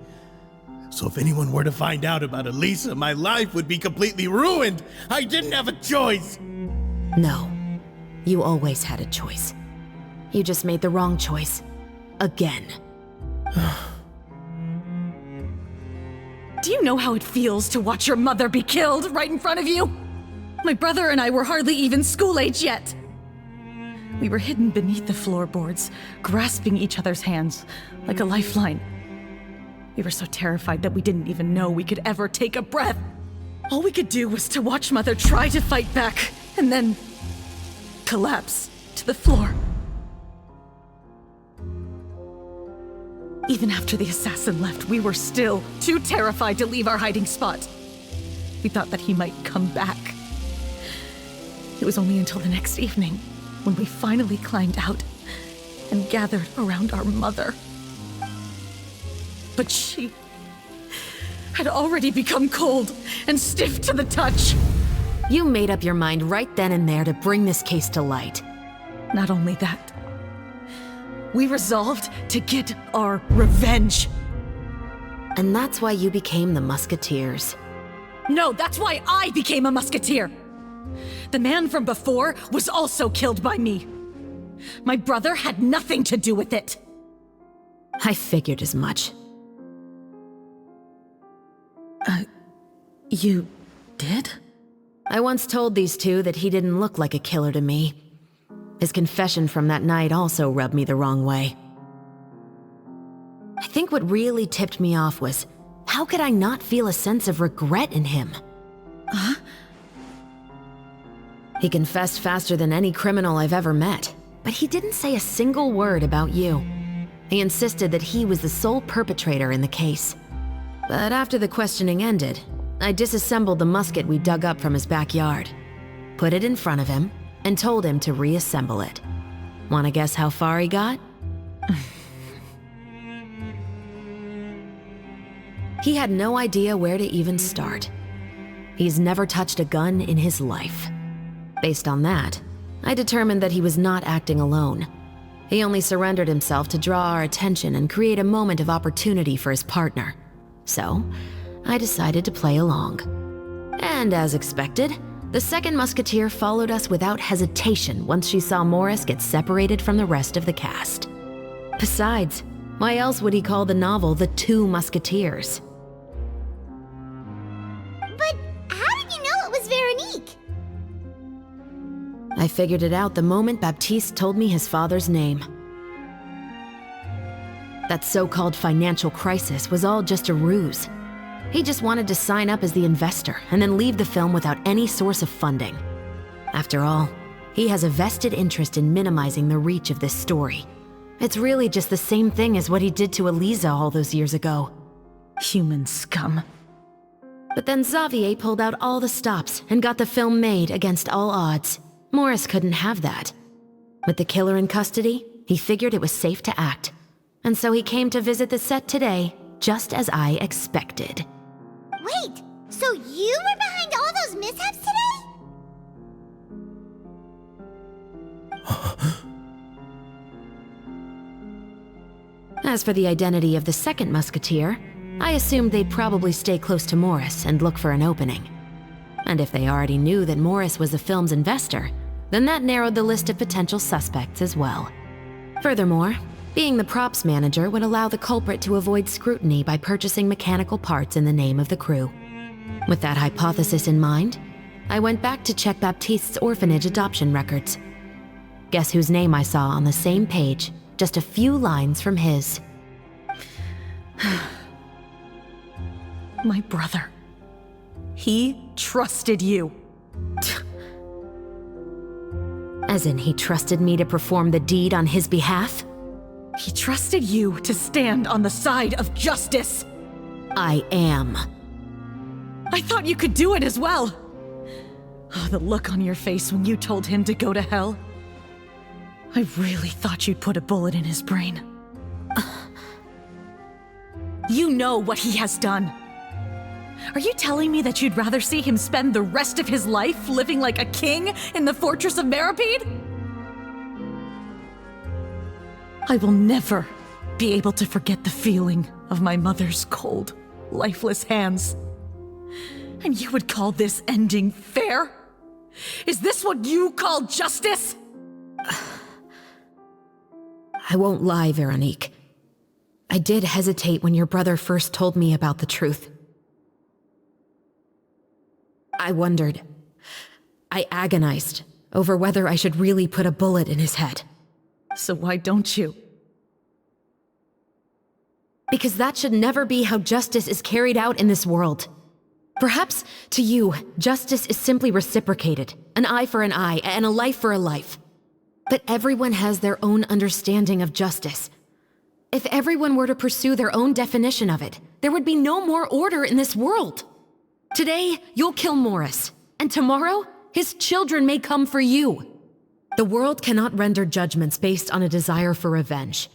So if anyone were to find out about Elisa, my life would be completely ruined. I didn't have a choice. No, you always had a choice. You just made the wrong choice. Again. Do you know how it feels to watch your mother be killed right in front of you? My brother and I were hardly even school age yet. We were hidden beneath the floorboards, grasping each other's hands like a lifeline. We were so terrified that we didn't even know we could ever take a breath. All we could do was to watch Mother try to fight back, and then collapse to the floor. Even after the assassin left, we were still too terrified to leave our hiding spot. We thought that he might come back. It was only until the next evening when we finally climbed out and gathered around our mother. But she had already become cold and stiff to the touch. You made up your mind right then and there to bring this case to light. Not only that, we resolved to get our revenge. And that's why you became the Musketeers. No, that's why I became a Musketeer. The man from before was also killed by me. My brother had nothing to do with it. I figured as much. You did? I once told these two that he didn't look like a killer to me. His confession from that night also rubbed me the wrong way. I think what really tipped me off was, how could I not feel a sense of regret in him? He confessed faster than any criminal I've ever met, But he didn't say a single word about you. He insisted that he was the sole perpetrator in the case. But after the questioning ended, I disassembled the musket we dug up from his backyard, put it in front of him, and told him to reassemble it. Wanna guess how far he got? He had no idea where to even start. He's never touched a gun in his life. Based on that, I determined that he was not acting alone. He only surrendered himself to draw our attention and create a moment of opportunity for his partner. So, I decided to play along. And as expected, the second musketeer followed us without hesitation once she saw Morris get separated from the rest of the cast. Besides, why else would he call the novel The Two Musketeers? But how did you know it was Veronique? I figured it out the moment Baptiste told me his father's name. That so-called financial crisis was all just a ruse. He just wanted to sign up as the investor and then leave the film without any source of funding. After all, he has a vested interest in minimizing the reach of this story. It's really just the same thing as what he did to Eliza all those years ago. Human scum. But then Xavier pulled out all the stops and got the film made against all odds. Morris couldn't have that. With the killer in custody, he figured it was safe to act. And so he came to visit the set today, just as I expected. Wait, so you were behind all those mishaps today? As for the identity of the second musketeer, I assumed they'd probably stay close to Morris and look for an opening. And if they already knew that Morris was the film's investor, then that narrowed the list of potential suspects as well. Furthermore, being the props manager would allow the culprit to avoid scrutiny by purchasing mechanical parts in the name of the crew. With that hypothesis in mind, I went back to check Baptiste's orphanage adoption records. Guess whose name I saw on the same page, just a few lines from his. My brother. He trusted you. As in, he trusted me to perform the deed on his behalf? He trusted you to stand on the side of justice. I am. I thought you could do it as well. Oh, the look on your face when you told him to go to hell. I really thought you'd put a bullet in his brain. You know what he has done. Are you telling me that you'd rather see him spend the rest of his life living like a king in the fortress of Meripede? I will never be able to forget the feeling of my mother's cold, lifeless hands. And you would call this ending fair? Is this what you call justice? I won't lie, Veronique. I did hesitate when your brother first told me about the truth. I wondered. I agonized over whether I should really put a bullet in his head. So why don't you? Because that should never be how justice is carried out in this world. Perhaps, to you, justice is simply reciprocated. An eye for an eye, and a life for a life. But everyone has their own understanding of justice. If everyone were to pursue their own definition of it, there would be no more order in this world. Today, you'll kill Morris, and tomorrow, his children may come for you. The world cannot render judgments based on a desire for revenge.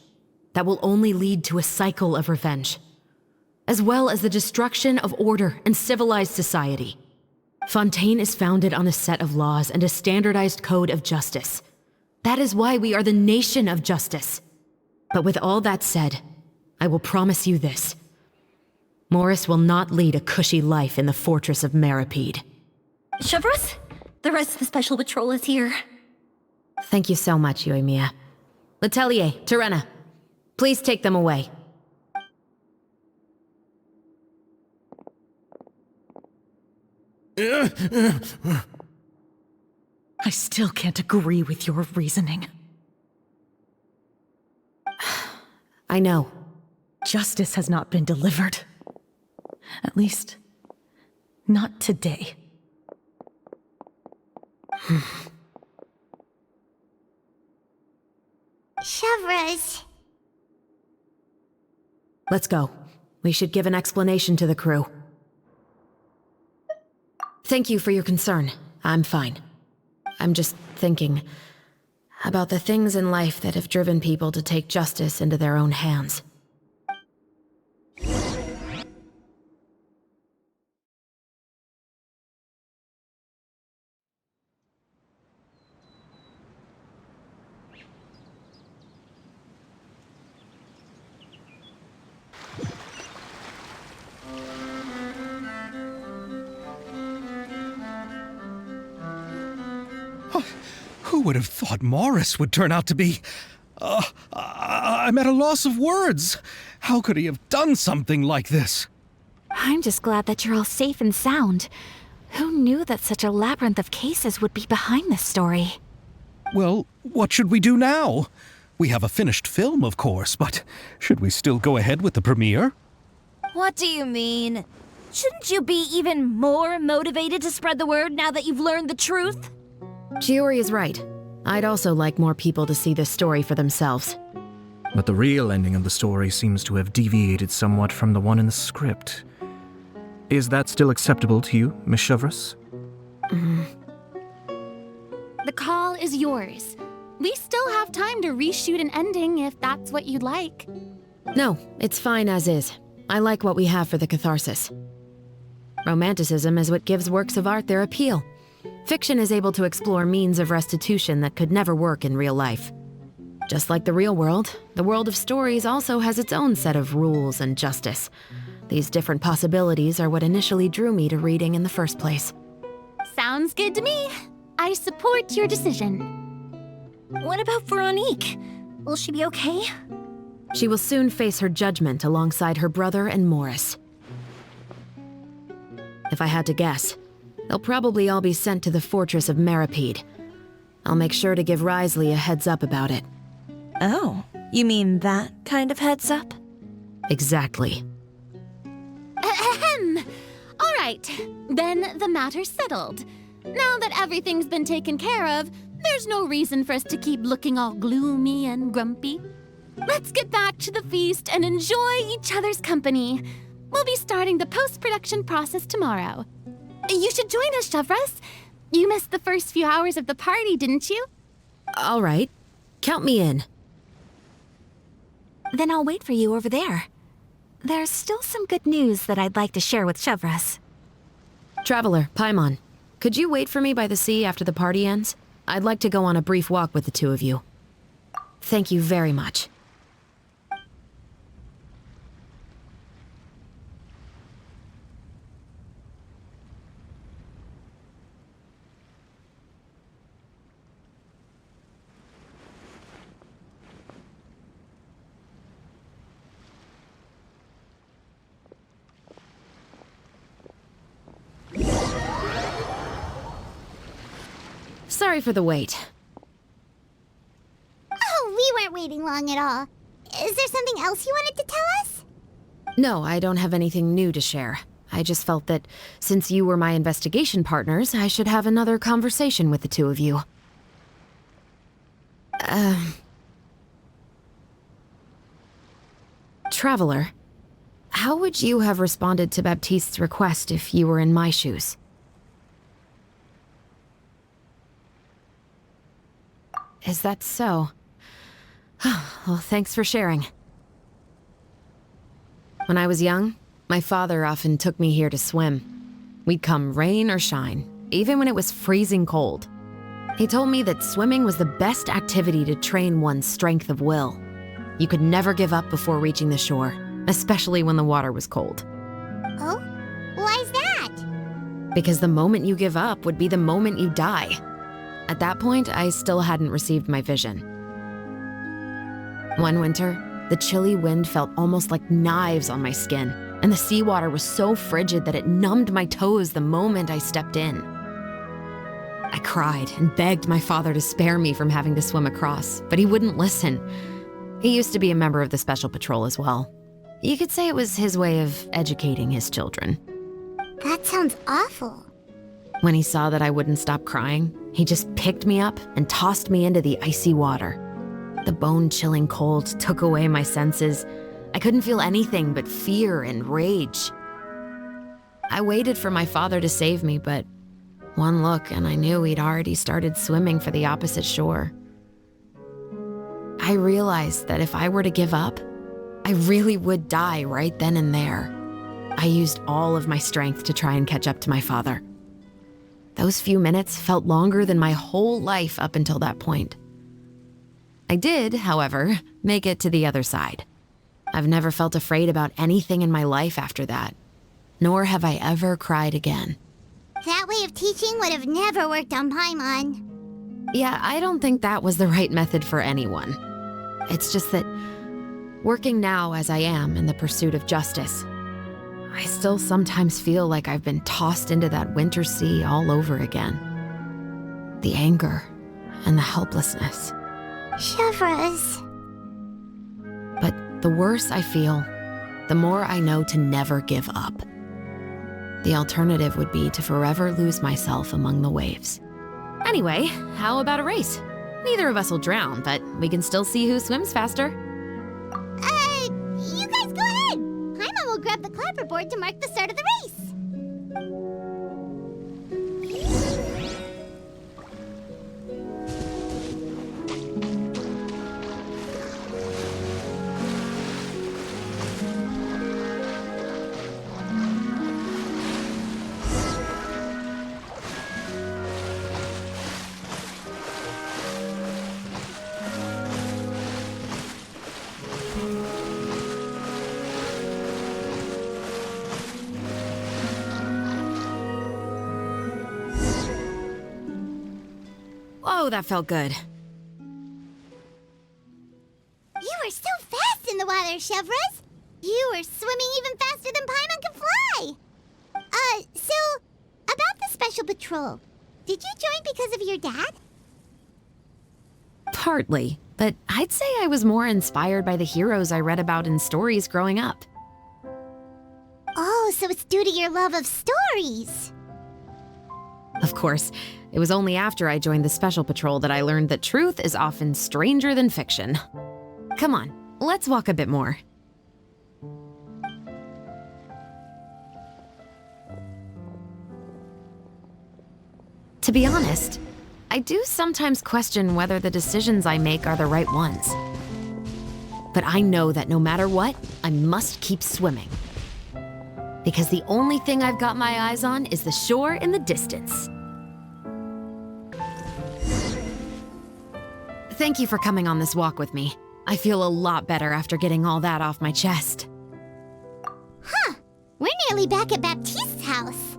That will only lead to a cycle of revenge, as well as the destruction of order and civilized society. Fontaine is founded on a set of laws and a standardized code of justice. That is why we are the nation of justice. But with all that said, I will promise you this. Morris will not lead a cushy life in the fortress of Meripede. Chevreuse, the rest of the special patrol is here. Thank you so much, Yoimiya. Letelier, Terena, please take them away. I still can't agree with your reasoning. I know. Justice has not been delivered. At least, not today. Let's go. We should give an explanation to the crew. Thank you for your concern. I'm fine. I'm just thinking about the things in life that have driven people to take justice into their own hands. Who would have thought Morris would turn out to be... I'm at a loss of words. How could he have done something like this? I'm just glad that you're all safe and sound. Who knew that such a labyrinth of cases would be behind this story? Well, what should we do now? We have a finished film, of course, but should we still go ahead with the premiere? What do you mean? Shouldn't you be even more motivated to spread the word now that you've learned the truth? Chiori is right. I'd also like more people to see this story for themselves. But the real ending of the story seems to have deviated somewhat from the one in the script. Is that still acceptable to you, Miss Chevreuse? The call is yours. We still have time to reshoot an ending if that's what you'd like. No, it's fine as is. I like what we have for the catharsis. Romanticism is what gives works of art their appeal. Fiction is able to explore means of restitution that could never work in real life. Just like the real world, the world of stories also has its own set of rules and justice. These different possibilities are what initially drew me to reading in the first place. Sounds good to me. I support your decision. What about Veronique? Will she be okay? She will soon face her judgment alongside her brother and Morris. If I had to guess, they'll probably all be sent to the fortress of Meripede. I'll make sure to give Wriothesley a heads up about it. Oh, you mean that kind of heads up? Exactly. Ahem. All right, then the matter's settled. Now that everything's been taken care of, there's no reason for us to keep looking all gloomy and grumpy. Let's get back to the feast and enjoy each other's company. We'll be starting the post-production process tomorrow. You should join us, Chevreuse. You missed the first few hours of the party, didn't you? All right. Count me in. Then I'll wait for you over there. There's still some good news that I'd like to share with Chevreuse. Traveler, Paimon, could you wait for me by the sea after the party ends? I'd like to go on a brief walk with the two of you. Thank you very much. Sorry for the wait. Oh, we weren't waiting long at all. Is there something else you wanted to tell us? No, I don't have anything new to share. I just felt that since you were my investigation partners, I should have another conversation with the two of you. Traveler, how would you have responded to Baptiste's request if you were in my shoes? Is that so? Well, thanks for sharing. When I was young, my father often took me here to swim. We'd come rain or shine, even when it was freezing cold. He told me that swimming was the best activity to train one's strength of will. You could never give up before reaching the shore, especially when the water was cold. Oh? Why's that? Because the moment you give up would be the moment you die. At that point, I still hadn't received my vision. One winter, the chilly wind felt almost like knives on my skin, and the seawater was so frigid that it numbed my toes the moment I stepped in. I cried and begged my father to spare me from having to swim across, but he wouldn't listen. He used to be a member of the Special Patrol as well. You could say it was his way of educating his children. That sounds awful. When he saw that I wouldn't stop crying, he just picked me up and tossed me into the icy water. The bone-chilling cold took away my senses. I couldn't feel anything but fear and rage. I waited for my father to save me, but one look and I knew he'd already started swimming for the opposite shore. I realized that if I were to give up, I really would die right then and there. I used all of my strength to try and catch up to my father. Those few minutes felt longer than my whole life up until that point. I did, however, make it to the other side. I've never felt afraid about anything in my life after that, nor have I ever cried again. That way of teaching would have never worked on Paimon. Yeah, I don't think that was the right method for anyone. It's just that, working now as I am in the pursuit of justice, I still sometimes feel like I've been tossed into that winter sea all over again. The anger and the helplessness. Chevreuse. But the worse I feel, the more I know to never give up. The alternative would be to forever lose myself among the waves. Anyway, how about a race? Neither of us will drown, but we can still see who swims faster. You guys go ahead. Paimon will grab the clapperboard to mark the start of the race. Whoa, that felt good. You were so fast in the water, Chevreuse. You were swimming even faster than Paimon can fly. So, about the special patrol, did you join because of your dad? Partly, but I'd say I was more inspired by the heroes I read about in stories growing up. Oh, so it's due to your love of stories. Of course, it was only after I joined the Special Patrol that I learned that truth is often stranger than fiction. Come on, let's walk a bit more. To be honest, I do sometimes question whether the decisions I make are the right ones. But I know that no matter what, I must keep swimming. Because the only thing I've got my eyes on is the shore in the distance. Thank you for coming on this walk with me. I feel a lot better after getting all that off my chest. Huh. We're nearly back at Baptiste's house.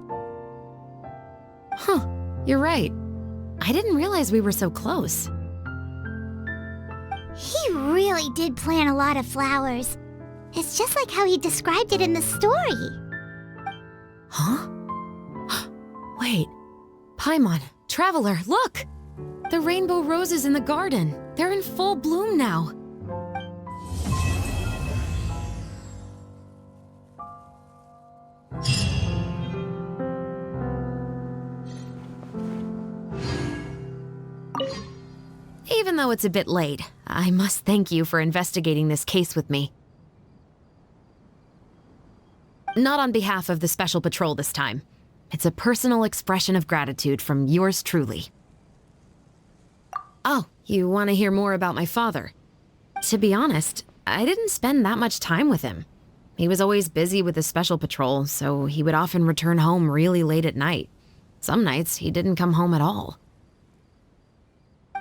Huh. You're right. I didn't realize we were so close. He really did plant a lot of flowers. It's just like how he described it in the story. Huh? Wait. Paimon, Traveler, look! The rainbow roses in the garden. They're in full bloom now. Even though it's a bit late, I must thank you for investigating this case with me. Not on behalf of the Special Patrol this time. It's a personal expression of gratitude from yours truly. Oh, you want to hear more about my father? To be honest, I didn't spend that much time with him. He was always busy with the Special Patrol, so he would often return home really late at night. Some nights, he didn't come home at all.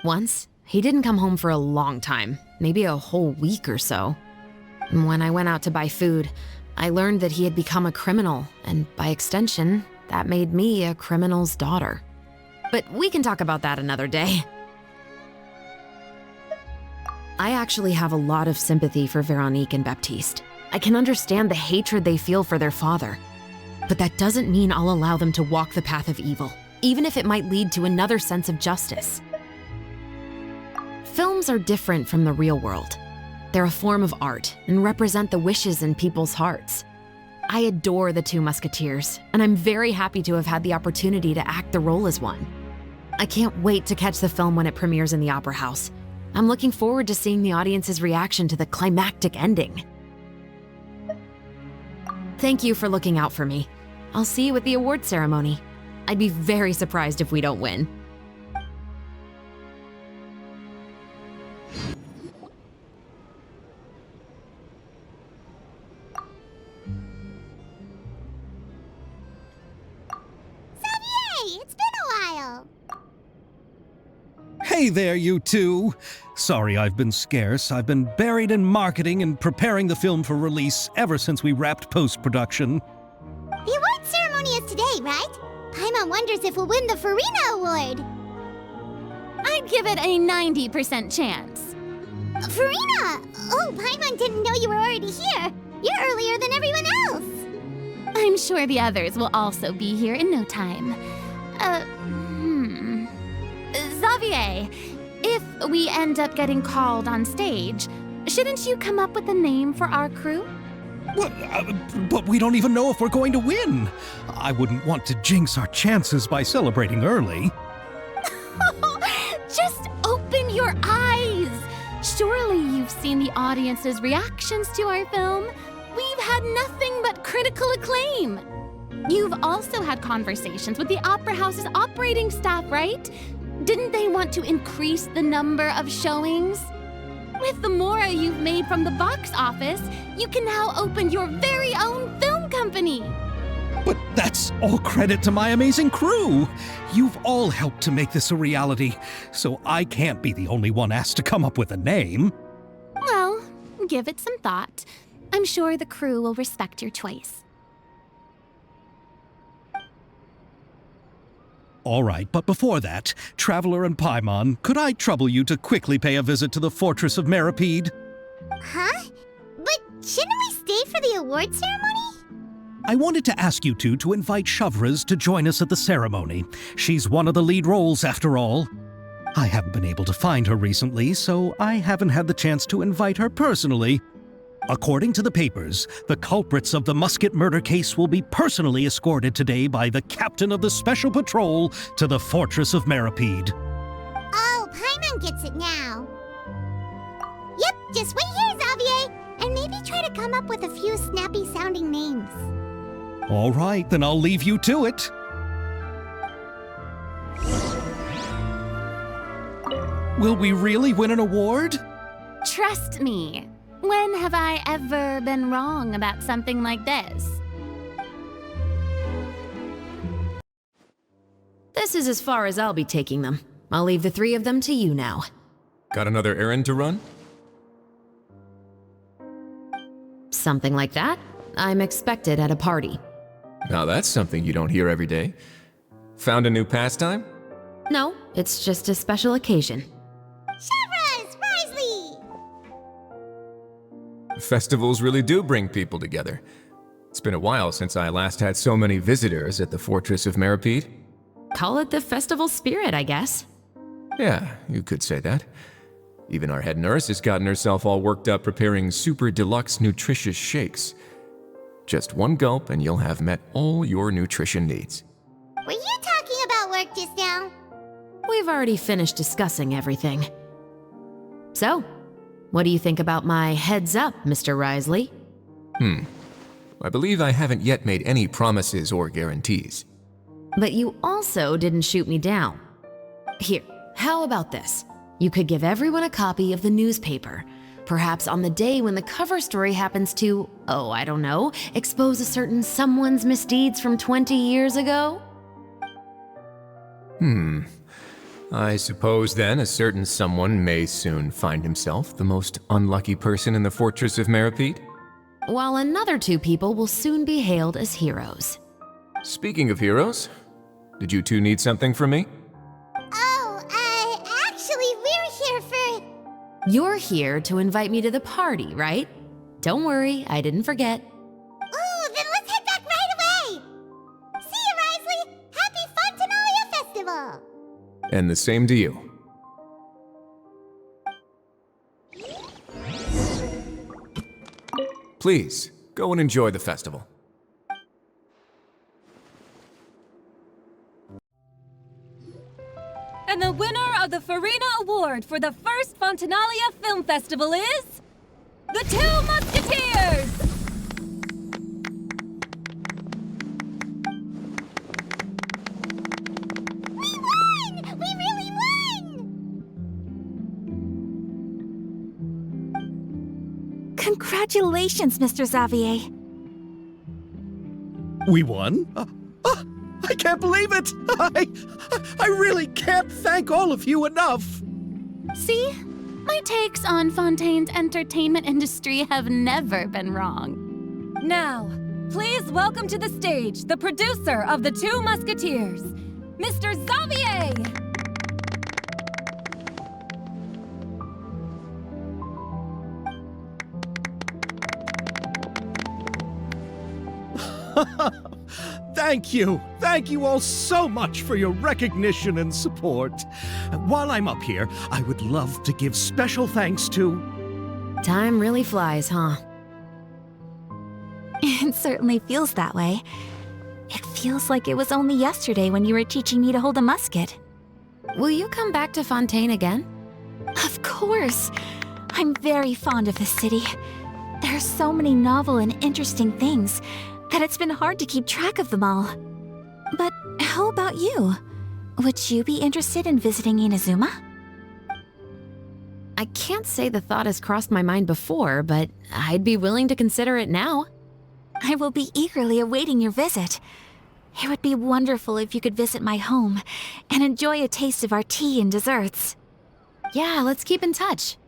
Once, he didn't come home for a long time, maybe a whole week or so. When I went out to buy food, I learned that he had become a criminal, and by extension, that made me a criminal's daughter. But we can talk about that another day. I actually have a lot of sympathy for Veronique and Baptiste. I can understand the hatred they feel for their father. But that doesn't mean I'll allow them to walk the path of evil, even if it might lead to another sense of justice. Films are different from the real world. They're a form of art and represent the wishes in people's hearts. I adore the Two Musketeers, and I'm very happy to have had the opportunity to act the role as one. I can't wait to catch the film when it premieres in the Opera House. I'm looking forward to seeing the audience's reaction to the climactic ending. Thank you for looking out for me. I'll see you at the award ceremony. I'd be very surprised if we don't win. Xavier, it's been a while. Hey there, you two! Sorry I've been scarce. I've been buried in marketing and preparing the film for release ever since we wrapped post-production. The award ceremony is today, right? Paimon wonders if we'll win the Furina award. I'd give it a 90% chance. Furina! Oh, Paimon didn't know you were already here. You're earlier than everyone else. I'm sure the others will also be here in no time. Xavier, if we end up getting called on stage, shouldn't you come up with a name for our crew? What? But we don't even know if we're going to win. I wouldn't want to jinx our chances by celebrating early. Just open your eyes! Surely you've seen the audience's reactions to our film. We've had nothing but critical acclaim. You've also had conversations with the Opera House's operating staff, right? Didn't they want to increase the number of showings? With the mora you've made from the box office, you can now open your very own film company. But that's all credit to my amazing crew. You've all helped to make this a reality, so I can't be the only one asked to come up with a name. Well, give it some thought. I'm sure the crew will respect your choice. All right, but before that, Traveler and Paimon, could I trouble you to quickly pay a visit to the Fortress of Meripede? Huh? But shouldn't we stay for the award ceremony? I wanted to ask you two to invite Chevreuse to join us at the ceremony. She's one of the lead roles, after all. I haven't been able to find her recently, so I haven't had the chance to invite her personally. According to the papers, the culprits of the Musket murder case will be personally escorted today by the captain of the Special Patrol to the Fortress of Meripede. Oh, Paimon gets it now. Yep, just wait here, Xavier, and maybe try to come up with a few snappy-sounding names. All right, then I'll leave you to it. Will we really win an award? Trust me. When have I ever been wrong about something like this? This is as far as I'll be taking them. I'll leave the three of them to you now. Got another errand to run? Something like that. I'm expected at a party. Now that's something you don't hear every day. Found a new pastime? No, it's just a special occasion. Chevreuse! Wriothesley! Festivals really do bring people together. It's been a while since I last had so many visitors at the Fortress of Meripede. Call it the festival spirit, I guess. Yeah, you could say that. Even our head nurse has gotten herself all worked up preparing super deluxe nutritious shakes. Just one gulp and you'll have met all your nutrition needs. Were you talking about work just now? We've already finished discussing everything. So, what do you think about my heads up, Mr. Wriothesley? I believe I haven't yet made any promises or guarantees. But you also didn't shoot me down. Here, how about this? You could give everyone a copy of the newspaper. Perhaps on the day when the cover story happens to, oh, I don't know, expose a certain someone's misdeeds from 20 years ago? I suppose then a certain someone may soon find himself the most unlucky person in the Fortress of Meripede? While another two people will soon be hailed as heroes. Speaking of heroes, did you two need something from me? Oh, actually, we're here for... You're here to invite me to the party, right? Don't worry, I didn't forget. Ooh, then let's head back right away! See you, Wriothesley! Happy Fontanalia Festival! And the same to you. Please, go and enjoy the festival. And the winner of the Furina Award for the first Fontanalia Film Festival is... the Two Musketeers! Congratulations, Mr. Xavier. We won? I can't believe it! I really can't thank all of you enough! See? My takes on Fontaine's entertainment industry have never been wrong. Now, please welcome to the stage the producer of the Two Musketeers, Mr. Xavier! Thank you! Thank you all so much for your recognition and support. While I'm up here, I would love to give special thanks to... Time really flies, huh? It certainly feels that way. It feels like it was only yesterday when you were teaching me to hold a musket. Will you come back to Fontaine again? Of course! I'm very fond of this city. There are so many novel and interesting things that it's been hard to keep track of them all. But how about you? Would you be interested in visiting Inazuma? I can't say the thought has crossed my mind before, but I'd be willing to consider it now. I will be eagerly awaiting your visit. It would be wonderful if you could visit my home and enjoy a taste of our tea and desserts. Yeah, let's keep in touch.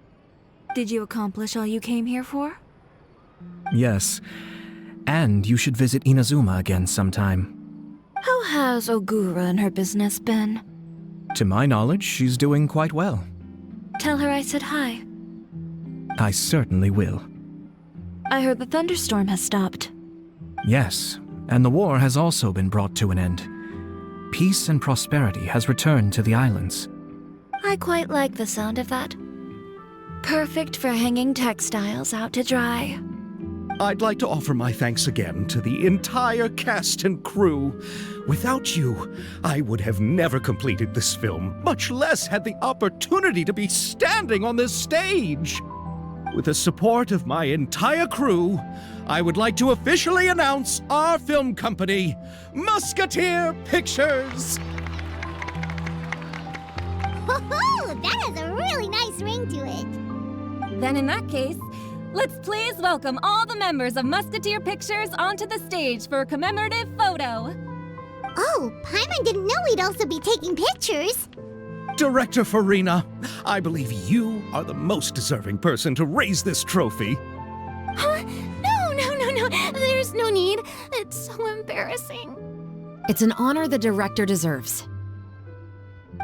Did you accomplish all you came here for? Yes. And you should visit Inazuma again sometime. How has Ogura and her business been? To my knowledge, she's doing quite well. Tell her I said hi. I certainly will. I heard the thunderstorm has stopped. Yes, and the war has also been brought to an end. Peace and prosperity has returned to the islands. I quite like the sound of that. Perfect for hanging textiles out to dry. I'd like to offer my thanks again to the entire cast and crew. Without you, I would have never completed this film, much less had the opportunity to be standing on this stage. With the support of my entire crew, I would like to officially announce our film company, Musketeer Pictures! Woohoo! That has a really nice ring to it. Then in that case, let's please welcome all the members of Musketeer Pictures onto the stage for a commemorative photo. Oh, Paimon didn't know we'd also be taking pictures. Director Furina, I believe you are the most deserving person to raise this trophy. Huh? No. There's no need. It's so embarrassing. It's an honor the director deserves.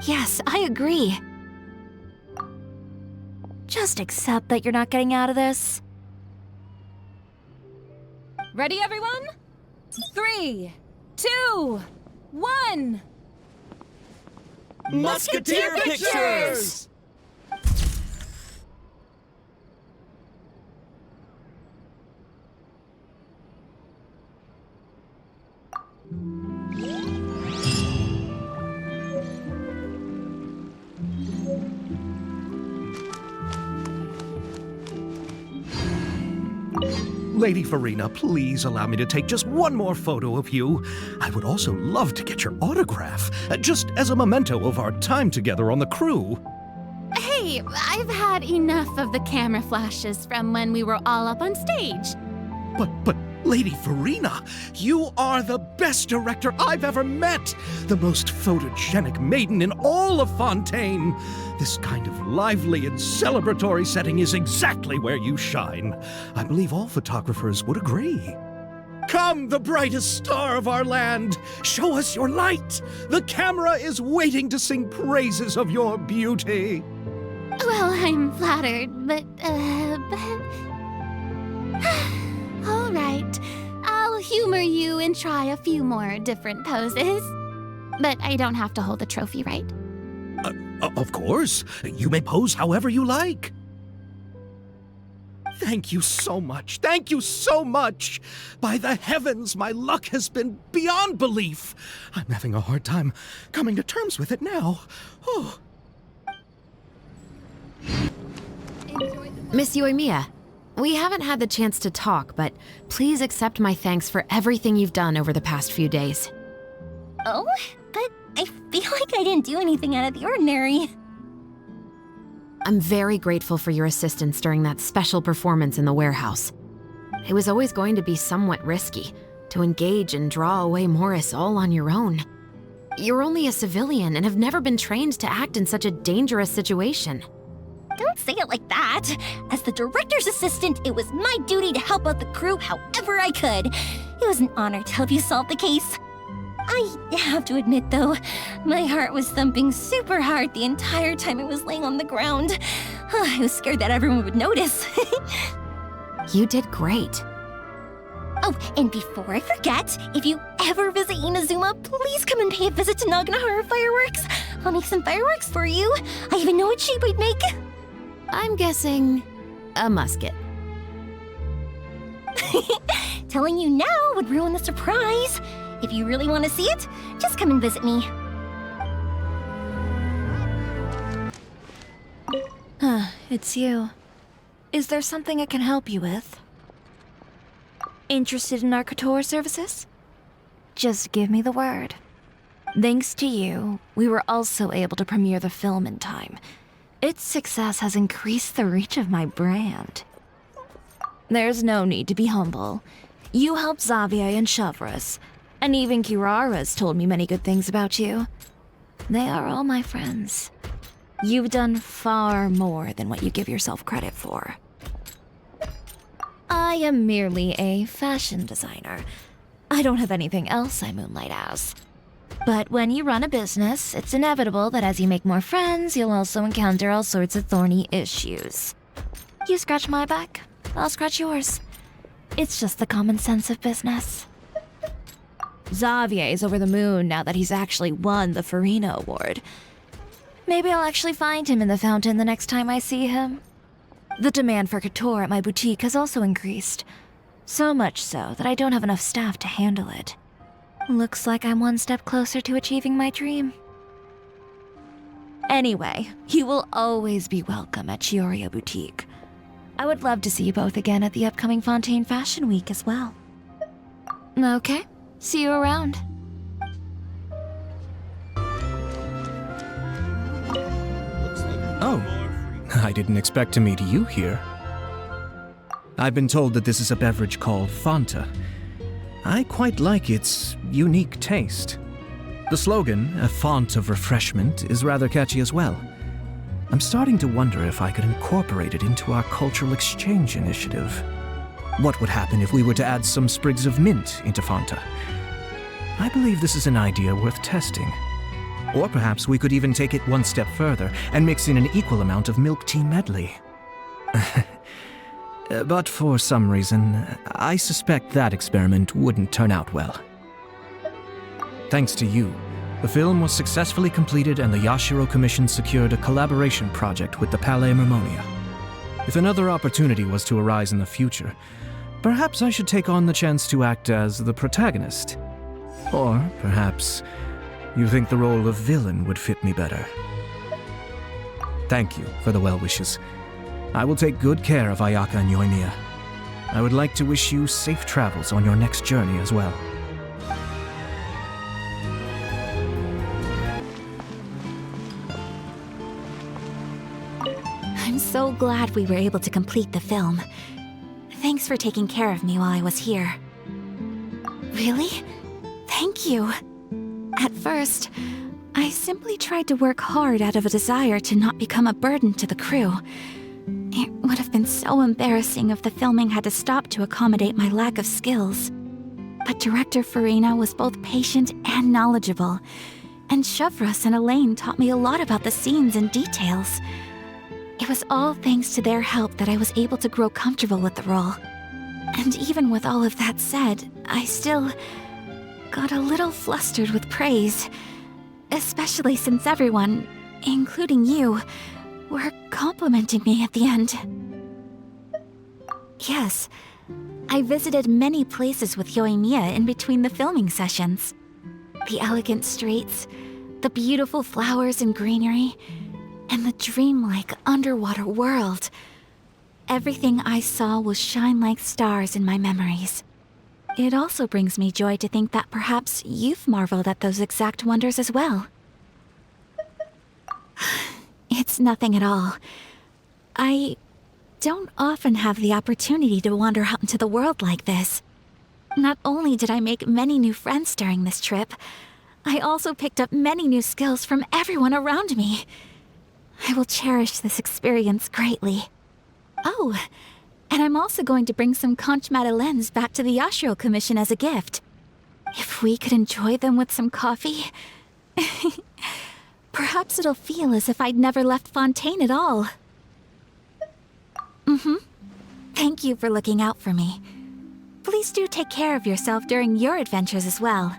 Yes, I agree. Just accept that you're not getting out of this. Ready, everyone? 3, 2, 1. Musketeer Pictures! Lady Furina, please allow me to take just one more photo of you. I would also love to get your autograph, just as a memento of our time together on the crew. Hey, I've had enough of the camera flashes from when we were all up on stage. But, Lady Furina, you are the best director I've ever met! The most photogenic maiden in all of Fontaine! This kind of lively and celebratory setting is exactly where you shine. I believe all photographers would agree. Come, the brightest star of our land! Show us your light! The camera is waiting to sing praises of your beauty! Well, I'm flattered, but... All right, I'll humor you and try a few more different poses. But I don't have to hold the trophy, right? Of course. You may pose however you like. Thank you so much. Thank you so much. By the heavens, my luck has been beyond belief. I'm having a hard time coming to terms with it now. Oh. Miss Yoimiya, we haven't had the chance to talk, but please accept my thanks for everything you've done over the past few days. Oh, but I feel like I didn't do anything out of the ordinary. I'm very grateful for your assistance during that special performance in the warehouse. It was always going to be somewhat risky to engage and draw away Morris all on your own. You're only a civilian and have never been trained to act in such a dangerous situation. Don't say it like that. As the director's assistant, it was my duty to help out the crew however I could. It was an honor to help you solve the case. I have to admit, though, my heart was thumping super hard the entire time I was laying on the ground. I was scared that everyone would notice. You did great. Oh, and before I forget, if you ever visit Inazuma, please come and pay a visit to Naganohara Fireworks. I'll make some fireworks for you. I even know what shape I'd make. I'm guessing a musket. Telling you now would ruin the surprise. If you really want to see it, just come and visit me. It's you. Is there something I can help you with? Interested in our couture services? Just give me the word. Thanks to you, we were also able to premiere the film in time. Its success has increased the reach of my brand. There's no need to be humble. You helped Xavier and Chevreuse, and even Kirara's told me many good things about you. They are all my friends. You've done far more than what you give yourself credit for. I am merely a fashion designer. I don't have anything else I moonlight as. But when you run a business, it's inevitable that as you make more friends, you'll also encounter all sorts of thorny issues. You scratch my back, I'll scratch yours. It's just the common sense of business. Xavier's over the moon now that he's actually won the Furina award. Maybe I'll actually find him in the fountain the next time I see him. The demand for couture at my boutique has also increased. So much so that I don't have enough staff to handle it. Looks like I'm one step closer to achieving my dream. Anyway, you will always be welcome at Chiori Boutique. I would love to see you both again at the upcoming Fontaine Fashion Week as well. Okay, see you around. Oh, I didn't expect to meet you here. I've been told that this is a beverage called Fanta. I quite like its unique taste. The slogan, a font of refreshment, is rather catchy as well. I'm starting to wonder if I could incorporate it into our cultural exchange initiative. What would happen if we were to add some sprigs of mint into Fanta? I believe this is an idea worth testing. Or perhaps we could even take it one step further and mix in an equal amount of milk tea medley. But for some reason, I suspect that experiment wouldn't turn out well. Thanks to you, the film was successfully completed and the Yashiro Commission secured a collaboration project with the Palais Mermonia. If another opportunity was to arise in the future, perhaps I should take on the chance to act as the protagonist. Or perhaps you think the role of villain would fit me better. Thank you for the well wishes. I will take good care of Ayaka and Yoimiya. I would like to wish you safe travels on your next journey as well. I'm so glad we were able to complete the film. Thanks for taking care of me while I was here. Really? Thank you. At first, I simply tried to work hard out of a desire to not become a burden to the crew. It would have been so embarrassing if the filming had to stop to accommodate my lack of skills. But Director Furina was both patient and knowledgeable, and Chevreuse and Elaine taught me a lot about the scenes and details. It was all thanks to their help that I was able to grow comfortable with the role. And even with all of that said, I still got a little flustered with praise, especially since everyone, including you, were complimenting me at the end. Yes, I visited many places with Yoimiya in between the filming sessions. The elegant streets, the beautiful flowers and greenery, and the dreamlike underwater world. Everything I saw will shine like stars in my memories. It also brings me joy to think that perhaps you've marveled at those exact wonders as well. It's nothing at all. I don't often have the opportunity to wander out into the world like this. Not only did I make many new friends during this trip, I also picked up many new skills from everyone around me. I will cherish this experience greatly. Oh, and I'm also going to bring some conch madeleines back to the Yashiro Commission as a gift. If we could enjoy them with some coffee, perhaps it'll feel as if I'd never left Fontaine at all. Thank you for looking out for me. Please do take care of yourself during your adventures as well.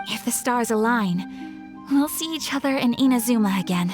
If the stars align, we'll see each other in Inazuma again.